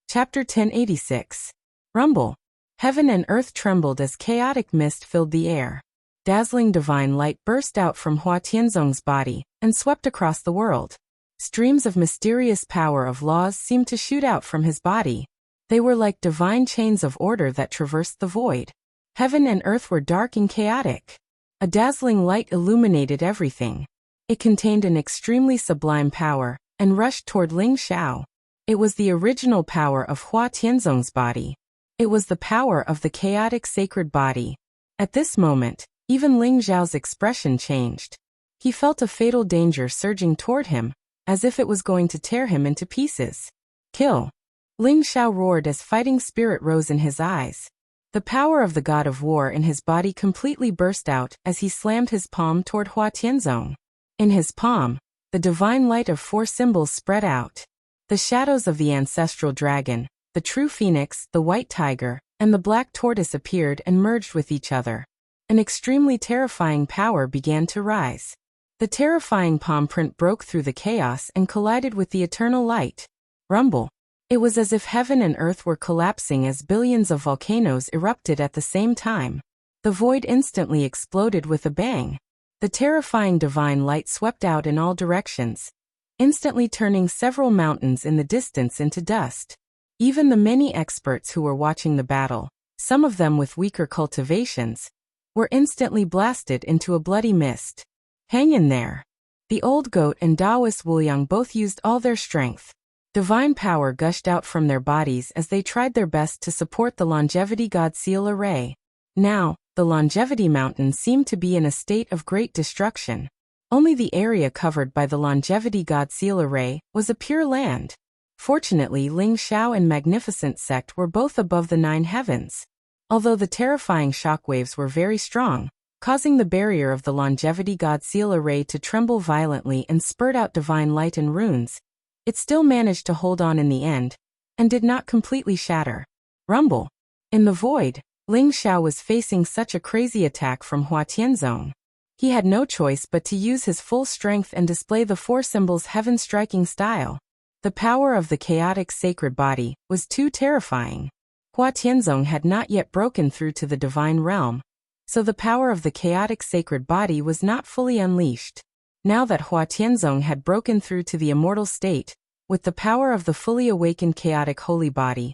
[SPEAKER 1] Chapter 1086. Rumble. Heaven and earth trembled as chaotic mist filled the air. Dazzling divine light burst out from Hua Tianzong's body and swept across the world. Streams of mysterious power of laws seemed to shoot out from his body. They were like divine chains of order that traversed the void. Heaven and earth were dark and chaotic. A dazzling light illuminated everything. It contained an extremely sublime power and rushed toward Ling Xiao. It was the original power of Hua Tianzong's body. It was the power of the chaotic sacred body. At this moment, even Ling Xiao's expression changed. He felt a fatal danger surging toward him, as if it was going to tear him into pieces. Kill. Ling Xiao roared as fighting spirit rose in his eyes. The power of the god of war in his body completely burst out as he slammed his palm toward Hua Tianzong. In his palm, the divine light of 4 symbols spread out. The shadows of the ancestral dragon, the true phoenix, the white tiger, and the black tortoise appeared and merged with each other. An extremely terrifying power began to rise. The terrifying palm print broke through the chaos and collided with the eternal light. Rumble. It was as if heaven and earth were collapsing as billions of volcanoes erupted at the same time. The void instantly exploded with a bang. The terrifying divine light swept out in all directions, instantly turning several mountains in the distance into dust. Even the many experts who were watching the battle, some of them with weaker cultivations, were instantly blasted into a bloody mist. Hang in there. The old goat and Taoist Wuliang both used all their strength. Divine power gushed out from their bodies as they tried their best to support the longevity god seal array. Now, the longevity mountain seemed to be in a state of great destruction. Only the area covered by the longevity god seal array was a pure land. Fortunately, Ling Xiao and Magnificent Sect were both above the 9 heavens. Although the terrifying shockwaves were very strong, causing the barrier of the longevity god seal array to tremble violently and spurt out divine light and runes, it still managed to hold on in the end, and did not completely shatter. Rumble. In the void, Ling Xiao was facing such a crazy attack from Hua Tianzong. He had no choice but to use his full strength and display the 4 symbols heaven-striking style. The power of the chaotic sacred body was too terrifying. Hua Tianzong had not yet broken through to the divine realm, so the power of the chaotic sacred body was not fully unleashed. Now that Hua Tianzong had broken through to the immortal state, with the power of the fully awakened chaotic holy body,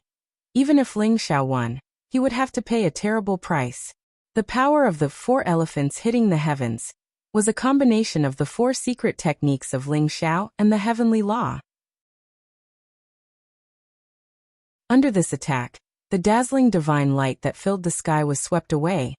[SPEAKER 1] even if Ling Xiao won, he would have to pay a terrible price. The power of the 4 elephants hitting the heavens was a combination of the 4 secret techniques of Ling Xiao and the heavenly law. Under this attack, the dazzling divine light that filled the sky was swept away,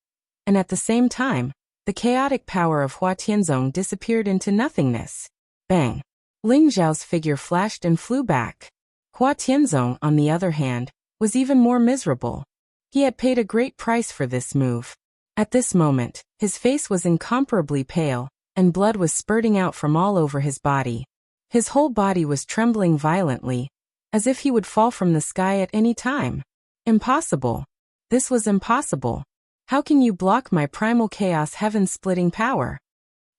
[SPEAKER 1] and at the same time, the chaotic power of Hua Tianzong disappeared into nothingness. Bang! Ling Xiao's figure flashed and flew back. Hua Tianzong, on the other hand, was even more miserable. He had paid a great price for this move. At this moment, his face was incomparably pale, and blood was spurting out from all over his body. His whole body was trembling violently, as if he would fall from the sky at any time. Impossible. This was impossible. How can you block my primal chaos heaven-splitting power?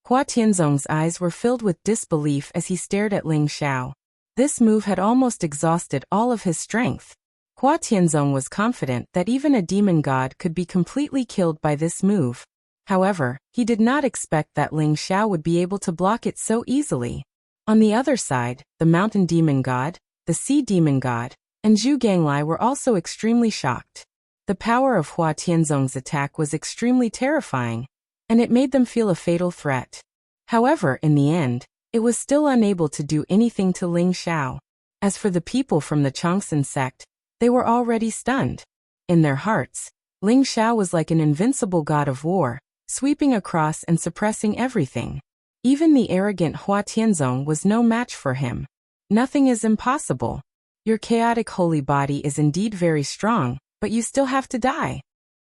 [SPEAKER 1] Hua Tianzong's eyes were filled with disbelief as he stared at Ling Xiao. This move had almost exhausted all of his strength. Hua Tianzong was confident that even a demon god could be completely killed by this move. However, he did not expect that Ling Xiao would be able to block it so easily. On the other side, the mountain demon god, the sea demon god, and Zhu Ganglai were also extremely shocked. The power of Hua Tianzong's attack was extremely terrifying, and it made them feel a fatal threat. However, in the end, it was still unable to do anything to Ling Xiao. As for the people from the Changsun sect, they were already stunned. In their hearts, Ling Xiao was like an invincible god of war, sweeping across and suppressing everything. Even the arrogant Hua Tianzong was no match for him. Nothing is impossible. Your chaotic holy body is indeed very strong, but you still have to die.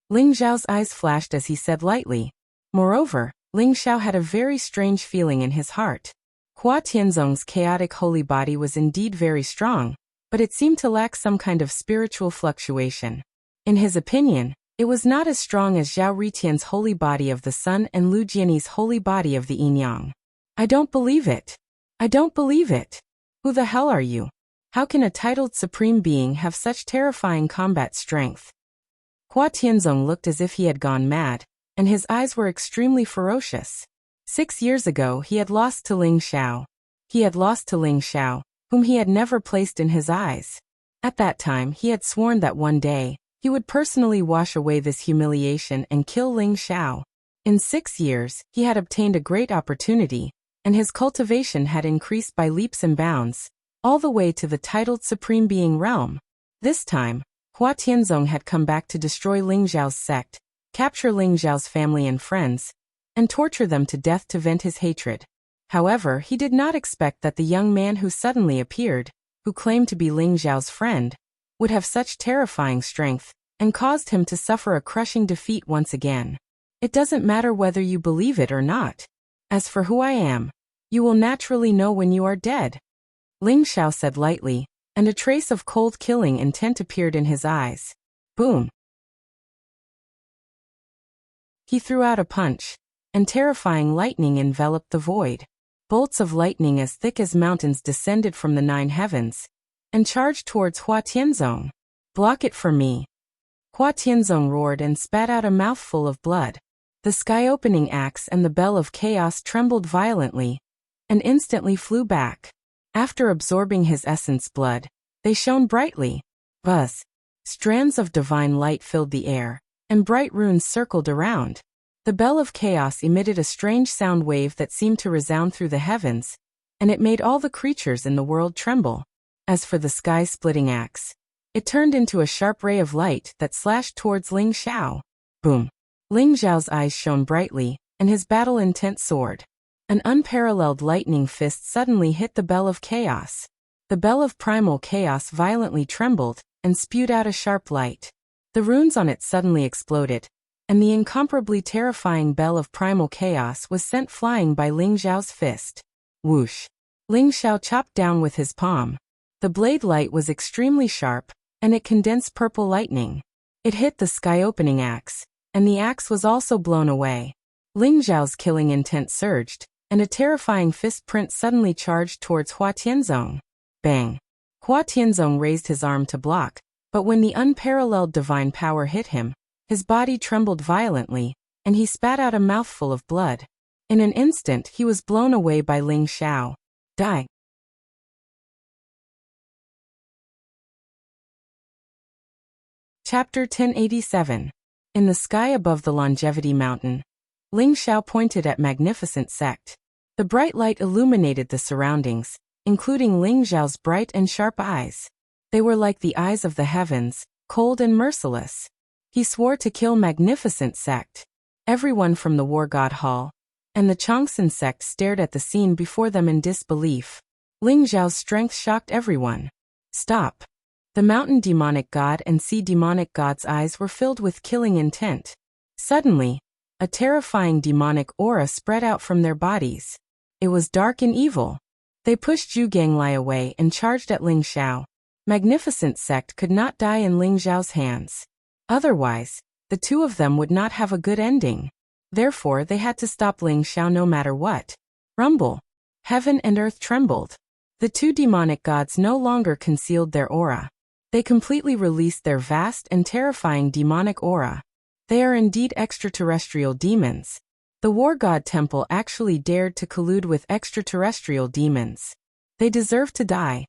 [SPEAKER 1] Ling Xiao's eyes flashed as he said lightly. Moreover, Ling Xiao had a very strange feeling in his heart. Hua Tianzong's chaotic holy body was indeed very strong, but it seemed to lack some kind of spiritual fluctuation. In his opinion, it was not as strong as Zhao Ritian's holy body of the sun and Lu Jianyi's holy body of the yin-yang. I don't believe it. I don't believe it. Who the hell are you? How can a titled supreme being have such terrifying combat strength? Hua Tianzong looked as if he had gone mad, and his eyes were extremely ferocious. 6 years ago he had lost to Ling Xiao. He had lost to Ling Xiao, whom he had never placed in his eyes. At that time he had sworn that one day, he would personally wash away this humiliation and kill Ling Xiao. In 6 years, he had obtained a great opportunity, and his cultivation had increased by leaps and bounds, all the way to the titled Supreme Being realm. This time, Hua Tianzong had come back to destroy Ling Xiao's sect, capture Ling Xiao's family and friends, and torture them to death to vent his hatred. However, he did not expect that the young man who suddenly appeared, who claimed to be Ling Xiao's friend, would have such terrifying strength, and caused him to suffer a crushing defeat once again. It doesn't matter whether you believe it or not. As for who I am, you will naturally know when you are dead. Ling Xiao said lightly, and a trace of cold killing intent appeared in his eyes. Boom! He threw out a punch, and terrifying lightning enveloped the void. Bolts of lightning as thick as mountains descended from the 9 heavens, and charged towards Hua Tianzong. Block it for me. Hua Tianzong roared and spat out a mouthful of blood. The sky-opening axe and the bell of chaos trembled violently, and instantly flew back. After absorbing his essence blood, they shone brightly. Buzz! Strands of divine light filled the air, and bright runes circled around. The bell of chaos emitted a strange sound wave that seemed to resound through the heavens, and it made all the creatures in the world tremble. As for the sky-splitting axe, it turned into a sharp ray of light that slashed towards Ling Xiao. Boom! Ling Xiao's eyes shone brightly, and his battle-intent soared. An unparalleled lightning fist suddenly hit the bell of chaos. The bell of primal chaos violently trembled, and spewed out a sharp light. The runes on it suddenly exploded, and the incomparably terrifying bell of primal chaos was sent flying by Ling Xiao's fist. Whoosh! Ling Xiao chopped down with his palm. The blade light was extremely sharp, and it condensed purple lightning. It hit the sky-opening axe, and the axe was also blown away. Ling Xiao's killing intent surged, and a terrifying fist print suddenly charged towards Hua Tianzong. Bang! Hua Tianzong raised his arm to block, but when the unparalleled divine power hit him, his body trembled violently, and he spat out a mouthful of blood. In an instant he was blown away by Ling Xiao. Die! Chapter 1087. In the sky above the Longevity Mountain, Ling Xiao pointed at Magnificent Sect. The bright light illuminated the surroundings, including Ling Xiao's bright and sharp eyes. They were like the eyes of the heavens, cold and merciless. He swore to kill Magnificent Sect. Everyone from the War God Hall and the Changsun sect stared at the scene before them in disbelief. Ling Xiao's strength shocked everyone. Stop! The mountain demonic god and sea demonic god's eyes were filled with killing intent. Suddenly, a terrifying demonic aura spread out from their bodies. It was dark and evil. They pushed Zhu Ganglai away and charged at Ling Xiao. Magnificent Sect could not die in Ling Xiao's hands. Otherwise, the two of them would not have a good ending. Therefore they had to stop Ling Xiao no matter what. Rumble! Heaven and earth trembled. The two demonic gods no longer concealed their aura. They completely released their vast and terrifying demonic aura. They are indeed extraterrestrial demons. The War God Temple actually dared to collude with extraterrestrial demons. They deserve to die.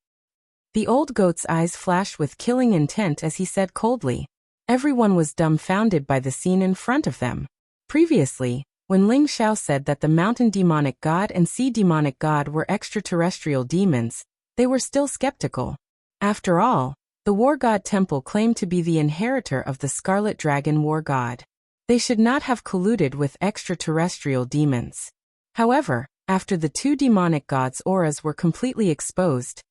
[SPEAKER 1] The old goat's eyes flashed with killing intent as he said coldly. Everyone was dumbfounded by the scene in front of them. Previously, when Ling Xiao said that the mountain demonic god and sea demonic god were extraterrestrial demons, they were still skeptical. After all, the War God Temple claimed to be the inheritor of the Scarlet Dragon War God. They should not have colluded with extraterrestrial demons. However, after the two demonic gods' auras were completely exposed,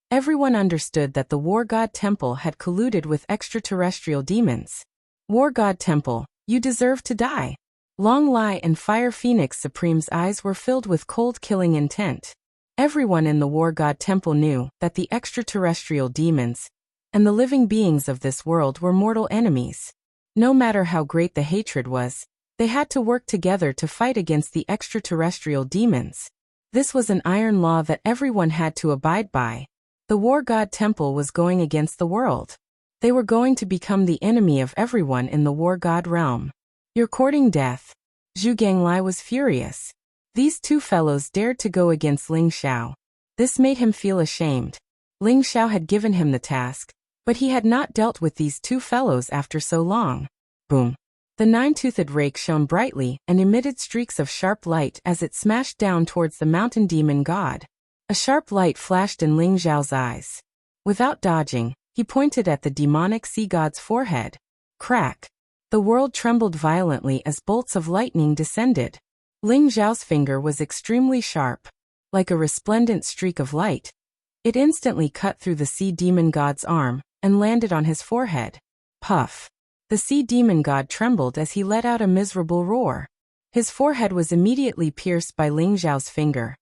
[SPEAKER 1] everyone understood that the War God Temple had colluded with extraterrestrial demons. War God Temple, you deserve to die. Long Lai and Fire Phoenix Supreme's eyes were filled with cold killing intent. Everyone in the War God Temple knew that the extraterrestrial demons and the living beings of this world were mortal enemies. No matter how great the hatred was, they had to work together to fight against the extraterrestrial demons. This was an iron law that everyone had to abide by. The War God Temple was going against the world. They were going to become the enemy of everyone in the War God realm. You're courting death. Zhu Ganglai was furious. These two fellows dared to go against Ling Xiao. This made him feel ashamed. Ling Xiao had given him the task, but he had not dealt with these two fellows after so long. Boom. The nine-toothed rake shone brightly and emitted streaks of sharp light as it smashed down towards the mountain demon god. A sharp light flashed in Ling Xiao's eyes. Without dodging, he pointed at the demonic sea god's forehead. Crack. The world trembled violently as bolts of lightning descended. Ling Xiao's finger was extremely sharp. Like a resplendent streak of light, it instantly cut through the sea demon god's arm and landed on his forehead. Puff. The sea demon god trembled as he let out a miserable roar. His forehead was immediately pierced by Ling Xiao's finger.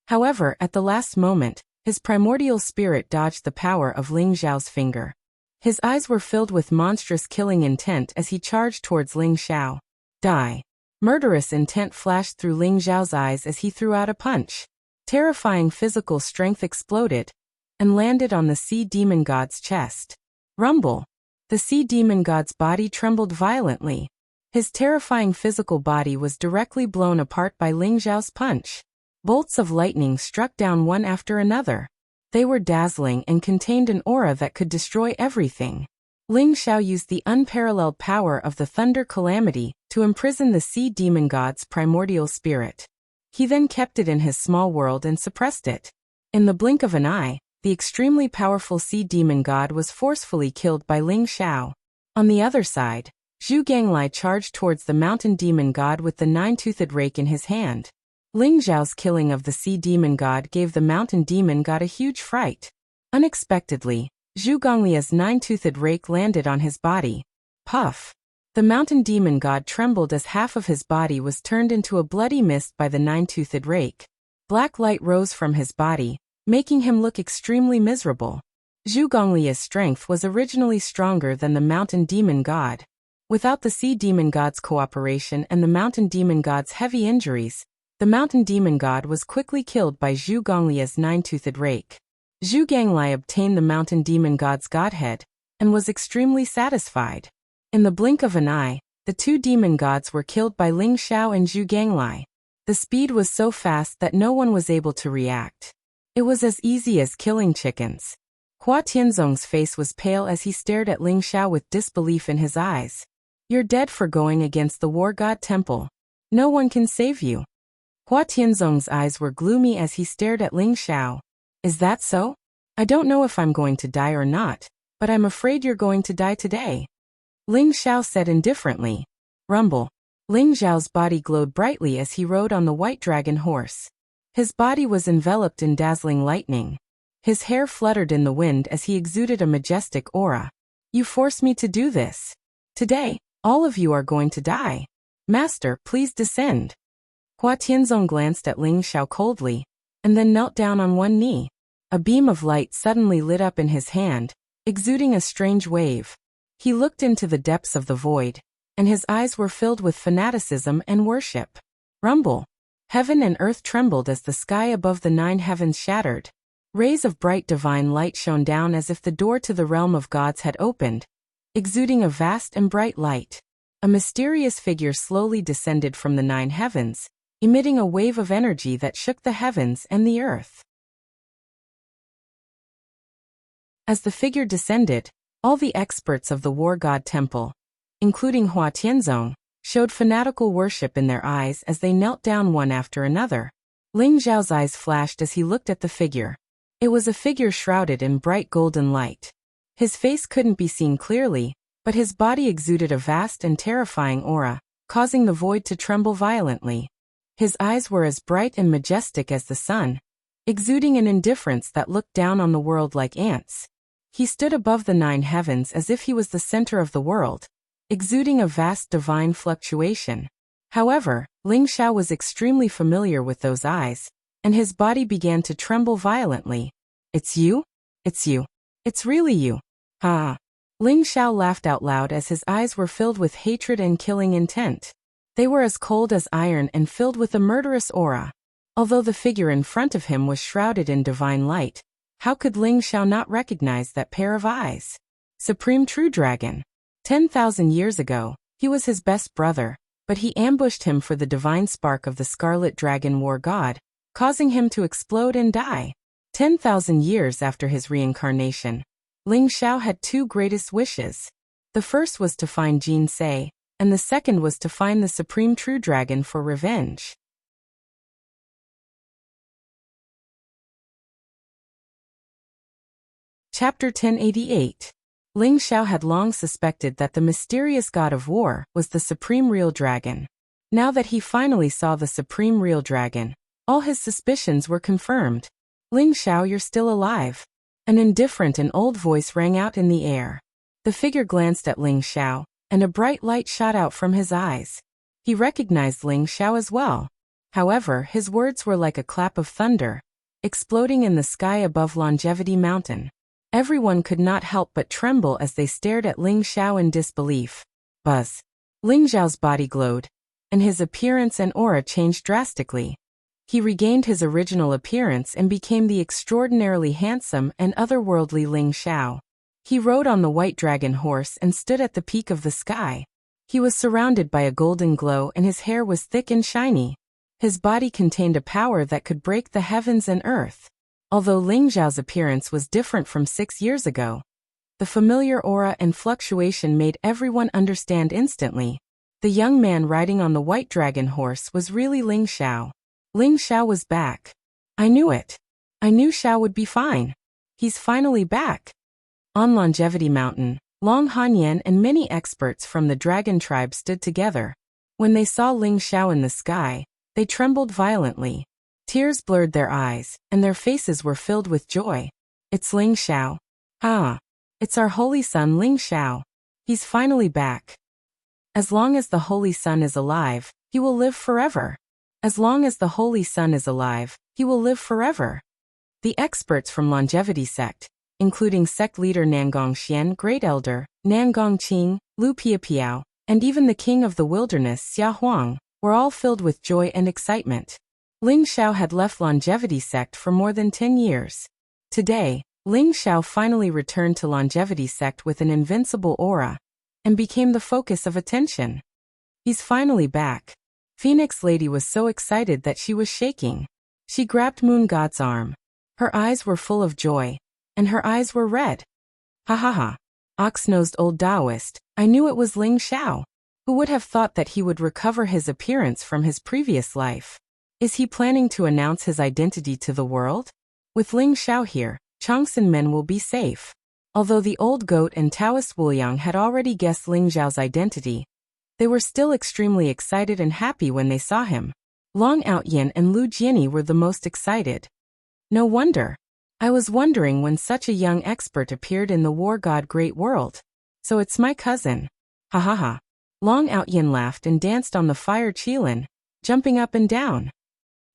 [SPEAKER 1] However, at the last moment, his primordial spirit dodged the power of Ling Xiao's finger. His eyes were filled with monstrous killing intent as he charged towards Ling Xiao. Die. Murderous intent flashed through Ling Xiao's eyes as he threw out a punch. Terrifying physical strength exploded and landed on the sea demon god's chest. Rumble. The sea demon god's body trembled violently. His terrifying physical body was directly blown apart by Ling Xiao's punch. Bolts of lightning struck down one after another. They were dazzling and contained an aura that could destroy everything. Ling Xiao used the unparalleled power of the thunder calamity to imprison the sea demon god's primordial spirit. He then kept it in his small world and suppressed it. In the blink of an eye, the extremely powerful sea demon god was forcefully killed by Ling Xiao. On the other side, Zhu Ganglai charged towards the mountain demon god with the nine-toothed rake in his hand. Ling Xiao's killing of the sea demon god gave the mountain demon god a huge fright. Unexpectedly, Zhu Ganglia's nine-toothed rake landed on his body. Puff. The mountain demon god trembled as half of his body was turned into a bloody mist by the nine-toothed rake. Black light rose from his body, making him look extremely miserable. Zhu Ganglia's strength was originally stronger than the mountain demon god. Without the sea demon god's cooperation and the mountain demon god's heavy injuries, the mountain demon god was quickly killed by Zhu Ganglia's nine-toothed rake. Zhu Ganglai obtained the mountain demon god's godhead and was extremely satisfied. In the blink of an eye, the two demon gods were killed by Ling Xiao and Zhu Ganglai. The speed was so fast that no one was able to react. It was as easy as killing chickens. Hua Tianzong's face was pale as he stared at Ling Xiao with disbelief in his eyes. You're dead for going against the War God Temple. No one can save you. Hua Tianzong's eyes were gloomy as he stared at Ling Xiao. Is that so? I don't know if I'm going to die or not, but I'm afraid you're going to die today. Ling Xiao said indifferently. Rumble. Ling Xiao's body glowed brightly as he rode on the white dragon horse. His body was enveloped in dazzling lightning. His hair fluttered in the wind as he exuded a majestic aura. You forced me to do this. Today, all of you are going to die. Master, please descend. Hua Tianzong glanced at Ling Xiao coldly, and then knelt down on one knee. A beam of light suddenly lit up in his hand, exuding a strange wave. He looked into the depths of the void, and his eyes were filled with fanaticism and worship. Rumble. Heaven and earth trembled as the sky above the 9 heavens shattered. Rays of bright divine light shone down as if the door to the realm of gods had opened, exuding a vast and bright light. A mysterious figure slowly descended from the 9 heavens, emitting a wave of energy that shook the heavens and the earth. As the figure descended, all the experts of the War God Temple, including Hua Tianzong, showed fanatical worship in their eyes as they knelt down one after another. Ling Xiao's eyes flashed as he looked at the figure. It was a figure shrouded in bright golden light. His face couldn't be seen clearly, but his body exuded a vast and terrifying aura, causing the void to tremble violently. His eyes were as bright and majestic as the sun, exuding an indifference that looked down on the world like ants. He stood above the 9 heavens as if he was the center of the world, exuding a vast divine fluctuation. However, Ling Xiao was extremely familiar with those eyes, and his body began to tremble violently. It's you? It's you. It's really you. Ha! Ling Xiao laughed out loud as his eyes were filled with hatred and killing intent. They were as cold as iron and filled with a murderous aura. Although the figure in front of him was shrouded in divine light, how could Ling Xiao not recognize that pair of eyes? Supreme True Dragon. 10,000 years ago, he was his best brother, but he ambushed him for the divine spark of the Scarlet Dragon War God, causing him to explode and die. 10,000 years after his reincarnation, Ling Xiao had two greatest wishes. The first was to find Jin Se, and the second was to find the Supreme True Dragon for revenge. Chapter 1088. Ling Xiao had long suspected that the mysterious god of war was the Supreme Real Dragon. Now that he finally saw the Supreme Real Dragon, all his suspicions were confirmed. Ling Xiao, you're still alive. An indifferent and old voice rang out in the air. The figure glanced at Ling Xiao, and a bright light shot out from his eyes. He recognized Ling Xiao as well. However, his words were like a clap of thunder, exploding in the sky above Longevity Mountain. Everyone could not help but tremble as they stared at Ling Xiao in disbelief. Buzz. Ling Xiao's body glowed, and his appearance and aura changed drastically. He regained his original appearance and became the extraordinarily handsome and otherworldly Ling Xiao. He rode on the white dragon horse and stood at the peak of the sky. He was surrounded by a golden glow and his hair was thick and shiny. His body contained a power that could break the heavens and earth. Although Ling Xiao's appearance was different from 6 years ago, the familiar aura and fluctuation made everyone understand instantly. The young man riding on the white dragon horse was really Ling Xiao. Ling Xiao was back. I knew it. I knew Xiao would be fine. He's finally back. On Longevity Mountain, Long Hanyan and many experts from the dragon tribe stood together. When they saw Ling Xiao in the sky, they trembled violently. Tears blurred their eyes, and their faces were filled with joy. It's Ling Xiao. Ah, it's our holy son Ling Xiao. He's finally back. As long as the holy son is alive, he will live forever. As long as the holy son is alive, he will live forever. The experts from Longevity Sect, including sect leader Nangong Xian, Great Elder, Nangong Qing, Lu Piapiao, and even the king of the wilderness Xia Huang, were all filled with joy and excitement. Ling Xiao had left Longevity Sect for more than 10 years. Today, Ling Xiao finally returned to Longevity Sect with an invincible aura, and became the focus of attention. He's finally back. Phoenix Lady was so excited that she was shaking. She grabbed Moon God's arm. Her eyes were full of joy, and her eyes were red. Ha ha ha. Ox-nosed old Taoist, I knew it was Ling Xiao. Who would have thought that he would recover his appearance from his previous life? Is he planning to announce his identity to the world? With Ling Xiao here, Changsan men will be safe. Although the old goat and Taoist Wuliang had already guessed Ling Xiao's identity, they were still extremely excited and happy when they saw him. Long Outyin and Lu Jiani were the most excited. No wonder. I was wondering when such a young expert appeared in the War God Great World. So it's my cousin. Ha ha ha. Long Outyin laughed and danced on the fire Qilin, jumping up and down.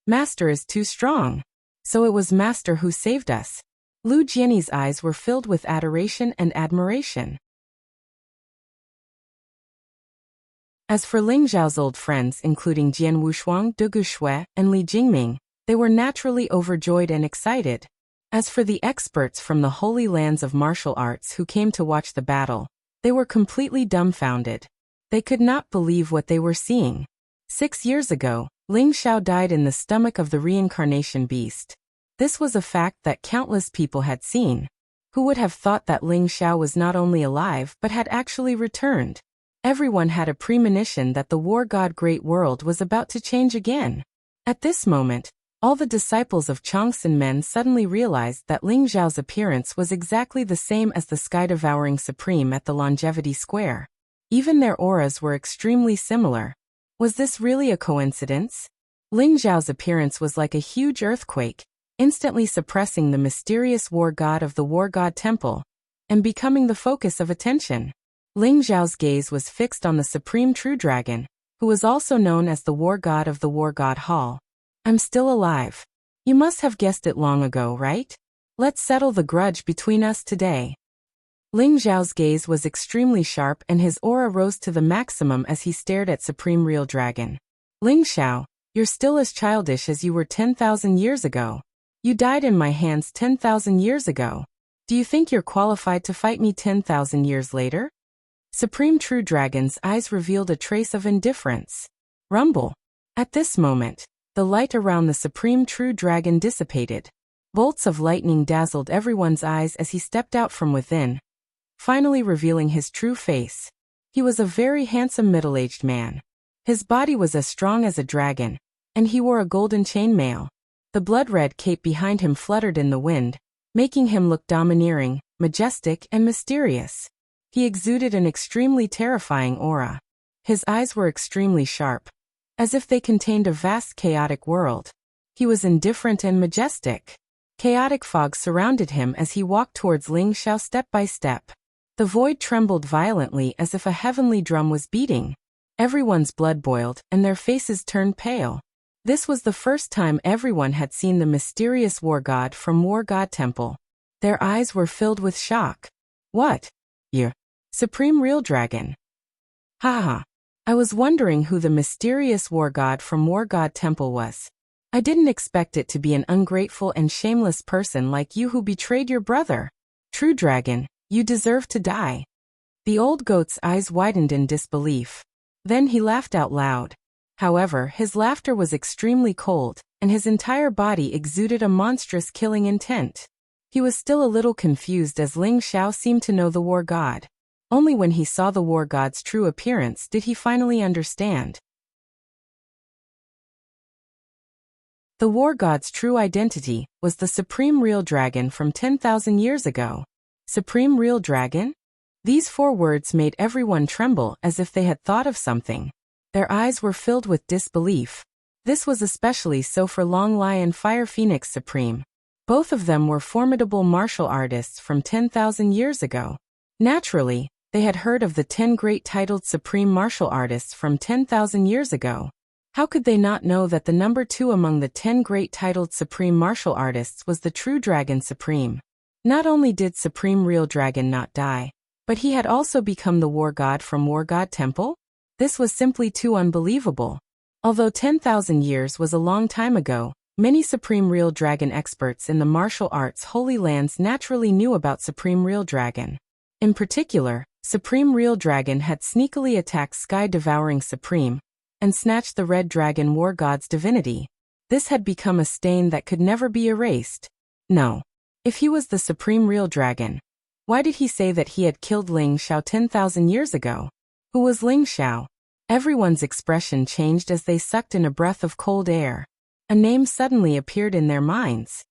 [SPEAKER 1] Master is too strong. So it was Master who saved us. Lu Jiani's eyes were filled with adoration and admiration. As for Ling Xiao's old friends including Jian Wushuang, De Gushui, and Li Jingming, they were naturally overjoyed and excited. As for the experts from the holy lands of martial arts who came to watch the battle, they were completely dumbfounded. They could not believe what they were seeing. 6 years ago, Ling Xiao died in the stomach of the reincarnation beast. This was a fact that countless people had seen. Who would have thought that Ling Xiao was not only alive but had actually returned? Everyone had a premonition that the War God Great World was about to change again. At this moment, all the disciples of Changsan men suddenly realized that Ling Xiao's appearance was exactly the same as the sky-devouring Supreme at the Longevity Square. Even their auras were extremely similar. Was this really a coincidence? Ling Xiao's appearance was like a huge earthquake, instantly suppressing the mysterious war god of the War God Temple, and becoming the focus of attention. Ling Xiao's gaze was fixed on the Supreme True Dragon, who was also known as the war god of the War God Hall. I'm still alive. You must have guessed it long ago, right? Let's settle the grudge between us today. Ling Xiao's gaze was extremely sharp and his aura rose to the maximum as he stared at Supreme Real Dragon. Ling Xiao, you're still as childish as you were 10,000 years ago. You died in my hands 10,000 years ago. Do you think you're qualified to fight me 10,000 years later? Supreme True Dragon's eyes revealed a trace of indifference. Rumble. At this moment, the light around the Supreme True Dragon dissipated. Bolts of lightning dazzled everyone's eyes as he stepped out from within, finally revealing his true face. He was a very handsome middle-aged man. His body was as strong as a dragon, and he wore a golden chainmail. The blood-red cape behind him fluttered in the wind, making him look domineering, majestic, and mysterious. He exuded an extremely terrifying aura. His eyes were extremely sharp, as if they contained a vast chaotic world. He was indifferent and majestic. Chaotic fog surrounded him as he walked towards Ling Xiao step by step. The void trembled violently as if a heavenly drum was beating. Everyone's blood boiled, and their faces turned pale. This was the first time everyone had seen the mysterious war god from War God Temple. Their eyes were filled with shock. What? You? Supreme Real Dragon? Ha. I was wondering who the mysterious war god from War God Temple was. I didn't expect it to be an ungrateful and shameless person like you who betrayed your brother. True Dragon, you deserve to die. The old goat's eyes widened in disbelief. Then he laughed out loud. However, his laughter was extremely cold, and his entire body exuded a monstrous killing intent. He was still a little confused as Ling Xiao seemed to know the war god. Only when he saw the war god's true appearance did he finally understand. The war god's true identity was the Supreme Real Dragon from 10,000 years ago. Supreme Real Dragon? These 4 words made everyone tremble as if they had thought of something. Their eyes were filled with disbelief. This was especially so for Long Li and Fire Phoenix Supreme. Both of them were formidable martial artists from 10,000 years ago. Naturally, they had heard of the 10 great titled supreme martial artists from 10,000 years ago. How could they not know that the number 2 among the 10 great titled supreme martial artists was the True Dragon Supreme? Not only did Supreme Real Dragon not die, but he had also become the war god from War God Temple? This was simply too unbelievable. Although 10,000 years was a long time ago, many Supreme Real Dragon experts in the martial arts Holy Lands naturally knew about Supreme Real Dragon. In particular, Supreme Real Dragon had sneakily attacked Sky Devouring Supreme and snatched the Red Dragon War God's divinity. This had become a stain that could never be erased. No. If he was the Supreme Real Dragon, why did he say that he had killed Ling Xiao 10,000 years ago? Who was Ling Xiao? Everyone's expression changed as they sucked in a breath of cold air. A name suddenly appeared in their minds.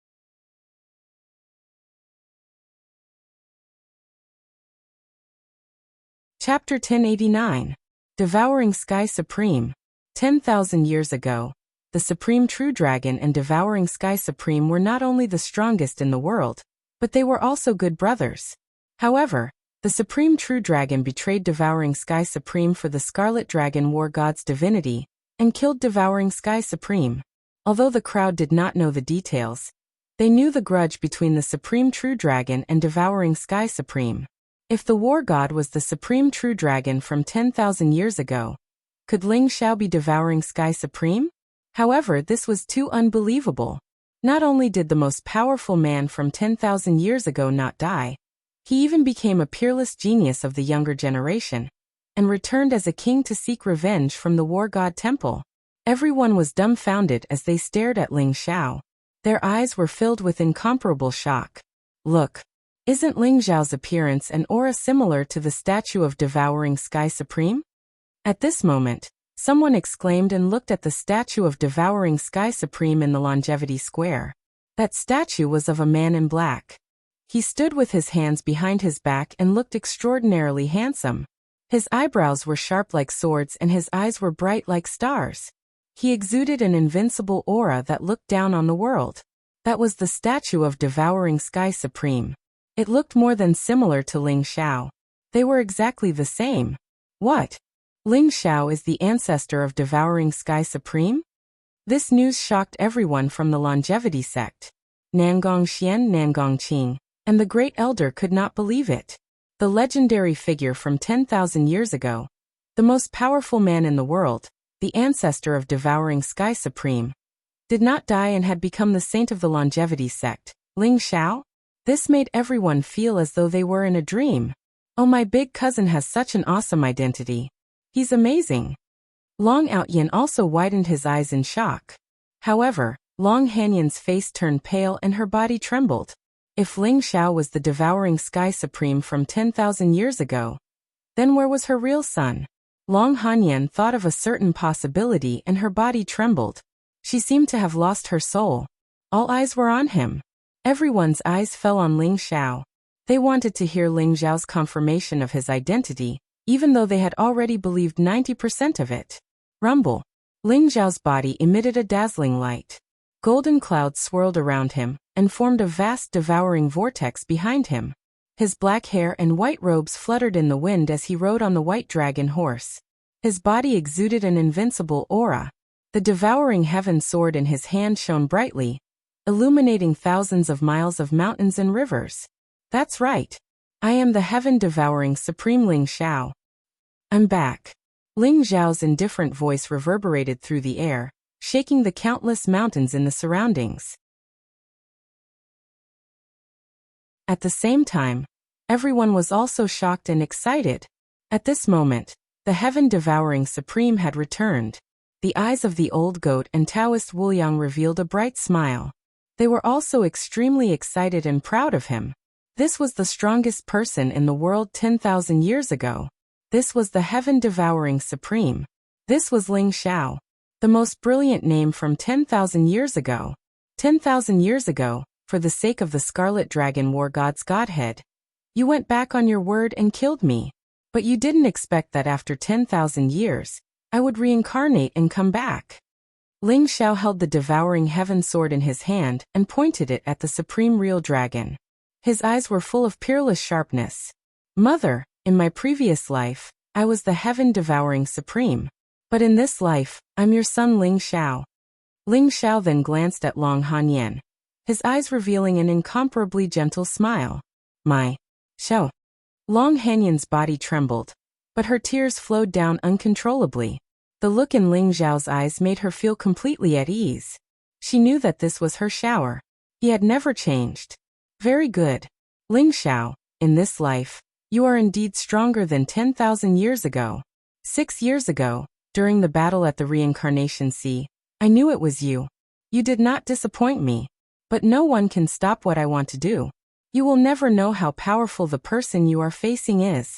[SPEAKER 1] Chapter 1089. Devouring Sky Supreme. 10,000 years ago, the Supreme True Dragon and Devouring Sky Supreme were not only the strongest in the world, but they were also good brothers. However, the Supreme True Dragon betrayed Devouring Sky Supreme for the Scarlet Dragon War God's divinity, and killed Devouring Sky Supreme. Although the crowd did not know the details, they knew the grudge between the Supreme True Dragon and Devouring Sky Supreme. If the War God was the Supreme True Dragon from 10,000 years ago, could Ling Xiao be Devouring Sky Supreme? However, this was too unbelievable. Not only did the most powerful man from 10,000 years ago not die, he even became a peerless genius of the younger generation, and returned as a king to seek revenge from the War God Temple. Everyone was dumbfounded as they stared at Ling Xiao. Their eyes were filled with incomparable shock. Look, isn't Ling Xiao's appearance and aura similar to the statue of Devouring Sky Supreme? At this moment, someone exclaimed and looked at the statue of Devouring Sky Supreme in the Longevity Square. That statue was of a man in black. He stood with his hands behind his back and looked extraordinarily handsome. His eyebrows were sharp like swords and his eyes were bright like stars. He exuded an invincible aura that looked down on the world. That was the statue of Devouring Sky Supreme. It looked more than similar to Ling Xiao. They were exactly the same. What? Ling Xiao is the ancestor of devouring Sky Supreme? This news shocked everyone from the longevity sect. Nangong Xian Nangong Qing, and the great elder could not believe it. The legendary figure from 10,000 years ago, the most powerful man in the world, the ancestor of devouring Sky Supreme, did not die and had become the saint of the longevity sect, Ling Xiao? This made everyone feel as though they were in a dream. Oh, my big cousin has such an awesome identity. He's amazing. Long Outyin also widened his eyes in shock. However, Long Hanyan's face turned pale and her body trembled. If Ling Xiao was the devouring Sky Supreme from 10,000 years ago, then where was her real son? Long Hanyan thought of a certain possibility and her body trembled. She seemed to have lost her soul. All eyes were on him. Everyone's eyes fell on Ling Xiao. They wanted to hear Ling Xiao's confirmation of his identity, even though they had already believed 90% of it. Rumble. Ling Xiao's body emitted a dazzling light. Golden clouds swirled around him and formed a vast devouring vortex behind him. His black hair and white robes fluttered in the wind as he rode on the white dragon horse. His body exuded an invincible aura. The devouring heaven sword in his hand shone brightly, illuminating thousands of miles of mountains and rivers. That's right. I am the heaven-devouring Supreme Ling Xiao. I'm back. Ling Xiao's indifferent voice reverberated through the air, shaking the countless mountains in the surroundings. At the same time, everyone was also shocked and excited. At this moment, the heaven-devouring Supreme had returned. The eyes of the old goat and Taoist Wuliang revealed a bright smile. They were also extremely excited and proud of him. This was the strongest person in the world 10,000 years ago. This was the heaven-devouring Supreme. This was Ling Xiao, the most brilliant name from 10,000 years ago. 10,000 years ago, for the sake of the Scarlet Dragon War God's Godhead, you went back on your word and killed me. But you didn't expect that after 10,000 years, I would reincarnate and come back. Ling Xiao held the devouring heaven sword in his hand and pointed it at the supreme real dragon. His eyes were full of peerless sharpness. Mother, in my previous life, I was the heaven-devouring supreme. But in this life, I'm your son Ling Xiao. Ling Xiao then glanced at Long Hanyan, his eyes revealing an incomparably gentle smile. My Xiao. Long Hanyan's body trembled, but her tears flowed down uncontrollably. The look in Ling Xiao's eyes made her feel completely at ease. She knew that this was her Xiao. He had never changed. Very good. Ling Xiao, in this life, you are indeed stronger than 10,000 years ago. 6 years ago, during the battle at the Reincarnation Sea, I knew it was you. You did not disappoint me. But no one can stop what I want to do. You will never know how powerful the person you are facing is.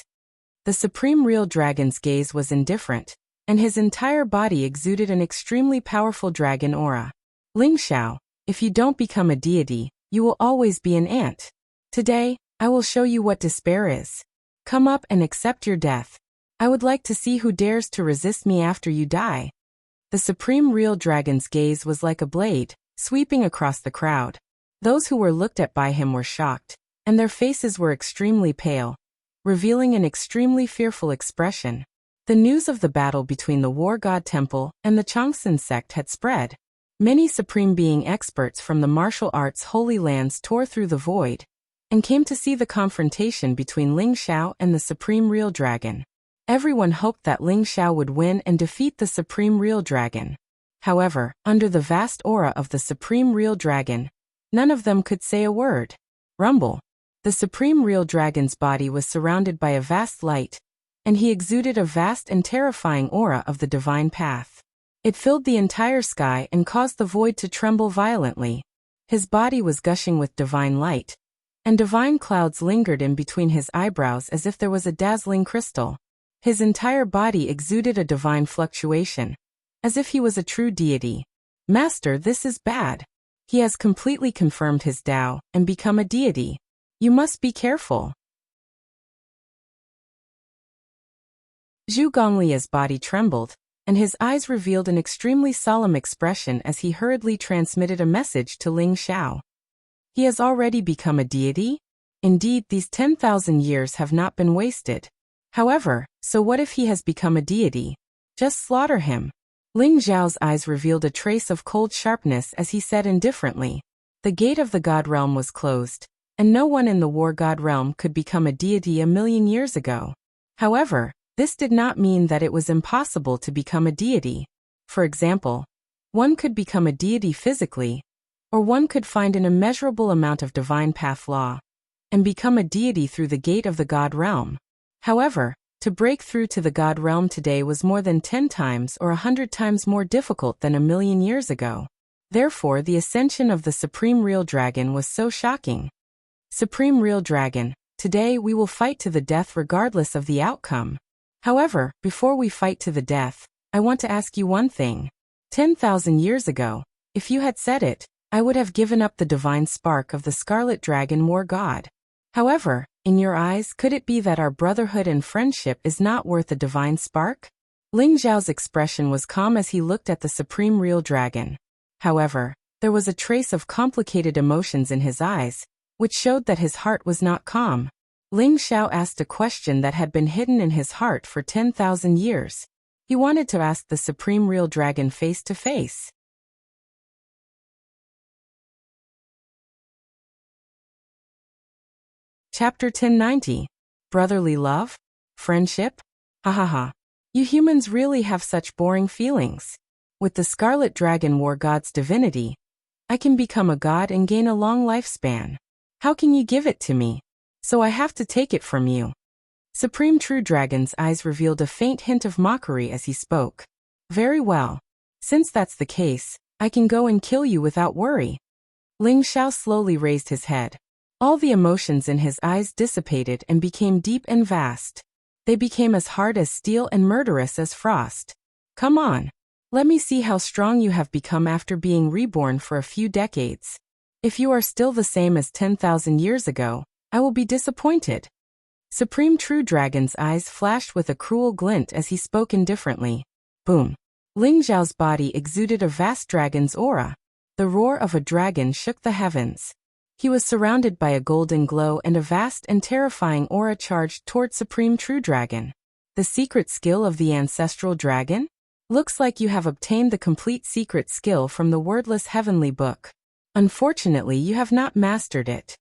[SPEAKER 1] The Supreme Real Dragon's gaze was indifferent, and his entire body exuded an extremely powerful dragon aura. Ling Xiao, if you don't become a deity, you will always be an ant. Today, I will show you what despair is. Come up and accept your death. I would like to see who dares to resist me after you die. The Supreme Real Dragon's gaze was like a blade, sweeping across the crowd. Those who were looked at by him were shocked, and their faces were extremely pale, revealing an extremely fearful expression. The news of the battle between the War God Temple and the Changsun sect had spread. Many Supreme Being experts from the martial arts Holy Lands tore through the void and came to see the confrontation between Ling Xiao and the Supreme Real Dragon. Everyone hoped that Ling Xiao would win and defeat the Supreme Real Dragon. However, under the vast aura of the Supreme Real Dragon, none of them could say a word. Rumble. The Supreme Real Dragon's body was surrounded by a vast light, and he exuded a vast and terrifying aura of the divine path. It filled the entire sky and caused the void to tremble violently. His body was gushing with divine light, and divine clouds lingered in between his eyebrows as if there was a dazzling crystal. His entire body exuded a divine fluctuation, as if he was a true deity. Master, this is bad. He has completely confirmed his Tao and become a deity. You must be careful. Zhu Gonglia's body trembled, and his eyes revealed an extremely solemn expression as he hurriedly transmitted a message to Ling Xiao. He has already become a deity? Indeed, these 10,000 years have not been wasted. However, so what if he has become a deity? Just slaughter him. Ling Xiao's eyes revealed a trace of cold sharpness as he said indifferently. The gate of the god realm was closed, and no one in the war god realm could become a deity 1,000,000 years ago. However, this did not mean that it was impossible to become a deity. For example, one could become a deity physically, or one could find an immeasurable amount of divine path law, and become a deity through the gate of the god realm. However, to break through to the god realm today was more than 10 times or 100 times more difficult than 1,000,000 years ago. Therefore, the ascension of the Supreme Real Dragon was so shocking. Supreme Real Dragon, today we will fight to the death regardless of the outcome. However, before we fight to the death, I want to ask you one thing. 10,000 years ago, if you had said it, I would have given up the divine spark of the Scarlet Dragon War God. However, in your eyes, could it be that our brotherhood and friendship is not worth a divine spark? Ling Xiao's expression was calm as he looked at the Supreme Real Dragon. However, there was a trace of complicated emotions in his eyes, which showed that his heart was not calm. Ling Xiao asked a question that had been hidden in his heart for 10,000 years. He wanted to ask the Supreme Real Dragon face to face. Chapter 1090. Brotherly Love? Friendship? Ha ha ha. You humans really have such boring feelings. With the Scarlet Dragon War God's divinity, I can become a god and gain a long lifespan. How can you give it to me? So I have to take it from you. Supreme True Dragon's eyes revealed a faint hint of mockery as he spoke. Very well. Since that's the case, I can go and kill you without worry. Ling Xiao slowly raised his head. All the emotions in his eyes dissipated and became deep and vast. They became as hard as steel and murderous as frost. Come on. Let me see how strong you have become after being reborn for a few decades. If you are still the same as 10,000 years ago, I will be disappointed. Supreme True Dragon's eyes flashed with a cruel glint as he spoke indifferently. Boom. Ling Xiao's body exuded a vast dragon's aura. The roar of a dragon shook the heavens. He was surrounded by a golden glow and a vast and terrifying aura charged toward Supreme True Dragon. The secret skill of the ancestral dragon? Looks like you have obtained the complete secret skill from the wordless heavenly book. Unfortunately, you have not mastered it.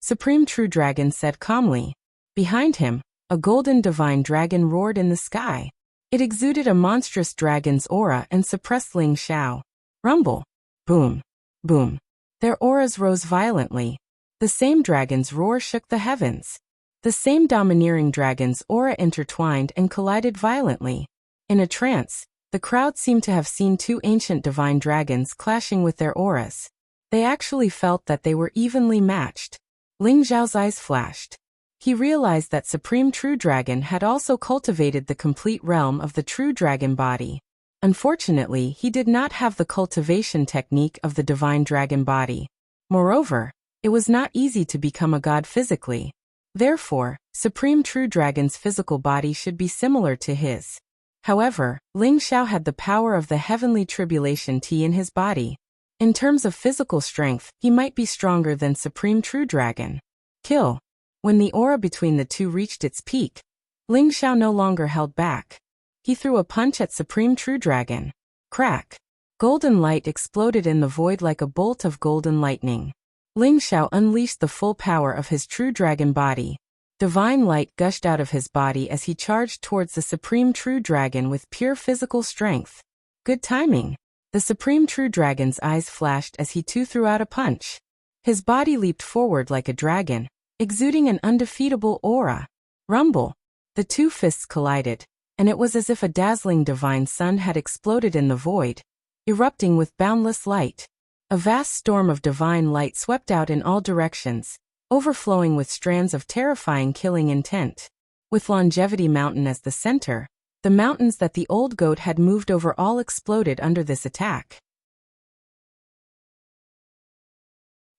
[SPEAKER 1] Supreme True Dragon said calmly. Behind him, a golden divine dragon roared in the sky. It exuded a monstrous dragon's aura and suppressed Ling Xiao. Rumble. Boom. Boom. Their auras rose violently. The same dragon's roar shook the heavens. The same domineering dragon's aura intertwined and collided violently. In a trance, the crowd seemed to have seen two ancient divine dragons clashing with their auras. They actually felt that they were evenly matched. Ling Xiao's eyes flashed. He realized that Supreme True Dragon had also cultivated the complete realm of the True Dragon body. Unfortunately, he did not have the cultivation technique of the divine dragon body. Moreover, it was not easy to become a god physically. Therefore, Supreme True Dragon's physical body should be similar to his. However, Ling Xiao had the power of the heavenly tribulation tea in his body. In terms of physical strength, he might be stronger than Supreme True Dragon. Kill. When the aura between the two reached its peak, Ling Xiao no longer held back. He threw a punch at Supreme True Dragon. Crack. Golden light exploded in the void like a bolt of golden lightning. Ling Xiao unleashed the full power of his True Dragon body. Divine light gushed out of his body as he charged towards the Supreme True Dragon with pure physical strength. Good timing. The Supreme True Dragon's eyes flashed as he too threw out a punch. His body leaped forward like a dragon, exuding an undefeatable aura. Rumble. The two fists collided, and it was as if a dazzling divine sun had exploded in the void, erupting with boundless light. A vast storm of divine light swept out in all directions, overflowing with strands of terrifying killing intent. With Longevity Mountain as the center, the mountains that the old goat had moved over all exploded under this attack.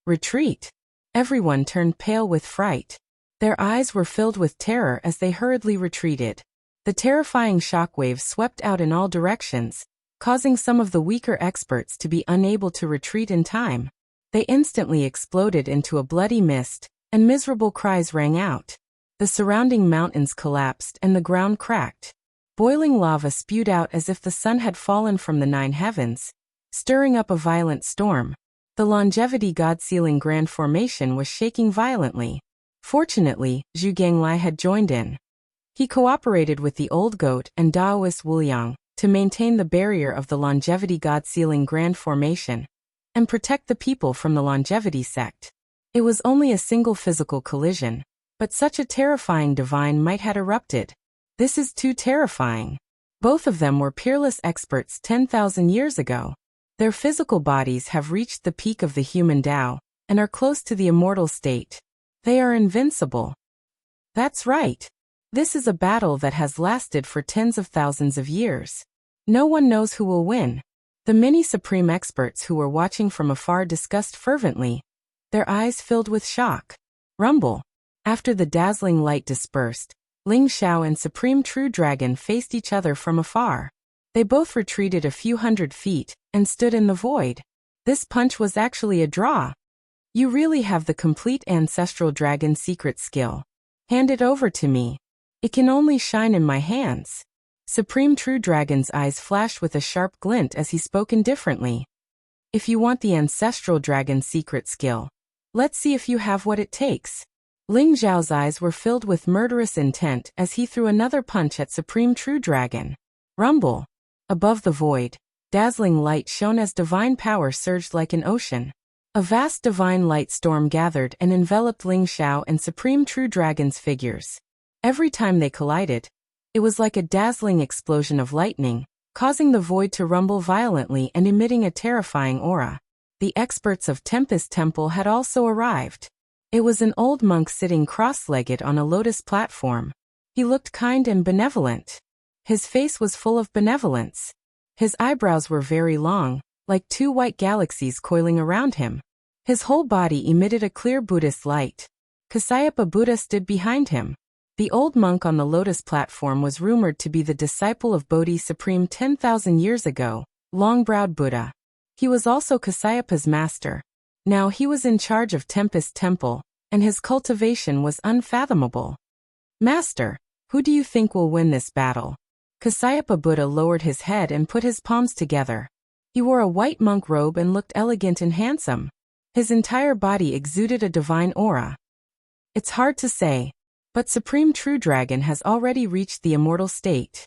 [SPEAKER 1] Retreat. Everyone turned pale with fright. Their eyes were filled with terror as they hurriedly retreated. The terrifying shockwaves swept out in all directions, causing some of the weaker experts to be unable to retreat in time. They instantly exploded into a bloody mist, and miserable cries rang out. The surrounding mountains collapsed and the ground cracked. Boiling lava spewed out as if the sun had fallen from the 9 heavens, stirring up a violent storm. The longevity god-sealing grand formation was shaking violently. Fortunately, Zhu Ganglai had joined in. He cooperated with the old goat and Daoist Wuliang to maintain the barrier of the longevity god-sealing grand formation and protect the people from the longevity sect. It was only a single physical collision, but such a terrifying divine might had erupted. This is too terrifying. Both of them were peerless experts 10,000 years ago. Their physical bodies have reached the peak of the human Tao and are close to the immortal state. They are invincible. That's right. This is a battle that has lasted for tens of thousands of years. No one knows who will win. The many supreme experts who were watching from afar discussed fervently, their eyes filled with shock. Rumble. After the dazzling light dispersed, Ling Xiao and Supreme True Dragon faced each other from afar. They both retreated a few hundred feet and stood in the void. This punch was actually a draw. You really have the complete ancestral dragon secret skill. Hand it over to me. It can only shine in my hands. Supreme True Dragon's eyes flashed with a sharp glint as he spoke indifferently. If you want the ancestral dragon secret skill, let's see if you have what it takes. Ling Xiao's eyes were filled with murderous intent as he threw another punch at Supreme True Dragon. Rumble. Above the void, dazzling light shone as divine power surged like an ocean. A vast divine light storm gathered and enveloped Ling Xiao and Supreme True Dragon's figures. Every time they collided, it was like a dazzling explosion of lightning, causing the void to rumble violently and emitting a terrifying aura. The experts of Tempest Temple had also arrived. It was an old monk sitting cross-legged on a lotus platform. He looked kind and benevolent. His face was full of benevolence. His eyebrows were very long, like 2 white galaxies coiling around him. His whole body emitted a clear Buddhist light. Kasayapa Buddha stood behind him. The old monk on the lotus platform was rumored to be the disciple of Bodhi Supreme 10,000 years ago, Long-Browed Buddha. He was also Kasayapa's master. Now he was in charge of Tempest Temple, and his cultivation was unfathomable. Master, who do you think will win this battle? Kasayapa Buddha lowered his head and put his palms together. He wore a white monk robe and looked elegant and handsome. His entire body exuded a divine aura. It's hard to say, but Supreme True Dragon has already reached the immortal state.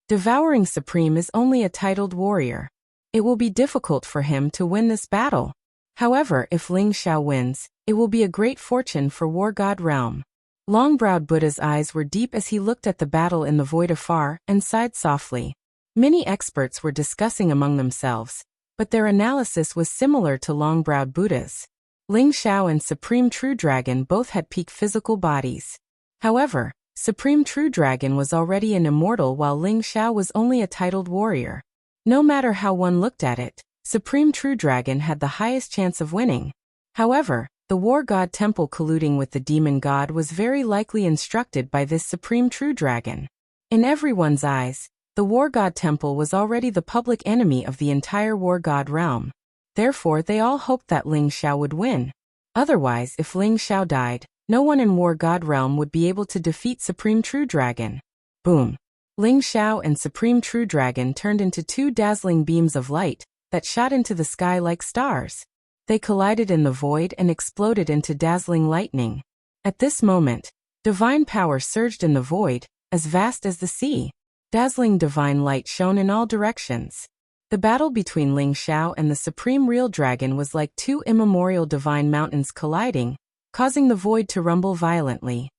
[SPEAKER 1] Devouring Supreme is only a titled warrior. It will be difficult for him to win this battle. However, if Ling Xiao wins, it will be a great fortune for War God Realm. Long-browed Buddha's eyes were deep as he looked at the battle in the void afar and sighed softly. Many experts were discussing among themselves, but their analysis was similar to long-browed Buddha's. Ling Xiao and Supreme True Dragon both had peak physical bodies. However, Supreme True Dragon was already an immortal while Ling Xiao was only a titled warrior. No matter how one looked at it, Supreme True Dragon had the highest chance of winning. However, the War God Temple colluding with the Demon God was very likely instructed by this Supreme True Dragon. In everyone's eyes, the War God Temple was already the public enemy of the entire War God realm. Therefore, they all hoped that Ling Xiao would win. Otherwise, if Ling Xiao died, no one in War God realm would be able to defeat Supreme True Dragon. Boom! Ling Xiao and Supreme True Dragon turned into 2 dazzling beams of light that shot into the sky like stars. They collided in the void and exploded into dazzling lightning. At this moment, divine power surged in the void, as vast as the sea. Dazzling divine light shone in all directions. The battle between Ling Xiao and the Supreme Real Dragon was like 2 immemorial divine mountains colliding, causing the void to rumble violently.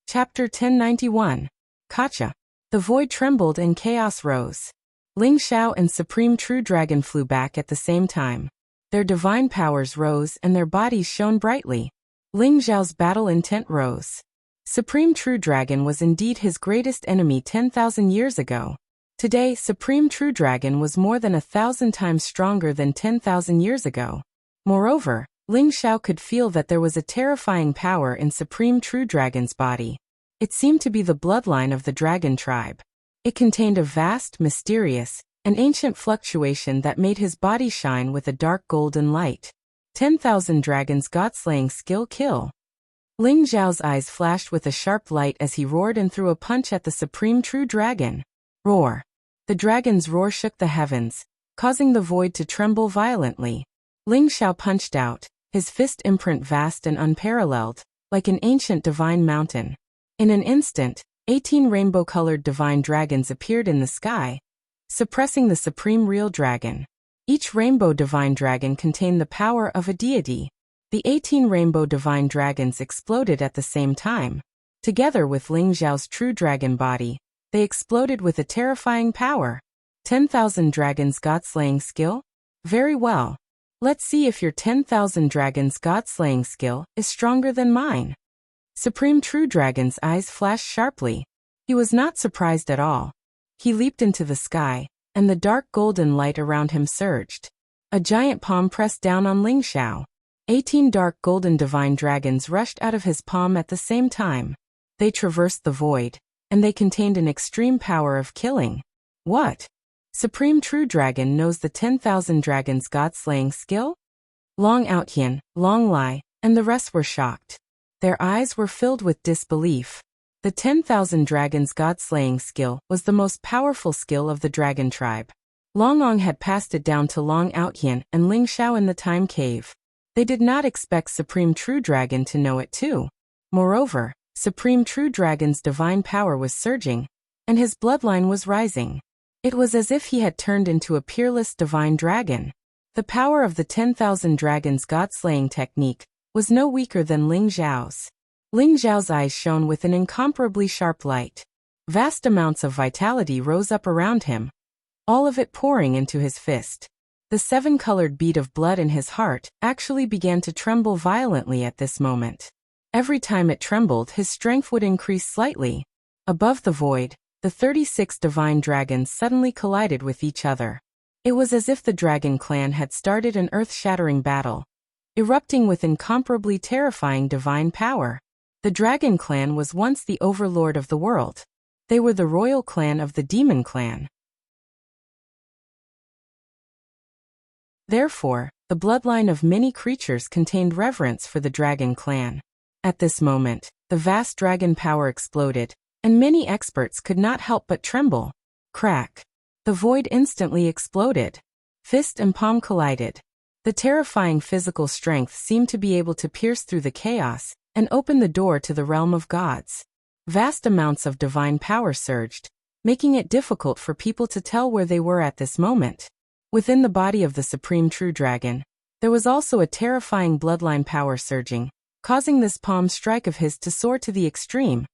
[SPEAKER 1] Chapter 1091. Kacha. The void trembled and chaos rose. Ling Xiao and Supreme True Dragon flew back at the same time. Their divine powers rose and their bodies shone brightly. Ling Xiao's battle intent rose. Supreme True Dragon was indeed his greatest enemy 10,000 years ago. Today, Supreme True Dragon was more than 1,000 times stronger than 10,000 years ago. Moreover, Ling Xiao could feel that there was a terrifying power in Supreme True Dragon's body. It seemed to be the bloodline of the dragon tribe. It contained a vast, mysterious, an ancient fluctuation that made his body shine with a dark golden light. 10,000 dragons god-slaying skill kill. Ling Zhao's eyes flashed with a sharp light as he roared and threw a punch at the supreme true dragon. Roar. The dragon's roar shook the heavens, causing the void to tremble violently. Ling Zhao punched out, his fist imprint vast and unparalleled, like an ancient divine mountain. In an instant, 18 rainbow-colored divine dragons appeared in the sky, suppressing the supreme real dragon. Each rainbow divine dragon contained the power of a deity. The 18 rainbow divine dragons exploded at the same time. Together with Ling Zhao's true dragon body, they exploded with a terrifying power. 10,000 dragons god-slaying skill? Very well. Let's see if your 10,000 dragons god-slaying skill is stronger than mine. Supreme True Dragon's eyes flashed sharply. He was not surprised at all. He leaped into the sky, and the dark golden light around him surged. A giant palm pressed down on Ling Zhao. 18 dark golden divine dragons rushed out of his palm at the same time. They traversed the void, and they contained an extreme power of killing. What? Supreme True Dragon knows the 10,000 dragons god-slaying skill? Long Outyan, Long Lai, and the rest were shocked. Their eyes were filled with disbelief. The 10,000 dragons god-slaying skill was the most powerful skill of the dragon tribe. Long Ong had passed it down to Long Outyan and Ling Zhao in the time cave. They did not expect Supreme True Dragon to know it too. Moreover, Supreme True Dragon's divine power was surging, and his bloodline was rising. It was as if he had turned into a peerless divine dragon. The power of the 10,000 dragons god-slaying technique was no weaker than Ling Zhao's. Ling Zhao's eyes shone with an incomparably sharp light. Vast amounts of vitality rose up around him, all of it pouring into his fist. The 7-colored bead of blood in his heart actually began to tremble violently at this moment. Every time it trembled, his strength would increase slightly. Above the void, the 36 divine dragons suddenly collided with each other. It was as if the dragon clan had started an earth-shattering battle, erupting with incomparably terrifying divine power. The dragon clan was once the overlord of the world. They were the royal clan of the demon clan. Therefore, the bloodline of many creatures contained reverence for the dragon clan. At this moment, the vast dragon power exploded, and many experts could not help but tremble. Crack. The void instantly exploded. Fist and palm collided. The terrifying physical strength seemed to be able to pierce through the chaos and open the door to the realm of gods. Vast amounts of divine power surged, making it difficult for people to tell where they were at this moment. Within the body of the Supreme True Dragon, there was also a terrifying bloodline power surging, causing this palm strike of his to soar to the extreme.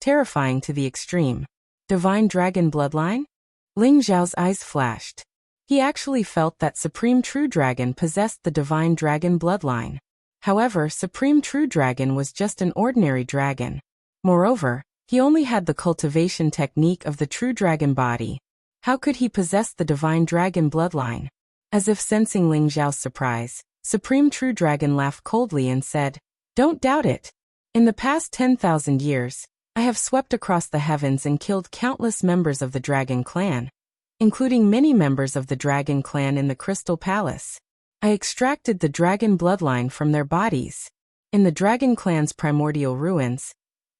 [SPEAKER 1] Terrifying to the extreme. Divine Dragon bloodline? Ling Zhao's eyes flashed. He actually felt that Supreme True Dragon possessed the Divine Dragon bloodline. However, Supreme True Dragon was just an ordinary dragon. Moreover, he only had the cultivation technique of the True Dragon body. How could he possess the Divine Dragon bloodline? As if sensing Ling Zhao's surprise, Supreme True Dragon laughed coldly and said, "Don't doubt it. In the past 10,000 years, I have swept across the heavens and killed countless members of the Dragon Clan, including many members of the Dragon Clan in the Crystal Palace. I extracted the dragon bloodline from their bodies. In the Dragon Clan's primordial ruins,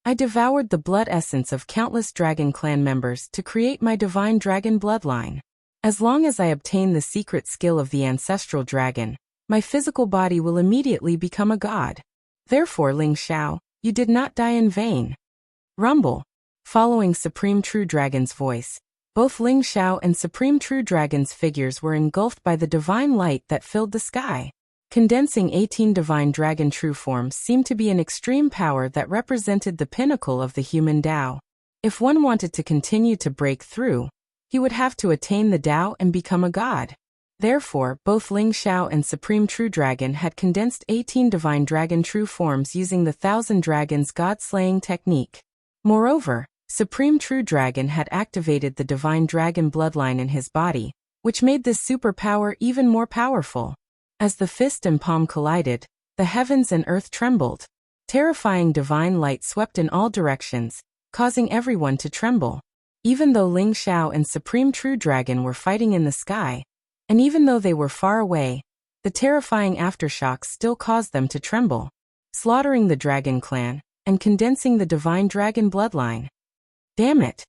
[SPEAKER 1] I devoured the blood essence of countless Dragon Clan members to create my Divine Dragon bloodline. As long as I obtain the secret skill of the ancestral dragon, my physical body will immediately become a god. Therefore, Ling Zhao, you did not die in vain." Rumble. Following Supreme True Dragon's voice, both Ling Zhao and Supreme True Dragon's figures were engulfed by the divine light that filled the sky. Condensing 18 divine dragon true forms seemed to be an extreme power that represented the pinnacle of the human Tao. If one wanted to continue to break through, he would have to attain the Tao and become a god. Therefore, both Ling Zhao and Supreme True Dragon had condensed 18 divine dragon true forms using the 1,000 Dragons God-slaying technique. Moreover, Supreme True Dragon had activated the divine dragon bloodline in his body, which made this superpower even more powerful. As the fist and palm collided, the heavens and earth trembled. Terrifying divine light swept in all directions, causing everyone to tremble. Even though Ling Xiao and Supreme True Dragon were fighting in the sky, and even though they were far away, the terrifying aftershocks still caused them to tremble, slaughtering the Dragon Clan and condensing the Divine Dragon bloodline. Damn it!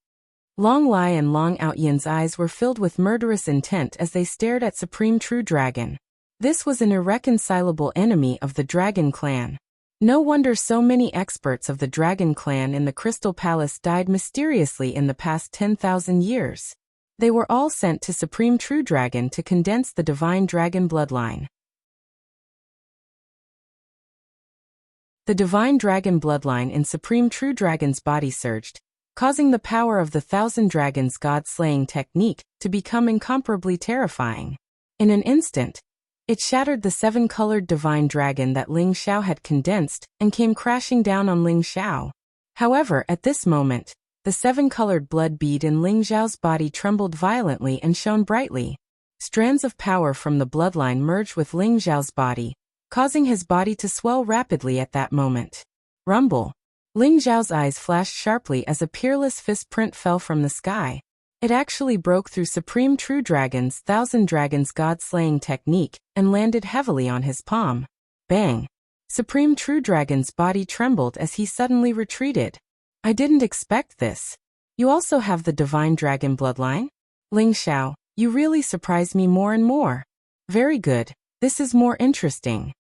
[SPEAKER 1] Long Lai and Long Outyan's eyes were filled with murderous intent as they stared at Supreme True Dragon. This was an irreconcilable enemy of the Dragon Clan. No wonder so many experts of the Dragon Clan in the Crystal Palace died mysteriously in the past 10,000 years. They were all sent to Supreme True Dragon to condense the Divine Dragon bloodline. The Divine Dragon bloodline in Supreme True Dragon's body surged, causing the power of the Thousand Dragons God-slaying technique to become incomparably terrifying. In an instant, it shattered the seven-colored divine dragon that Ling Xiao had condensed and came crashing down on Ling Xiao. However, at this moment, the seven-colored blood bead in Ling Xiao's body trembled violently and shone brightly. Strands of power from the bloodline merged with Ling Xiao's body, causing his body to swell rapidly at that moment. Rumble. Ling Xiao's eyes flashed sharply as a peerless fist print fell from the sky. It actually broke through Supreme True Dragon's Thousand Dragons God-slaying technique and landed heavily on his palm. Bang! Supreme True Dragon's body trembled as he suddenly retreated. I didn't expect this. You also have the Divine Dragon bloodline? Ling Xiao, you really surprise me more and more. Very good, this is more interesting.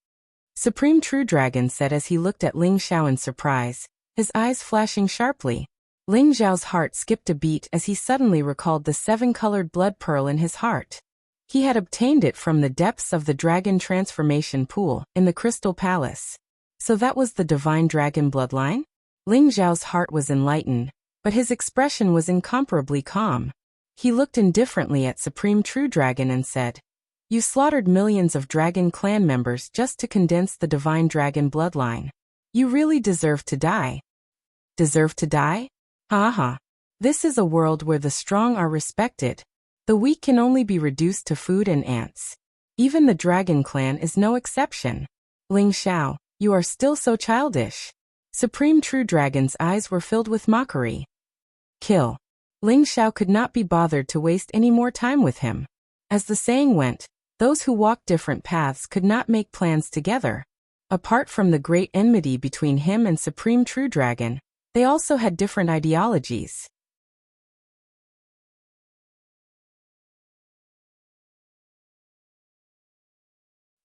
[SPEAKER 1] Supreme True Dragon said as he looked at Ling Xiao in surprise, his eyes flashing sharply. Ling Xiao's heart skipped a beat as he suddenly recalled the seven-colored blood pearl in his heart. He had obtained it from the depths of the dragon transformation pool in the Crystal Palace. So that was the Divine Dragon bloodline? Ling Xiao's heart was enlightened, but his expression was incomparably calm. He looked indifferently at Supreme True Dragon and said, "You slaughtered millions of Dragon Clan members just to condense the Divine Dragon bloodline. You really deserve to die." Deserve to die? Haha. This is a world where the strong are respected. The weak can only be reduced to food and ants. Even the Dragon Clan is no exception. Ling Xiao, you are still so childish. Supreme True Dragon's eyes were filled with mockery. Kill. Ling Xiao could not be bothered to waste any more time with him. As the saying went, those who walk different paths could not make plans together. Apart from the great enmity between him and Supreme True Dragon, they also had different ideologies.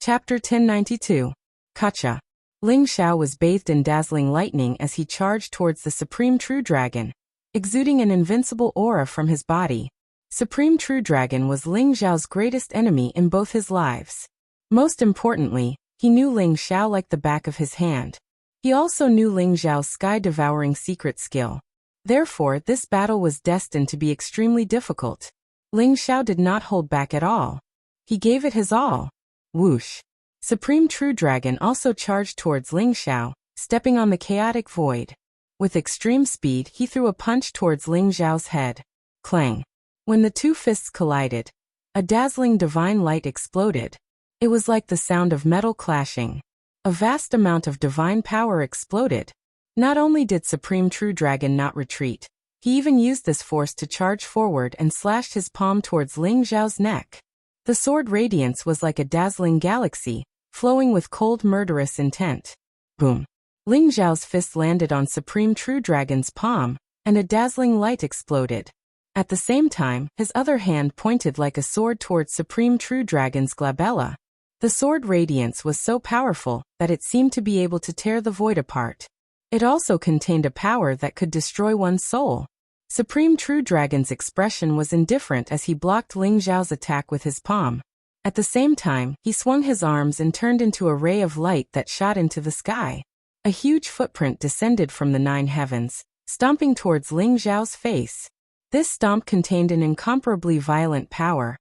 [SPEAKER 1] Chapter 1092. Kacha. Ling Xiao was bathed in dazzling lightning as he charged towards the Supreme True Dragon, exuding an invincible aura from his body. Supreme True Dragon was Ling Xiao's greatest enemy in both his lives. Most importantly, he knew Ling Xiao like the back of his hand. He also knew Ling Xiao's sky-devouring secret skill. Therefore, this battle was destined to be extremely difficult. Ling Xiao did not hold back at all. He gave it his all. Whoosh! Supreme True Dragon also charged towards Ling Xiao, stepping on the chaotic void. With extreme speed, he threw a punch towards Ling Xiao's head. Clang! When the two fists collided, a dazzling divine light exploded. It was like the sound of metal clashing. A vast amount of divine power exploded. Not only did Supreme True Dragon not retreat, he even used this force to charge forward and slashed his palm towards Ling Xiao's neck. The sword radiance was like a dazzling galaxy, flowing with cold murderous intent. Boom! Ling Xiao's fist landed on Supreme True Dragon's palm, and a dazzling light exploded. At the same time, his other hand pointed like a sword towards Supreme True Dragon's glabella. The sword radiance was so powerful that it seemed to be able to tear the void apart. It also contained a power that could destroy one's soul. Supreme True Dragon's expression was indifferent as he blocked Ling Xiao's attack with his palm. At the same time, he swung his arms and turned into a ray of light that shot into the sky. A huge footprint descended from the 9 heavens, stomping towards Ling Xiao's face. This stomp contained an incomparably violent power,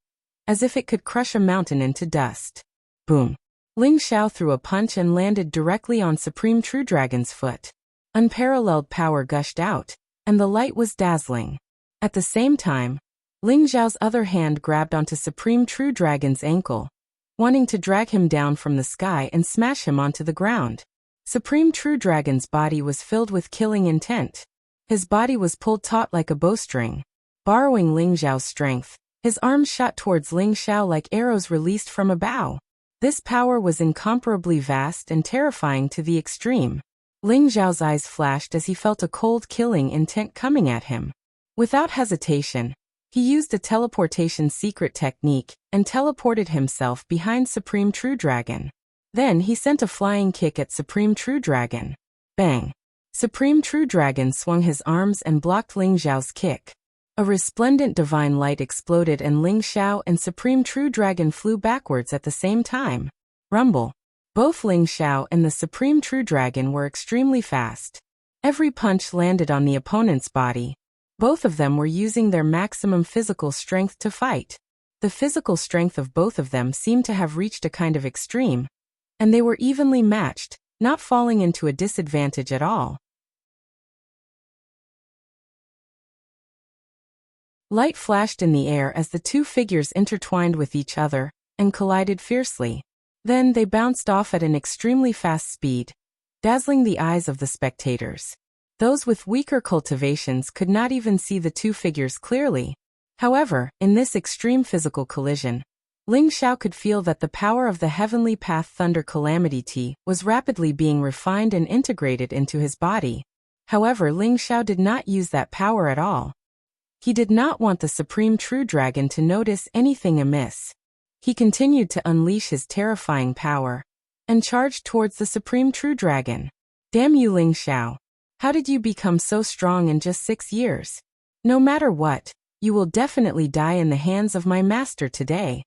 [SPEAKER 1] as if it could crush a mountain into dust. Boom! Ling Xiao threw a punch and landed directly on Supreme True Dragon's foot. Unparalleled power gushed out, and the light was dazzling. At the same time, Ling Xiao's other hand grabbed onto Supreme True Dragon's ankle, wanting to drag him down from the sky and smash him onto the ground. Supreme True Dragon's body was filled with killing intent. His body was pulled taut like a bowstring. Borrowing Ling Xiao's strength, his arms shot towards Ling Xiao like arrows released from a bow. This power was incomparably vast and terrifying to the extreme. Ling Xiao's eyes flashed as he felt a cold killing intent coming at him. Without hesitation, he used a teleportation secret technique and teleported himself behind Supreme True Dragon. Then he sent a flying kick at Supreme True Dragon. Bang! Supreme True Dragon swung his arms and blocked Ling Xiao's kick. A resplendent divine light exploded and Ling Xiao and Supreme True Dragon flew backwards at the same time. Rumble! Both Ling Xiao and the Supreme True Dragon were extremely fast. Every punch landed on the opponent's body. Both of them were using their maximum physical strength to fight. The physical strength of both of them seemed to have reached a kind of extreme, and they were evenly matched, not falling into a disadvantage at all. Light flashed in the air as the two figures intertwined with each other and collided fiercely. Then they bounced off at an extremely fast speed, dazzling the eyes of the spectators. Those with weaker cultivations could not even see the two figures clearly. However, in this extreme physical collision, Ling Xiao could feel that the power of the Heavenly Path Thunder Calamity Tea was rapidly being refined and integrated into his body. However, Ling Xiao did not use that power at all. He did not want the Supreme True Dragon to notice anything amiss. He continued to unleash his terrifying power and charged towards the Supreme True Dragon. Damn you, Ling Xiao! How did you become so strong in just 6 years? No matter what, you will definitely die in the hands of my master today.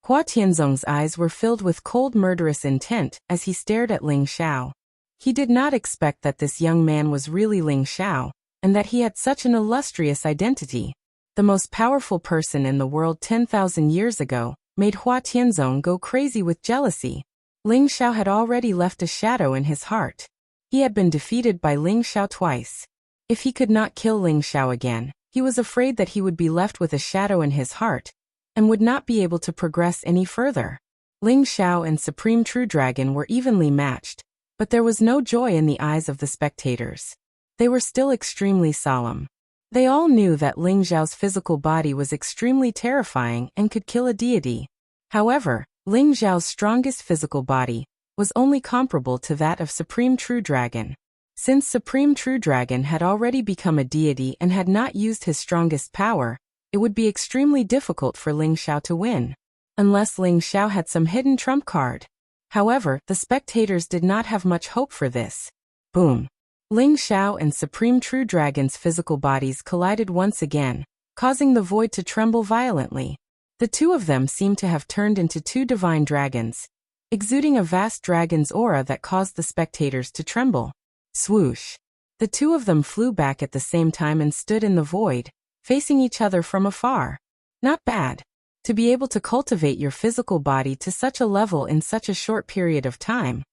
[SPEAKER 1] Hua Tianzong's eyes were filled with cold murderous intent as he stared at Ling Xiao. He did not expect that this young man was really Ling Xiao, and that he had such an illustrious identity. The most powerful person in the world 10,000 years ago made Hua Tianzong go crazy with jealousy. Ling Xiao had already left a shadow in his heart. He had been defeated by Ling Xiao twice. If he could not kill Ling Xiao again, he was afraid that he would be left with a shadow in his heart and would not be able to progress any further. Ling Xiao and Supreme True Dragon were evenly matched, but there was no joy in the eyes of the spectators. They were still extremely solemn. They all knew that Ling Xiao's physical body was extremely terrifying and could kill a deity. However, Ling Xiao's strongest physical body was only comparable to that of Supreme True Dragon. Since Supreme True Dragon had already become a deity and had not used his strongest power, it would be extremely difficult for Ling Xiao to win, unless Ling Xiao had some hidden trump card. However, the spectators did not have much hope for this. Boom! Ling Xiao and Supreme True Dragon's physical bodies collided once again, causing the void to tremble violently. The two of them seemed to have turned into two divine dragons, exuding a vast dragon's aura that caused the spectators to tremble. Swoosh! The two of them flew back at the same time and stood in the void, facing each other from afar. Not bad. To be able to cultivate your physical body to such a level in such a short period of time.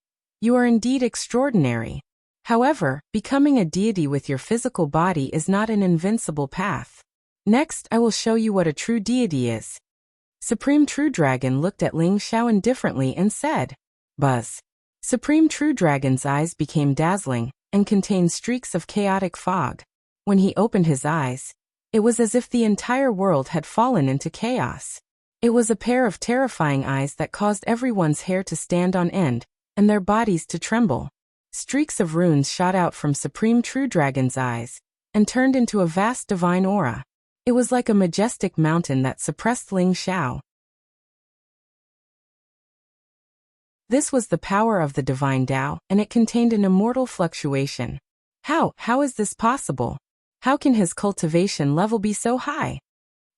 [SPEAKER 1] You are indeed extraordinary. However, becoming a deity with your physical body is not an invincible path. Next, I will show you what a true deity is. Supreme True Dragon looked at Ling Xiao indifferently and said, Buzz. Supreme True Dragon's eyes became dazzling and contained streaks of chaotic fog. When he opened his eyes, it was as if the entire world had fallen into chaos. It was a pair of terrifying eyes that caused everyone's hair to stand on end and their bodies to tremble. Streaks of runes shot out from Supreme True Dragon's eyes and turned into a vast divine aura. It was like a majestic mountain that suppressed Ling Xiao. This was the power of the divine Tao, and it contained an immortal fluctuation. How is this possible? How can his cultivation level be so high?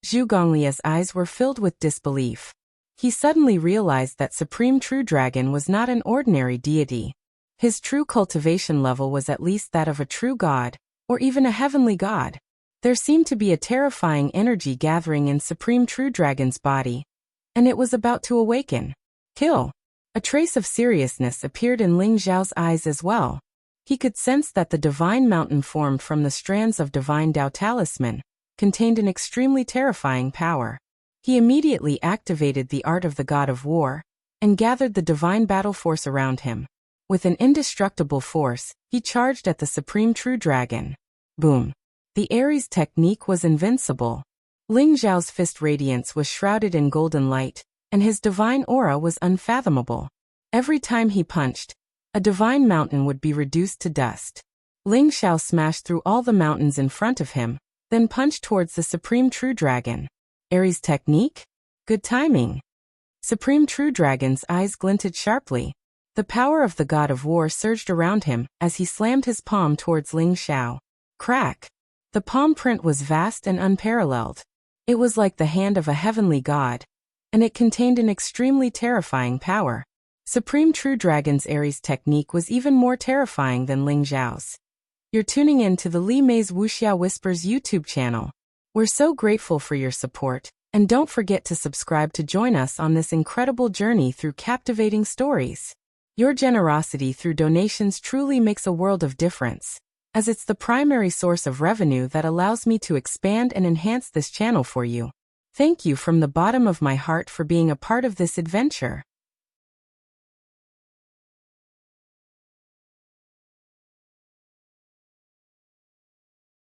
[SPEAKER 1] Zhu Gonglia's eyes were filled with disbelief. He suddenly realized that Supreme True Dragon was not an ordinary deity. His true cultivation level was at least that of a true god, or even a heavenly god. There seemed to be a terrifying energy gathering in Supreme True Dragon's body, and it was about to awaken. Kill! A trace of seriousness appeared in Ling Xiao's eyes as well. He could sense that the divine mountain formed from the strands of divine Tao talisman contained an extremely terrifying power. He immediately activated the art of the god of war and gathered the divine battle force around him. With an indestructible force, he charged at the Supreme True Dragon. Boom! The Aries technique was invincible. Ling Xiao's fist radiance was shrouded in golden light, and his divine aura was unfathomable. Every time he punched, a divine mountain would be reduced to dust. Ling Xiao smashed through all the mountains in front of him, then punched towards the Supreme True Dragon. Aries technique? Good timing. Supreme True Dragon's eyes glinted sharply. The power of the god of war surged around him as he slammed his palm towards Ling Xiao. Crack! The palm print was vast and unparalleled. It was like the hand of a heavenly god, and it contained an extremely terrifying power. Supreme True Dragon's Aries technique was even more terrifying than Ling Xiao's. You're tuning in to the Li Mei's Wuxia Whispers YouTube channel. We're so grateful for your support, and don't forget to subscribe to join us on this incredible journey through captivating stories. Your generosity through donations truly makes a world of difference, as it's the primary source of revenue that allows me to expand and enhance this channel for you. Thank you from the bottom of my heart for being a part of this adventure.